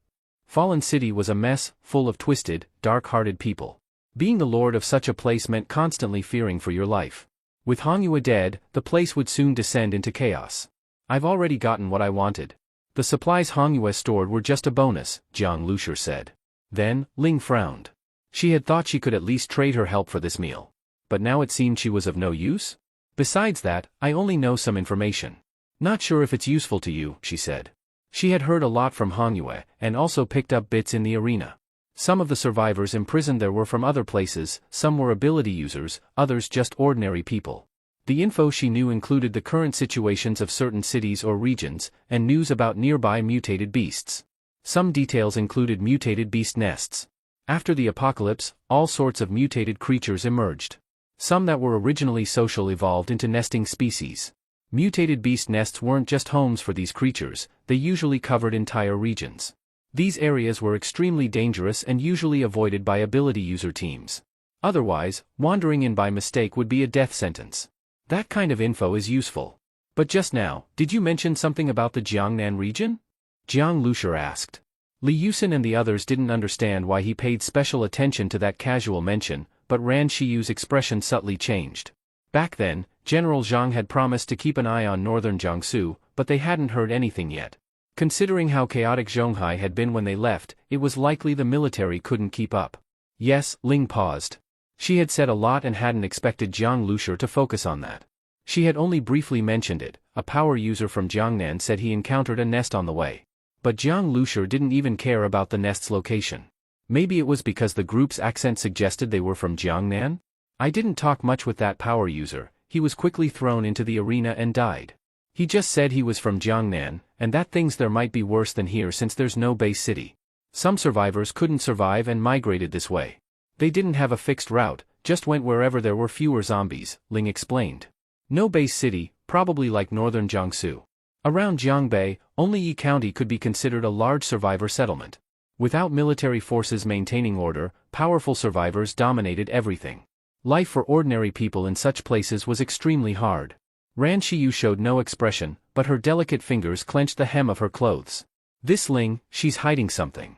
Fallen City was a mess, full of twisted, dark-hearted people. Being the lord of such a place meant constantly fearing for your life. With Hong Yue dead, the place would soon descend into chaos. I've already gotten what I wanted. The supplies Hong Yue stored were just a bonus, Jiang Lushur said. Then, Ling frowned. She had thought she could at least trade her help for this meal. But now it seemed she was of no use? Besides that, I only know some information. Not sure if it's useful to you, she said. She had heard a lot from Hong Yue, and also picked up bits in the arena. Some of the survivors imprisoned there were from other places, some were ability users, others just ordinary people. The info she knew included the current situations of certain cities or regions, and news about nearby mutated beasts. Some details included mutated beast nests. After the apocalypse, all sorts of mutated creatures emerged. Some that were originally social evolved into nesting species. Mutated beast nests weren't just homes for these creatures, they usually covered entire regions. These areas were extremely dangerous and usually avoided by ability user teams. Otherwise, wandering in by mistake would be a death sentence. That kind of info is useful. But just now, did you mention something about the Jiangnan region? Jiang Lushur asked. Li Yusin and the others didn't understand why he paid special attention to that casual mention, but Ran Shiyu's expression subtly changed. Back then, General Zhang had promised to keep an eye on northern Jiangsu, but they hadn't heard anything yet. Considering how chaotic Zhonghai had been when they left, it was likely the military couldn't keep up. Yes, Ling paused. She had said a lot and hadn't expected Jiang Lushur to focus on that. She had only briefly mentioned it. A power user from Jiangnan said he encountered a nest on the way. But Jiang Lushur didn't even care about the nest's location. Maybe it was because the group's accent suggested they were from Jiangnan? I didn't talk much with that power user. He was quickly thrown into the arena and died. He just said he was from Jiangnan, and that things there might be worse than here since there's no base city. Some survivors couldn't survive and migrated this way. They didn't have a fixed route, just went wherever there were fewer zombies, Ling explained. No base city, probably like northern Jiangsu. Around Jiangbei, only Yi County could be considered a large survivor settlement. Without military forces maintaining order, powerful survivors dominated everything. Life for ordinary people in such places was extremely hard. Ran Shiyu showed no expression, but her delicate fingers clenched the hem of her clothes. This Ling, she's hiding something.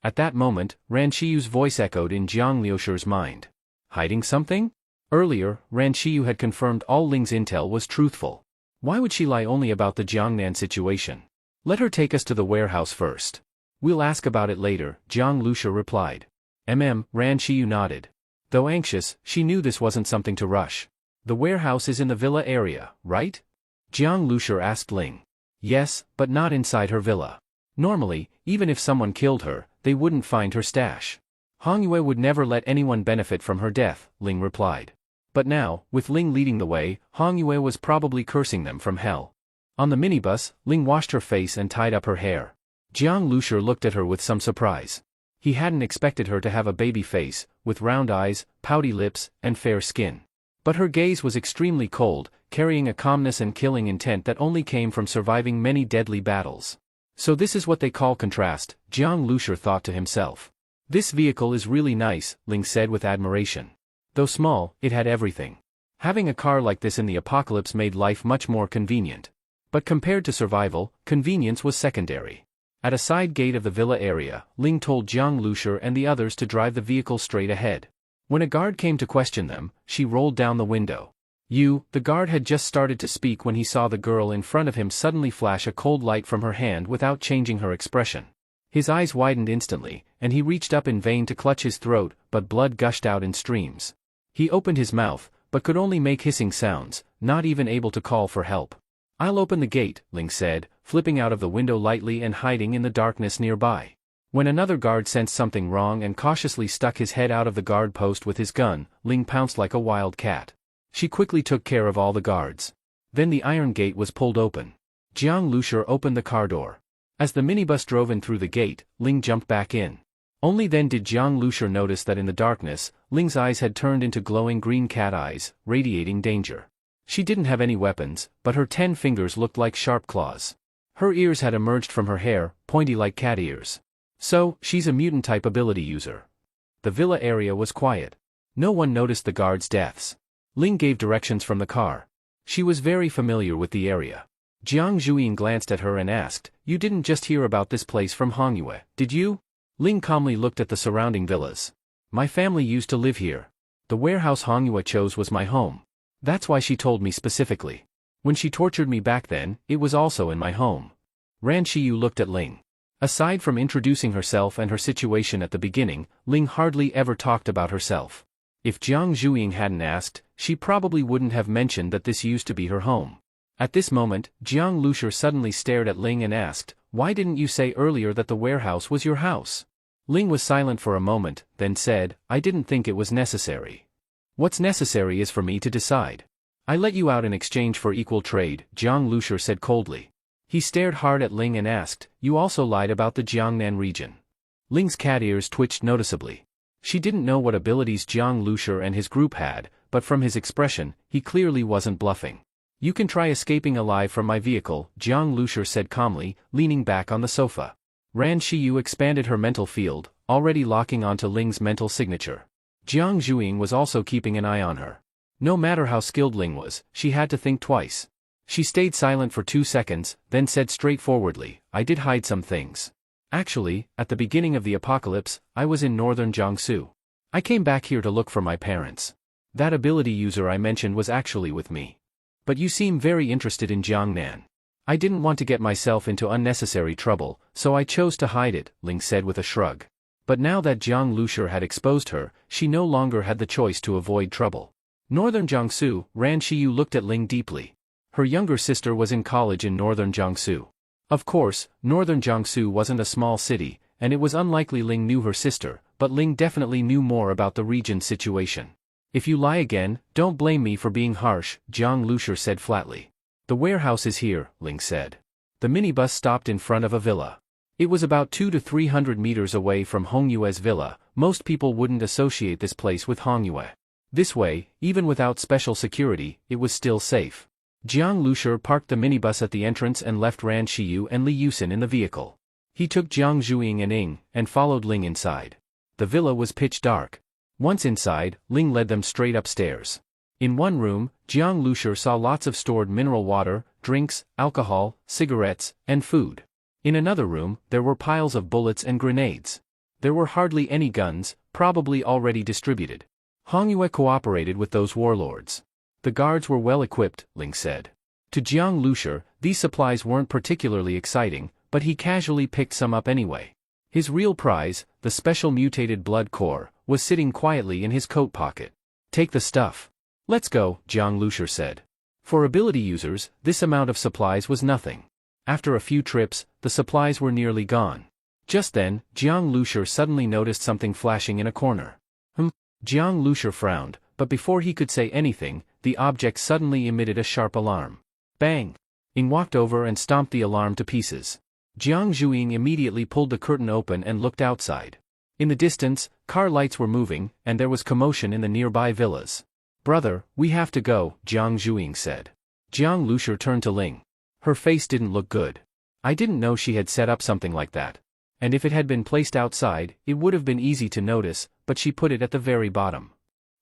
At that moment, Ran Shiyu's voice echoed in Jiang Liushur's mind. Hiding something? Earlier, Ran Shiyu had confirmed all Ling's intel was truthful. Why would she lie only about the Jiangnan situation? Let her take us to the warehouse first. We'll ask about it later, Jiang Lushur replied. Ran Shiyu nodded. Though anxious, she knew this wasn't something to rush. The warehouse is in the villa area, right? Jiang Lushur asked Ling. Yes, but not inside her villa. Normally, even if someone killed her, they wouldn't find her stash. Hong Yue would never let anyone benefit from her death, Ling replied. But now, with Ling leading the way, Hong Yue was probably cursing them from hell. On the minibus, Ling washed her face and tied up her hair. Jiang Lushur looked at her with some surprise. He hadn't expected her to have a baby face, with round eyes, pouty lips, and fair skin. But her gaze was extremely cold, carrying a calmness and killing intent that only came from surviving many deadly battles. So this is what they call contrast, Jiang Lushur thought to himself. This vehicle is really nice, Ling said with admiration. Though small, it had everything. Having a car like this in the apocalypse made life much more convenient. But compared to survival, convenience was secondary. At a side gate of the villa area, Ling told Jiang Lushur and the others to drive the vehicle straight ahead. When a guard came to question them, she rolled down the window. The guard had just started to speak when he saw the girl in front of him suddenly flash a cold light from her hand without changing her expression. His eyes widened instantly, and he reached up in vain to clutch his throat, but blood gushed out in streams. He opened his mouth, but could only make hissing sounds, not even able to call for help. I'll open the gate, Ling said, flipping out of the window lightly and hiding in the darkness nearby. When another guard sensed something wrong and cautiously stuck his head out of the guard post with his gun, Ling pounced like a wild cat. She quickly took care of all the guards. Then the iron gate was pulled open. Jiang Lushur opened the car door. As the minibus drove in through the gate, Ling jumped back in. Only then did Jiang Lushur notice that in the darkness, Ling's eyes had turned into glowing green cat eyes, radiating danger. She didn't have any weapons, but her 10 fingers looked like sharp claws. Her ears had emerged from her hair, pointy like cat ears. So, she's a mutant-type ability user. The villa area was quiet. No one noticed the guards' deaths. Ling gave directions from the car. She was very familiar with the area. Jiang Zhuyin glanced at her and asked, "You didn't just hear about this place from Hongyue, did you?" Ling calmly looked at the surrounding villas. "My family used to live here. The warehouse Hongyue chose was my home. That's why she told me specifically. When she tortured me back then, it was also in my home." Ran Shiyu looked at Ling. Aside from introducing herself and her situation at the beginning, Ling hardly ever talked about herself. If Jiang Zhuyin hadn't asked, she probably wouldn't have mentioned that this used to be her home. At this moment, Jiang Lushur suddenly stared at Ling and asked, "Why didn't you say earlier that the warehouse was your house?" Ling was silent for a moment, then said, "I didn't think it was necessary. What's necessary is for me to decide. I let you out in exchange for equal trade," Jiang Lushur said coldly. He stared hard at Ling and asked, "You also lied about the Jiangnan region?" Ling's cat ears twitched noticeably. She didn't know what abilities Jiang Lushur and his group had, but from his expression, he clearly wasn't bluffing. "You can try escaping alive from my vehicle," Jiang Lushur said calmly, leaning back on the sofa. Ran Shiyu expanded her mental field, already locking onto Ling's mental signature. Jiang Zhuyin was also keeping an eye on her. No matter how skilled Ling was, she had to think twice. She stayed silent for 2 seconds, then said straightforwardly, "I did hide some things. Actually, at the beginning of the apocalypse, I was in northern Jiangsu. I came back here to look for my parents. That ability user I mentioned was actually with me. But you seem very interested in Jiangnan. I didn't want to get myself into unnecessary trouble, so I chose to hide it," Ling said with a shrug. But now that Jiang Lushur had exposed her, she no longer had the choice to avoid trouble. Northern Jiangsu, Ran Shiyu looked at Ling deeply. Her younger sister was in college in northern Jiangsu. Of course, northern Jiangsu wasn't a small city, and it was unlikely Ling knew her sister, but Ling definitely knew more about the region's situation. "If you lie again, don't blame me for being harsh," Jiang Lushur said flatly. "The warehouse is here," Ling said. The minibus stopped in front of a villa. It was about 200 to 300 meters away from Hongyue's villa. Most people wouldn't associate this place with Hongyue. This way, even without special security, it was still safe. Jiang Lushur parked the minibus at the entrance and left Ran Shiyu and Li Yusin in the vehicle. He took Jiang Zhuyin and Ing, and followed Ling inside. The villa was pitch dark. Once inside, Ling led them straight upstairs. In one room, Jiang Lushur saw lots of stored mineral water, drinks, alcohol, cigarettes, and food. In another room, there were piles of bullets and grenades. There were hardly any guns, probably already distributed. Hongyue cooperated with those warlords. The guards were well equipped, Ling said. To Jiang Lushur, these supplies weren't particularly exciting, but he casually picked some up anyway. His real prize, the special mutated blood core, was sitting quietly in his coat pocket. "Take the stuff. Let's go," Jiang Lushur said. For ability users, this amount of supplies was nothing. After a few trips, the supplies were nearly gone. Just then, Jiang Lushur suddenly noticed something flashing in a corner. Jiang Lushur frowned, but before he could say anything, the object suddenly emitted a sharp alarm. Bang! Ing walked over and stomped the alarm to pieces. Jiang Zhuyin immediately pulled the curtain open and looked outside. In the distance, car lights were moving, and there was commotion in the nearby villas. "Brother, we have to go," Jiang Zhuyin said. Jiang Lushur turned to Ling. Her face didn't look good. I didn't know she had set up something like that. And if it had been placed outside, it would have been easy to notice, but she put it at the very bottom.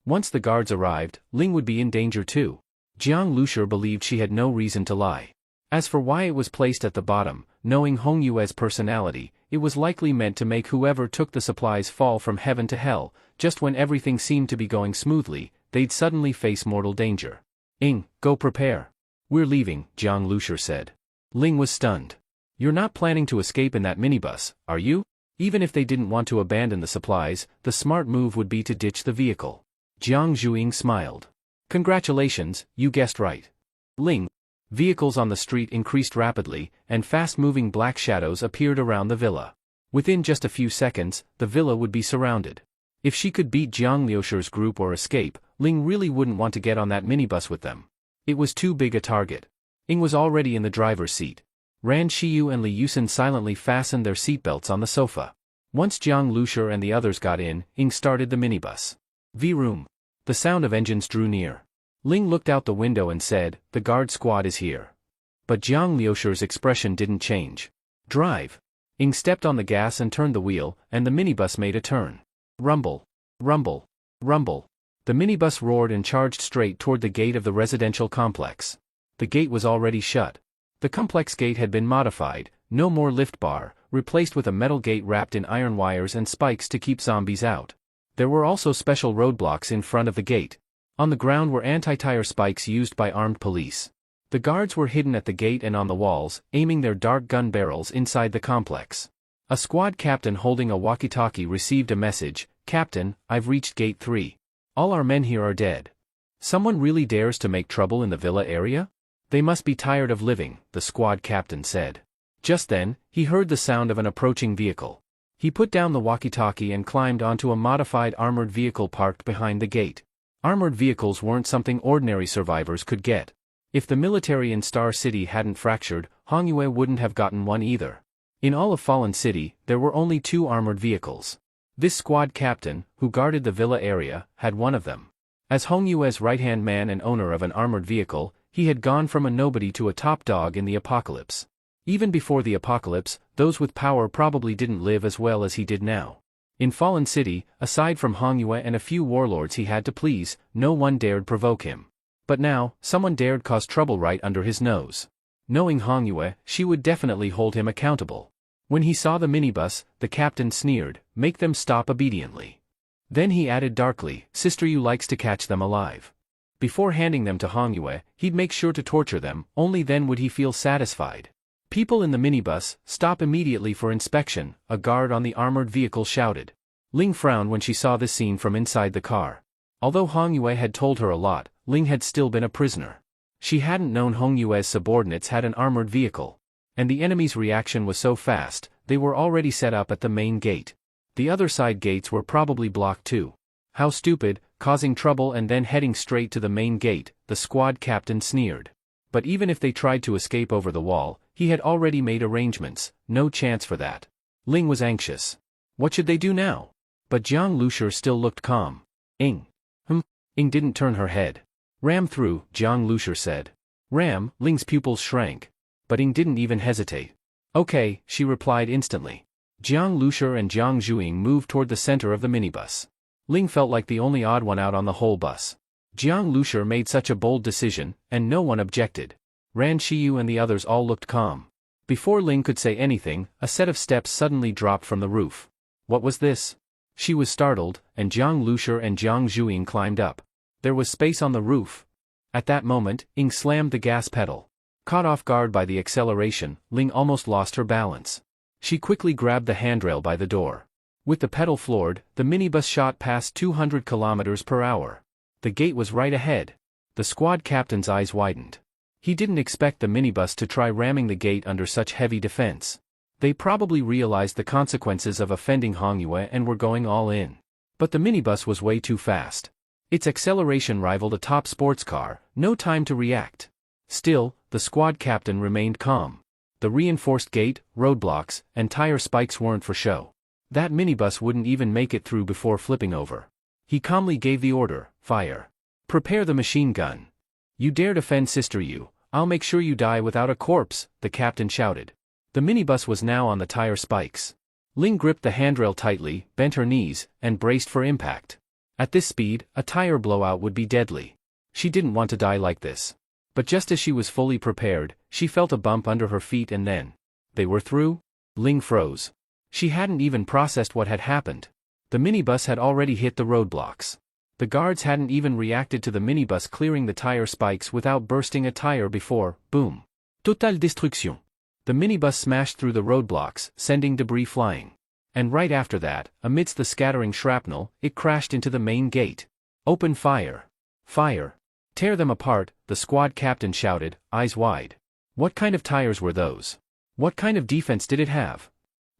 Once the guards arrived, Ling would be in danger too. Jiang Lushur believed she had no reason to lie. As for why it was placed at the bottom, knowing Hongyue's personality, it was likely meant to make whoever took the supplies fall from heaven to hell. Just when everything seemed to be going smoothly, they'd suddenly face mortal danger. "Ing, go prepare. We're leaving," Jiang Lushur said. Ling was stunned. "You're not planning to escape in that minibus, are you?" Even if they didn't want to abandon the supplies, the smart move would be to ditch the vehicle. Jiang Zhuyin smiled. "Congratulations, you guessed right. Ling." Vehicles on the street increased rapidly, and fast-moving black shadows appeared around the villa. Within just a few seconds, the villa would be surrounded. If she could beat Jiang Liusher's group or escape, Ling really wouldn't want to get on that minibus with them. It was too big a target. Ying was already in the driver's seat. Ran Shiyu and Li Yusen silently fastened their seatbelts on the sofa. Once Jiang Liusher and the others got in, Ying started the minibus. V-room. The sound of engines drew near. Ling looked out the window and said, "The guard squad is here." But Jiang Liusher's expression didn't change. "Drive." Ying stepped on the gas and turned the wheel, and the minibus made a turn. Rumble. Rumble. Rumble. The minibus roared and charged straight toward the gate of the residential complex. The gate was already shut. The complex gate had been modified, no more lift bar, replaced with a metal gate wrapped in iron wires and spikes to keep zombies out. There were also special roadblocks in front of the gate. On the ground were anti-tire spikes used by armed police. The guards were hidden at the gate and on the walls, aiming their dark gun barrels inside the complex. A squad captain holding a walkie-talkie received a message, "Captain, I've reached Gate 3. All our men here are dead. Someone really dares to make trouble in the villa area? They must be tired of living," the squad captain said. Just then, he heard the sound of an approaching vehicle. He put down the walkie-talkie and climbed onto a modified armored vehicle parked behind the gate. Armored vehicles weren't something ordinary survivors could get. If the military in Star City hadn't fractured, Hongyue wouldn't have gotten one either. In all of Fallen City, there were only 2 armored vehicles. This squad captain, who guarded the villa area, had one of them. As Hongyue's right-hand man and owner of an armored vehicle, he had gone from a nobody to a top dog in the apocalypse. Even before the apocalypse, those with power probably didn't live as well as he did now. In Fallen City, aside from Hongyue and a few warlords he had to please, no one dared provoke him. But now, someone dared cause trouble right under his nose. Knowing Hongyue, she would definitely hold him accountable. When he saw the minibus, the captain sneered, "Make them stop obediently." Then he added darkly, "Sister Yu likes to catch them alive." Before handing them to Hongyue, he'd make sure to torture them, only then would he feel satisfied. "People in the minibus, stop immediately for inspection," a guard on the armored vehicle shouted. Ling frowned when she saw this scene from inside the car. Although Hongyue had told her a lot, Ling had still been a prisoner. She hadn't known Hongyue's subordinates had an armored vehicle. And the enemy's reaction was so fast, they were already set up at the main gate. The other side gates were probably blocked too. How stupid, causing trouble and then heading straight to the main gate, the squad captain sneered. But even if they tried to escape over the wall, he had already made arrangements, no chance for that. Ling was anxious. What should they do now? But Jiang Liusher still looked calm. "Ying." Ying didn't turn her head. "Ram through," Jiang Liusher said. "Ram." Ling's pupils shrank. But Ying didn't even hesitate. "Okay," she replied instantly. Jiang Liusher and Jiang Zhuing moved toward the center of the minibus. Ling felt like the only odd one out on the whole bus. Jiang Liusher made such a bold decision, and no one objected. Ran Shiyu and the others all looked calm. Before Ling could say anything, a set of steps suddenly dropped from the roof. What was this? She was startled, and Jiang Liusher and Jiang Zhuing climbed up. There was space on the roof. At that moment, Ying slammed the gas pedal. Caught off guard by the acceleration, Ling almost lost her balance. She quickly grabbed the handrail by the door. With the pedal floored, the minibus shot past 200 kilometers per hour. The gate was right ahead. The squad captain's eyes widened. He didn't expect the minibus to try ramming the gate under such heavy defense. They probably realized the consequences of offending Hongyue and were going all in. But the minibus was way too fast. Its acceleration rivaled a top sports car, no time to react. Still, the squad captain remained calm. The reinforced gate, roadblocks, and tire spikes weren't for show. That minibus wouldn't even make it through before flipping over. He calmly gave the order, "Fire. Prepare the machine gun. You dare defend Sister Yu, I'll make sure you die without a corpse," the captain shouted. The minibus was now on the tire spikes. Ling gripped the handrail tightly, bent her knees, and braced for impact. At this speed, a tire blowout would be deadly. She didn't want to die like this. But just as she was fully prepared, she felt a bump under her feet and then... They were through? Ling froze. She hadn't even processed what had happened. The minibus had already hit the roadblocks. The guards hadn't even reacted to the minibus clearing the tire spikes without bursting a tire before, boom. Total destruction. The minibus smashed through the roadblocks, sending debris flying. And right after that, amidst the scattering shrapnel, it crashed into the main gate. "Open fire. Fire. Tear them apart," the squad captain shouted, eyes wide. What kind of tires were those? What kind of defense did it have?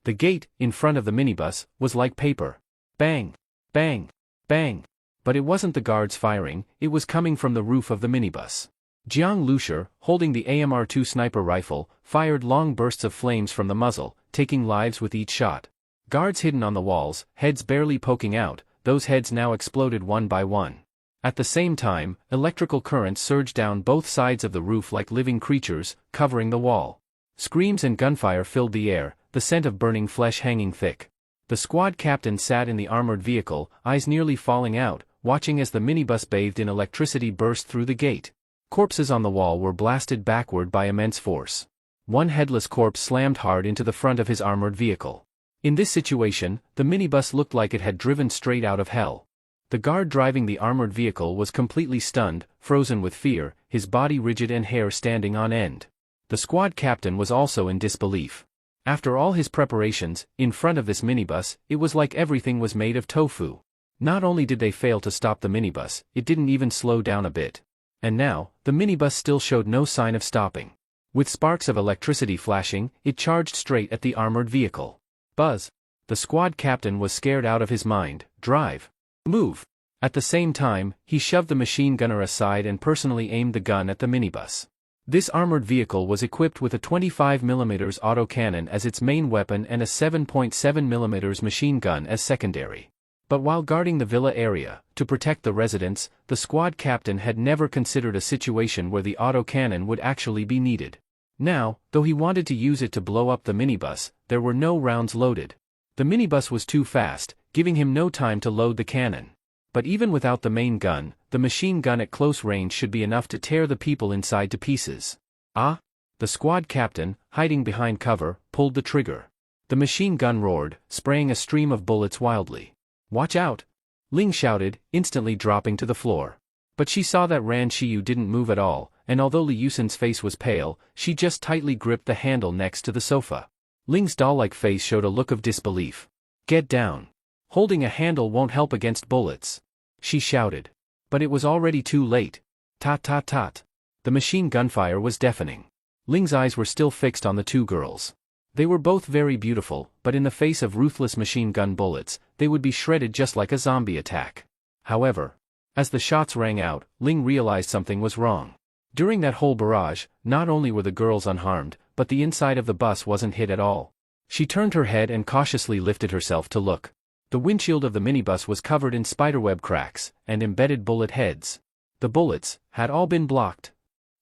The gate, in front of the minibus, was like paper. Bang! Bang! Bang! But it wasn't the guards firing, it was coming from the roof of the minibus. Jiang Lushi, holding the AMR-2 sniper rifle, fired long bursts of flames from the muzzle, taking lives with each shot. Guards hidden on the walls, heads barely poking out, those heads now exploded one by one. At the same time, electrical currents surged down both sides of the roof like living creatures, covering the wall. Screams and gunfire filled the air, the scent of burning flesh hanging thick. The squad captain sat in the armored vehicle, eyes nearly falling out, watching as the minibus bathed in electricity burst through the gate. Corpses on the wall were blasted backward by immense force. One headless corpse slammed hard into the front of his armored vehicle. In this situation, the minibus looked like it had driven straight out of hell. The guard driving the armored vehicle was completely stunned, frozen with fear, his body rigid and hair standing on end. The squad captain was also in disbelief. After all his preparations, in front of this minibus, it was like everything was made of tofu. Not only did they fail to stop the minibus, it didn't even slow down a bit. And now, the minibus still showed no sign of stopping. With sparks of electricity flashing, it charged straight at the armored vehicle. Buzz! The squad captain was scared out of his mind. Drive! Move! At the same time, he shoved the machine gunner aside and personally aimed the gun at the minibus. This armored vehicle was equipped with a 25mm autocannon as its main weapon and a 7.7mm machine gun as secondary. But while guarding the villa area, to protect the residents, the squad captain had never considered a situation where the autocannon would actually be needed. Now, though he wanted to use it to blow up the minibus, there were no rounds loaded. The minibus was too fast, giving him no time to load the cannon. But even without the main gun, the machine gun at close range should be enough to tear the people inside to pieces. Ah! The squad captain, hiding behind cover, pulled the trigger. The machine gun roared, spraying a stream of bullets wildly. "Watch out!" Ling shouted, instantly dropping to the floor. But she saw that Ran Xiyu didn't move at all, and although Li Yusin's face was pale, she just tightly gripped the handle next to the sofa. Ling's doll-like face showed a look of disbelief. "Get down. Holding a handle won't help against bullets," she shouted. But it was already too late. Tot tot tot. The machine gunfire was deafening. Ling's eyes were still fixed on the two girls. They were both very beautiful, but in the face of ruthless machine gun bullets, they would be shredded just like a zombie attack. However, as the shots rang out, Ling realized something was wrong. During that whole barrage, not only were the girls unharmed, but the inside of the bus wasn't hit at all. She turned her head and cautiously lifted herself to look. The windshield of the minibus was covered in spiderweb cracks and embedded bullet heads. The bullets had all been blocked.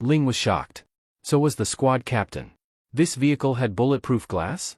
Ling was shocked. So was the squad captain. This vehicle had bulletproof glass?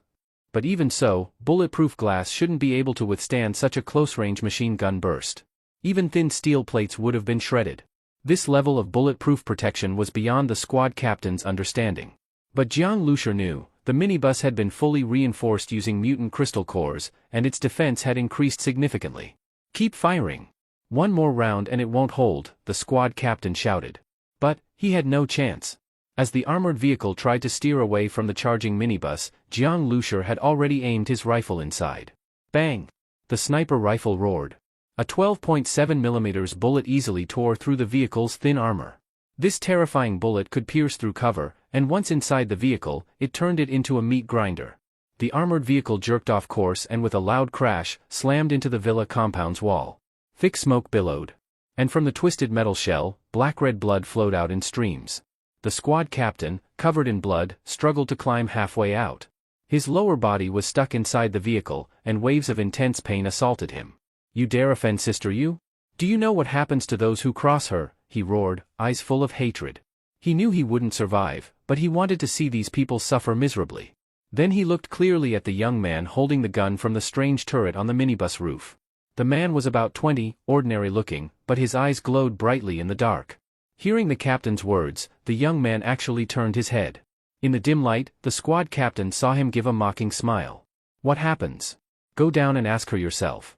But even so, bulletproof glass shouldn't be able to withstand such a close-range machine gun burst. Even thin steel plates would have been shredded. This level of bulletproof protection was beyond the squad captain's understanding. But Jiang Lushi knew, the minibus had been fully reinforced using mutant crystal cores, and its defense had increased significantly. "Keep firing. One more round and it won't hold," the squad captain shouted. But he had no chance. As the armored vehicle tried to steer away from the charging minibus, Jiang Lushi had already aimed his rifle inside. Bang! The sniper rifle roared. A 12.7mm bullet easily tore through the vehicle's thin armor. This terrifying bullet could pierce through cover, and once inside the vehicle, it turned it into a meat grinder. The armored vehicle jerked off course and with a loud crash, slammed into the villa compound's wall. Thick smoke billowed. And from the twisted metal shell, black-red blood flowed out in streams. The squad captain, covered in blood, struggled to climb halfway out. His lower body was stuck inside the vehicle, and waves of intense pain assaulted him. "You dare offend Sister Yu? Do you know what happens to those who cross her?" he roared, eyes full of hatred. He knew he wouldn't survive, but he wanted to see these people suffer miserably. Then he looked clearly at the young man holding the gun from the strange turret on the minibus roof. The man was about 20, ordinary looking, but his eyes glowed brightly in the dark. Hearing the captain's words, the young man actually turned his head. In the dim light, the squad captain saw him give a mocking smile. "What happens? Go down and ask her yourself."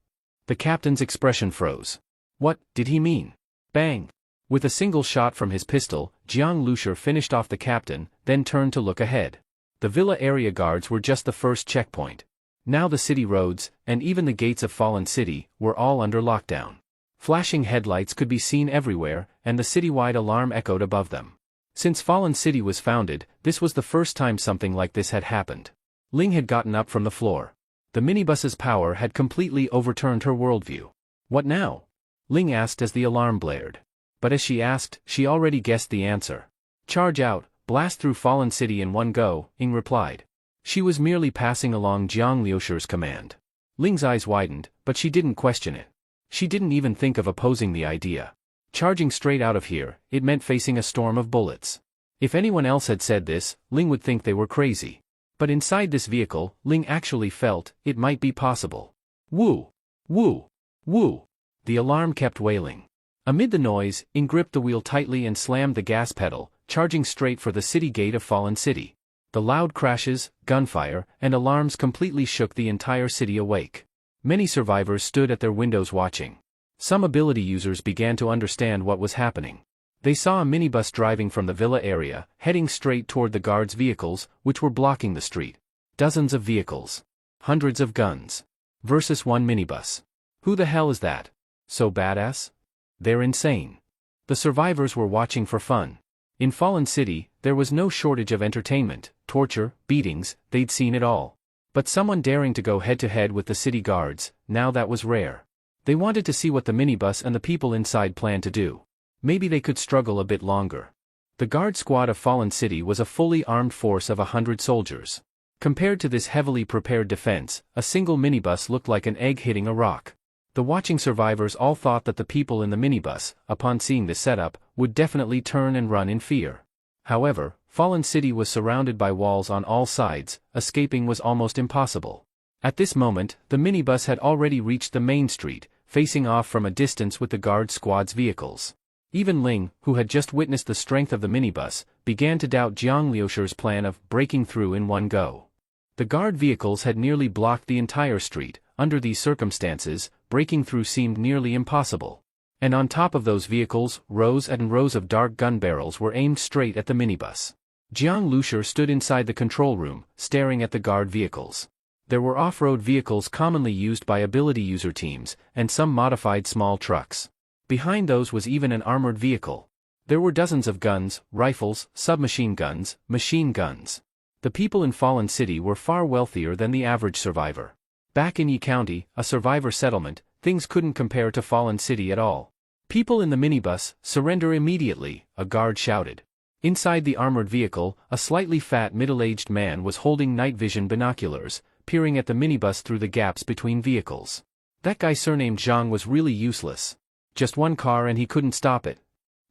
The captain's expression froze. What did he mean? Bang! With a single shot from his pistol, Jiang Lushi finished off the captain, then turned to look ahead. The villa area guards were just the first checkpoint. Now the city roads, and even the gates of Fallen City, were all under lockdown. Flashing headlights could be seen everywhere, and the citywide alarm echoed above them. Since Fallen City was founded, this was the first time something like this had happened. Ling had gotten up from the floor. The minibus's power had completely overturned her worldview. What now? Ling asked as the alarm blared. But as she asked, she already guessed the answer. Charge out, blast through Fallen City in one go, Ing replied. She was merely passing along Jiang Liusher's command. Ling's eyes widened, but she didn't question it. She didn't even think of opposing the idea. Charging straight out of here, it meant facing a storm of bullets. If anyone else had said this, Ling would think they were crazy. But inside this vehicle, Ling actually felt it might be possible. Woo! Woo! Woo! The alarm kept wailing. Amid the noise, Ing gripped the wheel tightly and slammed the gas pedal, charging straight for the city gate of Fallen City. The loud crashes, gunfire, and alarms completely shook the entire city awake. Many survivors stood at their windows watching. Some ability users began to understand what was happening. They saw a minibus driving from the villa area, heading straight toward the guards' vehicles, which were blocking the street. Dozens of vehicles. Hundreds of guns. Versus one minibus. Who the hell is that? So badass? They're insane. The survivors were watching for fun. In Fallen City, there was no shortage of entertainment, torture, beatings, they'd seen it all. But someone daring to go head-to-head with the city guards, now that was rare. They wanted to see what the minibus and the people inside planned to do. Maybe they could struggle a bit longer. The guard squad of Fallen City was a fully armed force of 100 soldiers. Compared to this heavily prepared defense, a single minibus looked like an egg hitting a rock. The watching survivors all thought that the people in the minibus, upon seeing the setup, would definitely turn and run in fear. However, Fallen City was surrounded by walls on all sides, escaping was almost impossible. At this moment, the minibus had already reached the main street, facing off from a distance with the guard squad's vehicles. Even Ling, who had just witnessed the strength of the minibus, began to doubt Jiang Liusher's plan of breaking through in one go. The guard vehicles had nearly blocked the entire street. Under these circumstances, breaking through seemed nearly impossible. And on top of those vehicles, rows and rows of dark gun barrels were aimed straight at the minibus. Jiang Liusher stood inside the control room, staring at the guard vehicles. There were off-road vehicles commonly used by ability user teams, and some modified small trucks. Behind those was even an armored vehicle. There were dozens of guns, rifles, submachine guns, machine guns. The people in Fallen City were far wealthier than the average survivor. Back in Yi County, a survivor settlement, things couldn't compare to Fallen City at all. People in the minibus, surrender immediately, a guard shouted. Inside the armored vehicle, a slightly fat middle-aged man was holding night vision binoculars, peering at the minibus through the gaps between vehicles. That guy surnamed Zhang was really useless. Just one car and he couldn't stop it.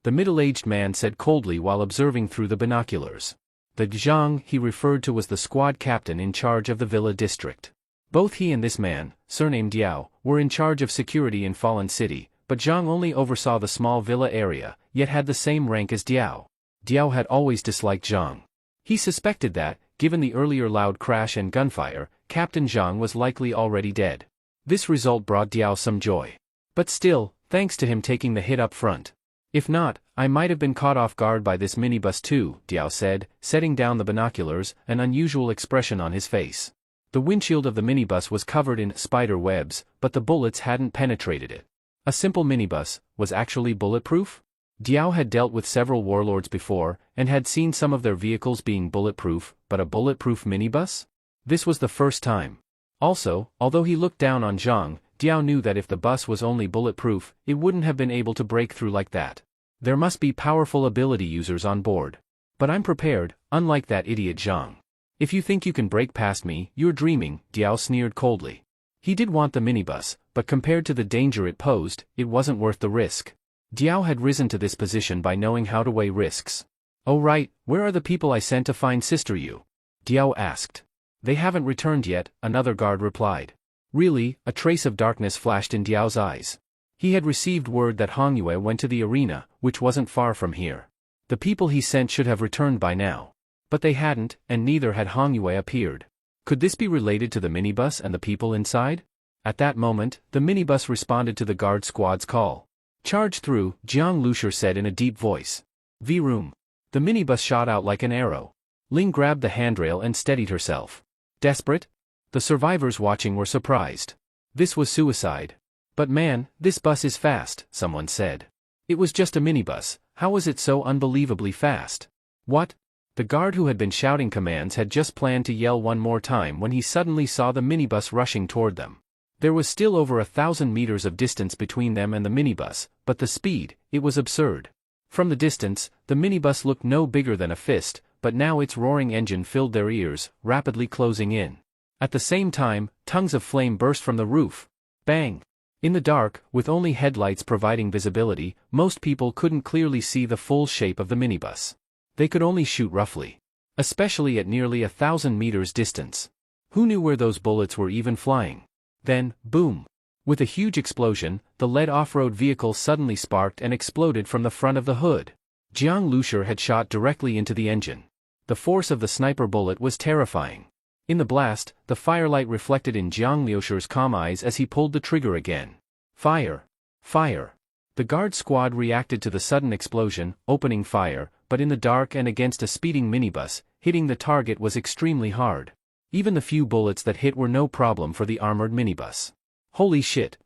The middle-aged man said coldly while observing through the binoculars. The Zhang he referred to was the squad captain in charge of the villa district. Both he and this man, surnamed Diao, were in charge of security in Fallen City, but Zhang only oversaw the small villa area, yet had the same rank as Diao. Diao had always disliked Zhang. He suspected that, given the earlier loud crash and gunfire, Captain Zhang was likely already dead. This result brought Diao some joy. But still, thanks to him taking the hit up front. If not, I might have been caught off guard by this minibus too, Diao said, setting down the binoculars, an unusual expression on his face. The windshield of the minibus was covered in spider webs, but the bullets hadn't penetrated it. A simple minibus was actually bulletproof? Diao had dealt with several warlords before, and had seen some of their vehicles being bulletproof, but a bulletproof minibus? This was the first time. Also, although he looked down on Zhang, Diao knew that if the bus was only bulletproof, it wouldn't have been able to break through like that. There must be powerful ability users on board. But I'm prepared, unlike that idiot Zhang. If you think you can break past me, you're dreaming, Diao sneered coldly. He did want the minibus, but compared to the danger it posed, it wasn't worth the risk. Diao had risen to this position by knowing how to weigh risks. Oh right, where are the people I sent to find Sister Yu? Diao asked. They haven't returned yet, another guard replied. Really, a trace of darkness flashed in Diao's eyes. He had received word that Hongyue went to the arena, which wasn't far from here. The people he sent should have returned by now. But they hadn't, and neither had Hongyue appeared. Could this be related to the minibus and the people inside? At that moment, the minibus responded to the guard squad's call. Charge through, Jiang Liusher said in a deep voice. V-room. The minibus shot out like an arrow. Ling grabbed the handrail and steadied herself. Desperate? The survivors watching were surprised. This was suicide. But man, this bus is fast, someone said. It was just a minibus, how was it so unbelievably fast? What? The guard who had been shouting commands had just planned to yell one more time when he suddenly saw the minibus rushing toward them. There was still over 1,000 meters of distance between them and the minibus, but the speed, it was absurd. From the distance, the minibus looked no bigger than a fist, but now its roaring engine filled their ears, rapidly closing in. At the same time, tongues of flame burst from the roof. Bang! In the dark, with only headlights providing visibility, most people couldn't clearly see the full shape of the minibus. They could only shoot roughly. Especially at nearly 1,000 meters distance. Who knew where those bullets were even flying? Then, boom! With a huge explosion, the lead off-road vehicle suddenly sparked and exploded from the front of the hood. Jiang Lushur had shot directly into the engine. The force of the sniper bullet was terrifying. In the blast, the firelight reflected in Jiang Lushur's calm eyes as he pulled the trigger again. Fire! Fire! The guard squad reacted to the sudden explosion, opening fire, but in the dark and against a speeding minibus, hitting the target was extremely hard. Even the few bullets that hit were no problem for the armored minibus. Holy shit!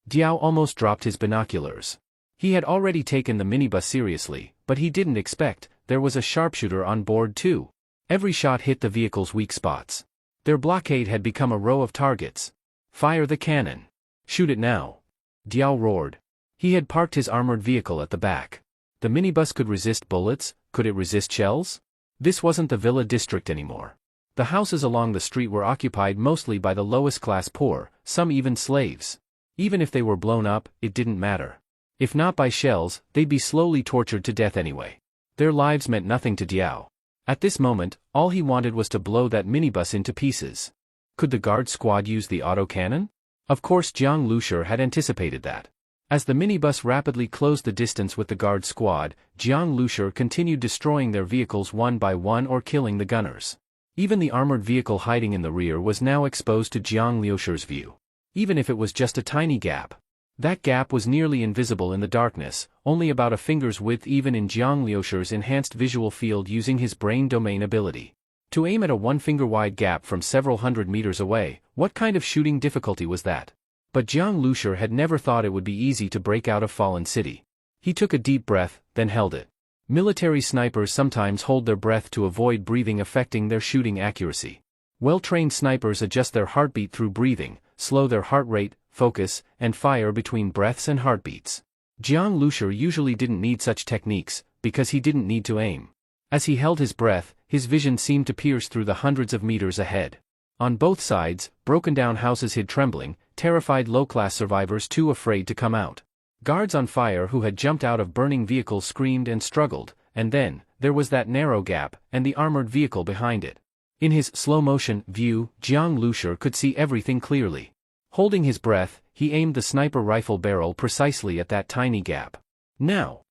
Diao almost dropped his binoculars. He had already taken the minibus seriously, but he didn't expect there was a sharpshooter on board too. Every shot hit the vehicle's weak spots. Their blockade had become a row of targets. Fire the cannon. Shoot it now. Diao roared. He had parked his armored vehicle at the back. The minibus could resist bullets, could it resist shells? This wasn't the villa district anymore. The houses along the street were occupied mostly by the lowest class poor, some even slaves. Even if they were blown up, it didn't matter. If not by shells, they'd be slowly tortured to death anyway. Their lives meant nothing to Diao. At this moment, all he wanted was to blow that minibus into pieces. Could the guard squad use the autocannon? Of course Jiang Lushur had anticipated that. As the minibus rapidly closed the distance with the guard squad, Jiang Lushur continued destroying their vehicles one by one or killing the gunners. Even the armored vehicle hiding in the rear was now exposed to Jiang Lushur's view. Even if it was just a tiny gap. That gap was nearly invisible in the darkness, only about a finger's width even in Jiang Lushur's enhanced visual field using his brain domain ability. To aim at a one-finger-wide gap from several hundred meters away, what kind of shooting difficulty was that? But Jiang Lushur had never thought it would be easy to break out of Fallen City. He took a deep breath, then held it. Military snipers sometimes hold their breath to avoid breathing affecting their shooting accuracy. Well-trained snipers adjust their heartbeat through breathing, slow their heart rate, focus, and fire between breaths and heartbeats. Jiang Lushur usually didn't need such techniques, because he didn't need to aim. As he held his breath, his vision seemed to pierce through the hundreds of meters ahead. On both sides, broken-down houses hid trembling, terrified low-class survivors too afraid to come out. Guards on fire who had jumped out of burning vehicles screamed and struggled, and then, there was that narrow gap, and the armored vehicle behind it. In his slow-motion view, Jiang Lushur could see everything clearly. Holding his breath, he aimed the sniper rifle barrel precisely at that tiny gap. Now!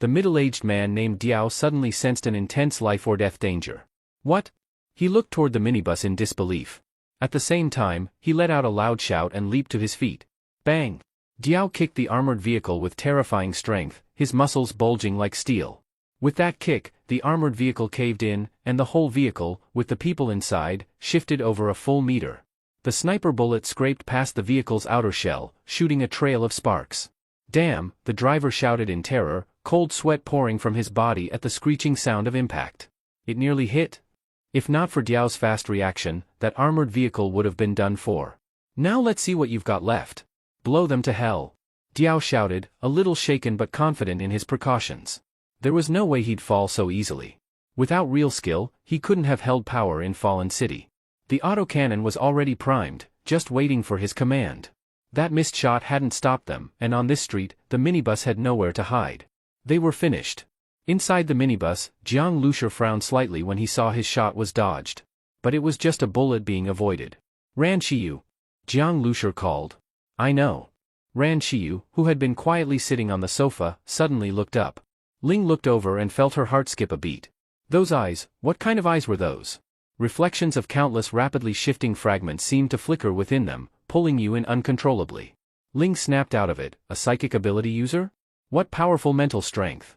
The middle-aged man named Diao suddenly sensed an intense life-or-death danger. What? He looked toward the minibus in disbelief. At the same time, he let out a loud shout and leaped to his feet. Bang! Diao kicked the armored vehicle with terrifying strength, his muscles bulging like steel. With that kick, the armored vehicle caved in, and the whole vehicle, with the people inside, shifted over a full meter. The sniper bullet scraped past the vehicle's outer shell, shooting a trail of sparks. Damn, the driver shouted in terror, cold sweat pouring from his body at the screeching sound of impact. It nearly hit. If not for Diao's fast reaction, that armored vehicle would have been done for. Now let's see what you've got left. Blow them to hell. Diao shouted, a little shaken but confident in his precautions. There was no way he'd fall so easily. Without real skill, he couldn't have held power in Fallen City. The autocannon was already primed, just waiting for his command. That missed shot hadn't stopped them, and on this street, the minibus had nowhere to hide. They were finished. Inside the minibus, Jiang Lushur frowned slightly when he saw his shot was dodged. But it was just a bullet being avoided. Ran Shiyu. Jiang Lushur called. I know. Ran Shiyu, who had been quietly sitting on the sofa, suddenly looked up. Ling looked over and felt her heart skip a beat. Those eyes, what kind of eyes were those? Reflections of countless rapidly shifting fragments seemed to flicker within them, pulling you in uncontrollably. Ling snapped out of it, a psychic ability user? What powerful mental strength.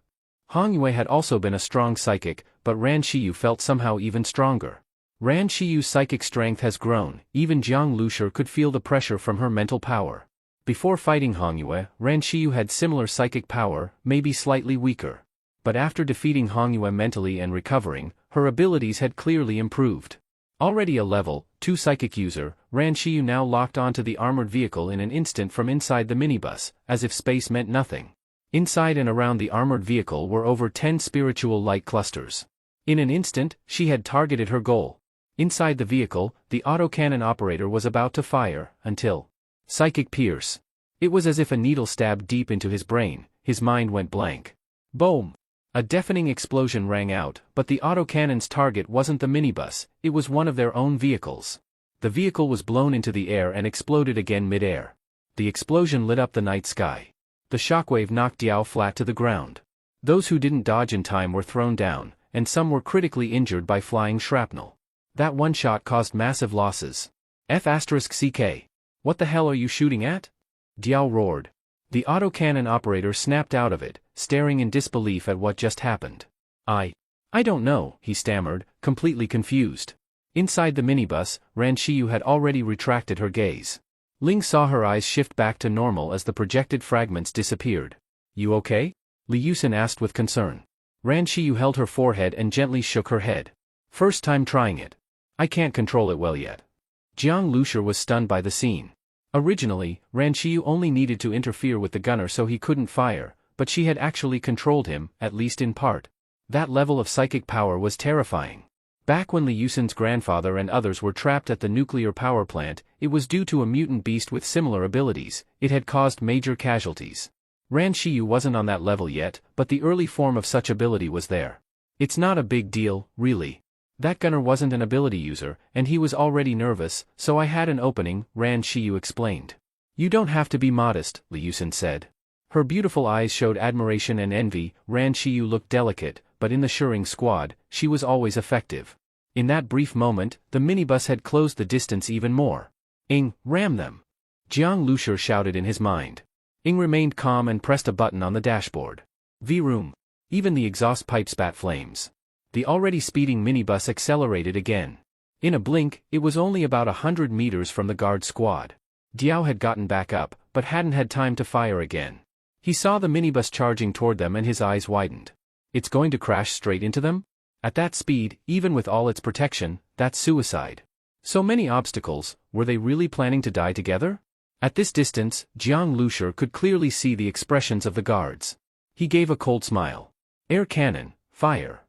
Hong Yue had also been a strong psychic, but Ran Shiyu felt somehow even stronger. Ran Shiyu's psychic strength has grown, even Jiang Lushur could feel the pressure from her mental power. Before fighting Hong Yue, Ran Shiyu had similar psychic power, maybe slightly weaker. But after defeating Hongyue mentally and recovering, her abilities had clearly improved. Already a level 2 psychic user, Ran Shiyu now locked onto the armored vehicle in an instant from inside the minibus, as if space meant nothing. Inside and around the armored vehicle were over 10 spiritual light clusters. In an instant, she had targeted her goal. Inside the vehicle, the autocannon operator was about to fire, until psychic pierce. It was as if a needle stabbed deep into his brain, his mind went blank. Boom! A deafening explosion rang out, but the autocannon's target wasn't the minibus, it was one of their own vehicles. The vehicle was blown into the air and exploded again mid-air. The explosion lit up the night sky. The shockwave knocked Diao flat to the ground. Those who didn't dodge in time were thrown down, and some were critically injured by flying shrapnel. That one shot caused massive losses. F***CK. What the hell are you shooting at? Diao roared. The autocannon operator snapped out of it, staring in disbelief at what just happened. I don't know, he stammered, completely confused. Inside the minibus, Ran Shiyu had already retracted her gaze. Ling saw her eyes shift back to normal as the projected fragments disappeared. You okay? Li Yusin asked with concern. Ran Shiyu held her forehead and gently shook her head. First time trying it. I can't control it well yet. Jiang Luxia was stunned by the scene. Originally, Ran Shiyu only needed to interfere with the gunner so he couldn't fire, but she had actually controlled him, at least in part. That level of psychic power was terrifying. Back when Li Yusin's grandfather and others were trapped at the nuclear power plant, it was due to a mutant beast with similar abilities. It had caused major casualties. Ran Shiyu wasn't on that level yet, but the early form of such ability was there. It's not a big deal, really. That gunner wasn't an ability user, and he was already nervous, so I had an opening, Ran Shiyu explained. You don't have to be modest, Li Yusin said. Her beautiful eyes showed admiration and envy. Ran Shiyu looked delicate, but in the Shuring squad, she was always effective. In that brief moment, the minibus had closed the distance even more. Ing, ram them! Jiang Luxia shouted in his mind. Ing remained calm and pressed a button on the dashboard. V-room. Even the exhaust pipe spat flames. The already speeding minibus accelerated again. In a blink, it was only about 100 meters from the guard squad. Diao had gotten back up, but hadn't had time to fire again. He saw the minibus charging toward them and his eyes widened. It's going to crash straight into them? At that speed, even with all its protection, that's suicide. So many obstacles, were they really planning to die together? At this distance, Jiang Luxia could clearly see the expressions of the guards. He gave a cold smile. Air cannon, fire.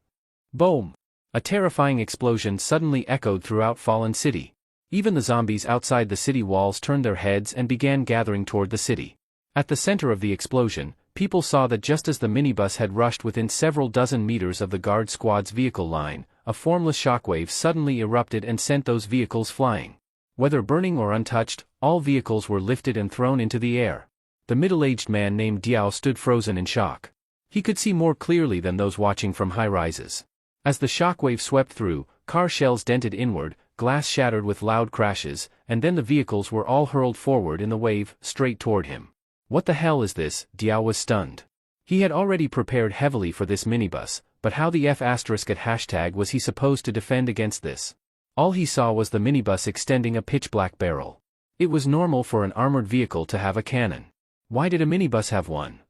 Boom! A terrifying explosion suddenly echoed throughout Fallen City. Even the zombies outside the city walls turned their heads and began gathering toward the city. At the center of the explosion, people saw that just as the minibus had rushed within several dozen meters of the guard squad's vehicle line, a formless shockwave suddenly erupted and sent those vehicles flying. Whether burning or untouched, all vehicles were lifted and thrown into the air. The middle-aged man named Diao stood frozen in shock. He could see more clearly than those watching from high rises. As the shockwave swept through, car shells dented inward, glass shattered with loud crashes, and then the vehicles were all hurled forward in the wave, straight toward him. What the hell is this? Diao was stunned. He had already prepared heavily for this minibus, but how the F** at hashtag was he supposed to defend against this? All he saw was the minibus extending a pitch-black barrel. It was normal for an armored vehicle to have a cannon. Why did a minibus have one?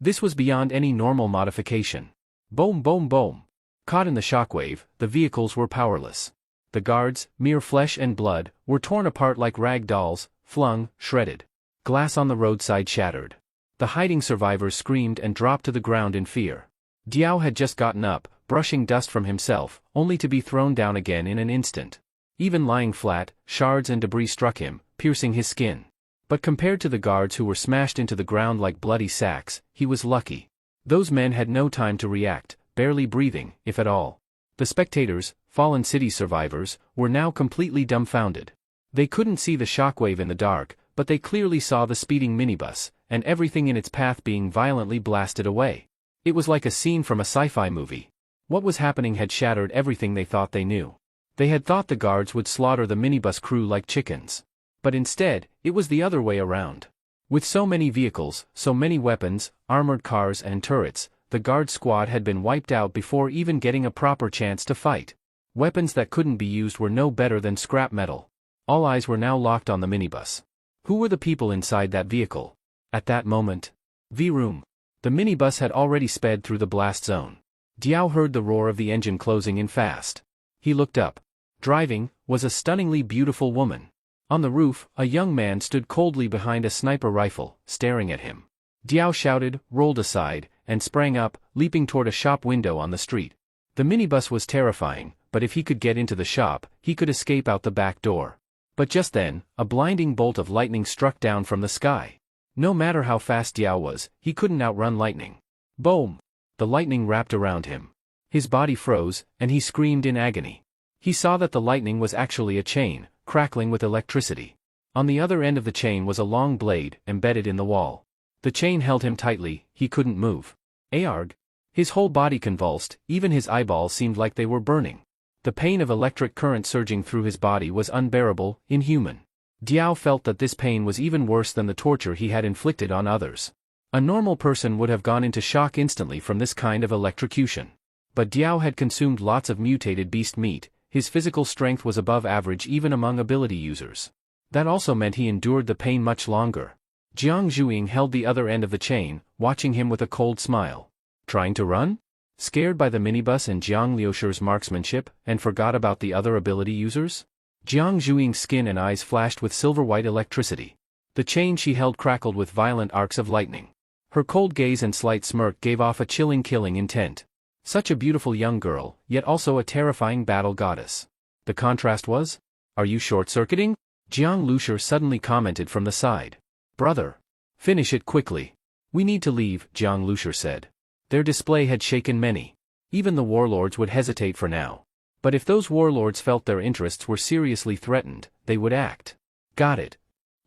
This was beyond any normal modification. Boom boom boom. Caught in the shockwave, the vehicles were powerless. The guards, mere flesh and blood, were torn apart like rag dolls, flung, shredded. Glass on the roadside shattered. The hiding survivors screamed and dropped to the ground in fear. Diao had just gotten up, brushing dust from himself, only to be thrown down again in an instant. Even lying flat, shards and debris struck him, piercing his skin. But compared to the guards who were smashed into the ground like bloody sacks, he was lucky. Those men had no time to react, barely breathing, if at all. The spectators, Fallen City survivors, were now completely dumbfounded. They couldn't see the shockwave in the dark, but they clearly saw the speeding minibus, and everything in its path being violently blasted away. It was like a scene from a sci-fi movie. What was happening had shattered everything they thought they knew. They had thought the guards would slaughter the minibus crew like chickens. But instead, it was the other way around. With so many vehicles, so many weapons, armored cars and turrets, the guard squad had been wiped out before even getting a proper chance to fight. Weapons that couldn't be used were no better than scrap metal. All eyes were now locked on the minibus. Who were the people inside that vehicle? At that moment, V-room. The minibus had already sped through the blast zone. Diao heard the roar of the engine closing in fast. He looked up. Driving was a stunningly beautiful woman. On the roof, a young man stood coldly behind a sniper rifle, staring at him. Diao shouted, rolled aside, and sprang up, leaping toward a shop window on the street. The minibus was terrifying, but if he could get into the shop, he could escape out the back door. But just then, a blinding bolt of lightning struck down from the sky. No matter how fast Diao was, he couldn't outrun lightning. Boom! The lightning wrapped around him. His body froze, and he screamed in agony. He saw that the lightning was actually a chain, crackling with electricity. On the other end of the chain was a long blade, embedded in the wall. The chain held him tightly, he couldn't move. Arg! His whole body convulsed, even his eyeballs seemed like they were burning. The pain of electric current surging through his body was unbearable, inhuman. Diao felt that this pain was even worse than the torture he had inflicted on others. A normal person would have gone into shock instantly from this kind of electrocution. But Diao had consumed lots of mutated beast meat, his physical strength was above average even among ability users. That also meant he endured the pain much longer. Jiang Zhuiying held the other end of the chain, watching him with a cold smile. Trying to run? Scared by the minibus and Jiang Liusher's marksmanship, and forgot about the other ability users? Jiang Zhuiying's skin and eyes flashed with silver-white electricity. The chain she held crackled with violent arcs of lightning. Her cold gaze and slight smirk gave off a chilling killing intent. Such a beautiful young girl, yet also a terrifying battle goddess. The contrast was? Are you short-circuiting? Jiang Liusher suddenly commented from the side. Brother. Finish it quickly. We need to leave, Jiang Liusher said. Their display had shaken many. Even the warlords would hesitate for now. But if those warlords felt their interests were seriously threatened, they would act. Got it.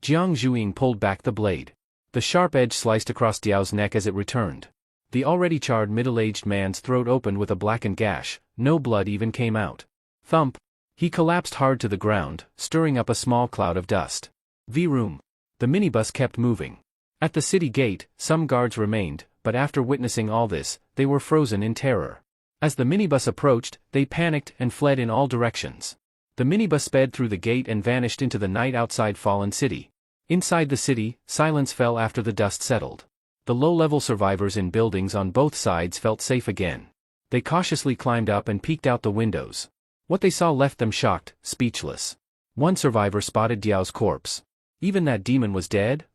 Jiang Zhuiying pulled back the blade. The sharp edge sliced across Diao's neck as it returned. The already charred middle-aged man's throat opened with a blackened gash, no blood even came out. Thump! He collapsed hard to the ground, stirring up a small cloud of dust. V-room. The minibus kept moving. At the city gate, some guards remained, but after witnessing all this, they were frozen in terror. As the minibus approached, they panicked and fled in all directions. The minibus sped through the gate and vanished into the night outside Fallen City. Inside the city, silence fell after the dust settled. The low-level survivors in buildings on both sides felt safe again. They cautiously climbed up and peeked out the windows. What they saw left them shocked, speechless. One survivor spotted Diao's corpse. Even that demon was dead?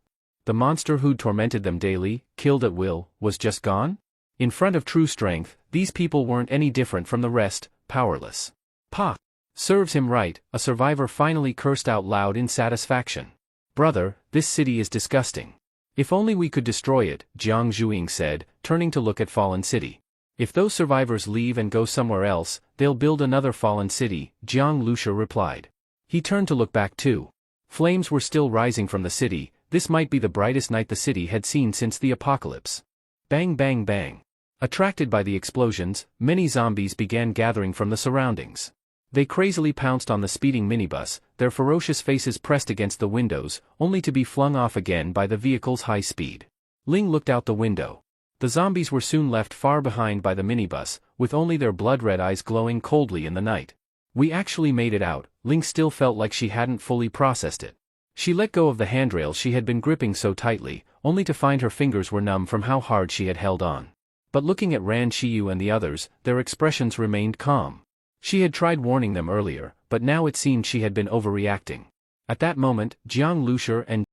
The monster who'd tormented them daily, killed at will, was just gone? In front of true strength, these people weren't any different from the rest, powerless. Pa! Serves him right, a survivor finally cursed out loud in satisfaction. Brother, this city is disgusting. If only we could destroy it, Jiang Zhuiying said, turning to look at Fallen City. If those survivors leave and go somewhere else, they'll build another Fallen City, Jiang Liusher replied. He turned to look back too. Flames were still rising from the city, this might be the brightest night the city had seen since the apocalypse. Bang bang bang. Attracted by the explosions, many zombies began gathering from the surroundings. They crazily pounced on the speeding minibus, their ferocious faces pressed against the windows, only to be flung off again by the vehicle's high speed. Ling looked out the window. The zombies were soon left far behind by the minibus, with only their blood-red eyes glowing coldly in the night. We actually made it out, Ling still felt like she hadn't fully processed it. She let go of the handrail she had been gripping so tightly, only to find her fingers were numb from how hard she had held on. But looking at Ran Qiyu and the others, their expressions remained calm. She had tried warning them earlier, but now it seemed she had been overreacting. At that moment, Jiang Liusher and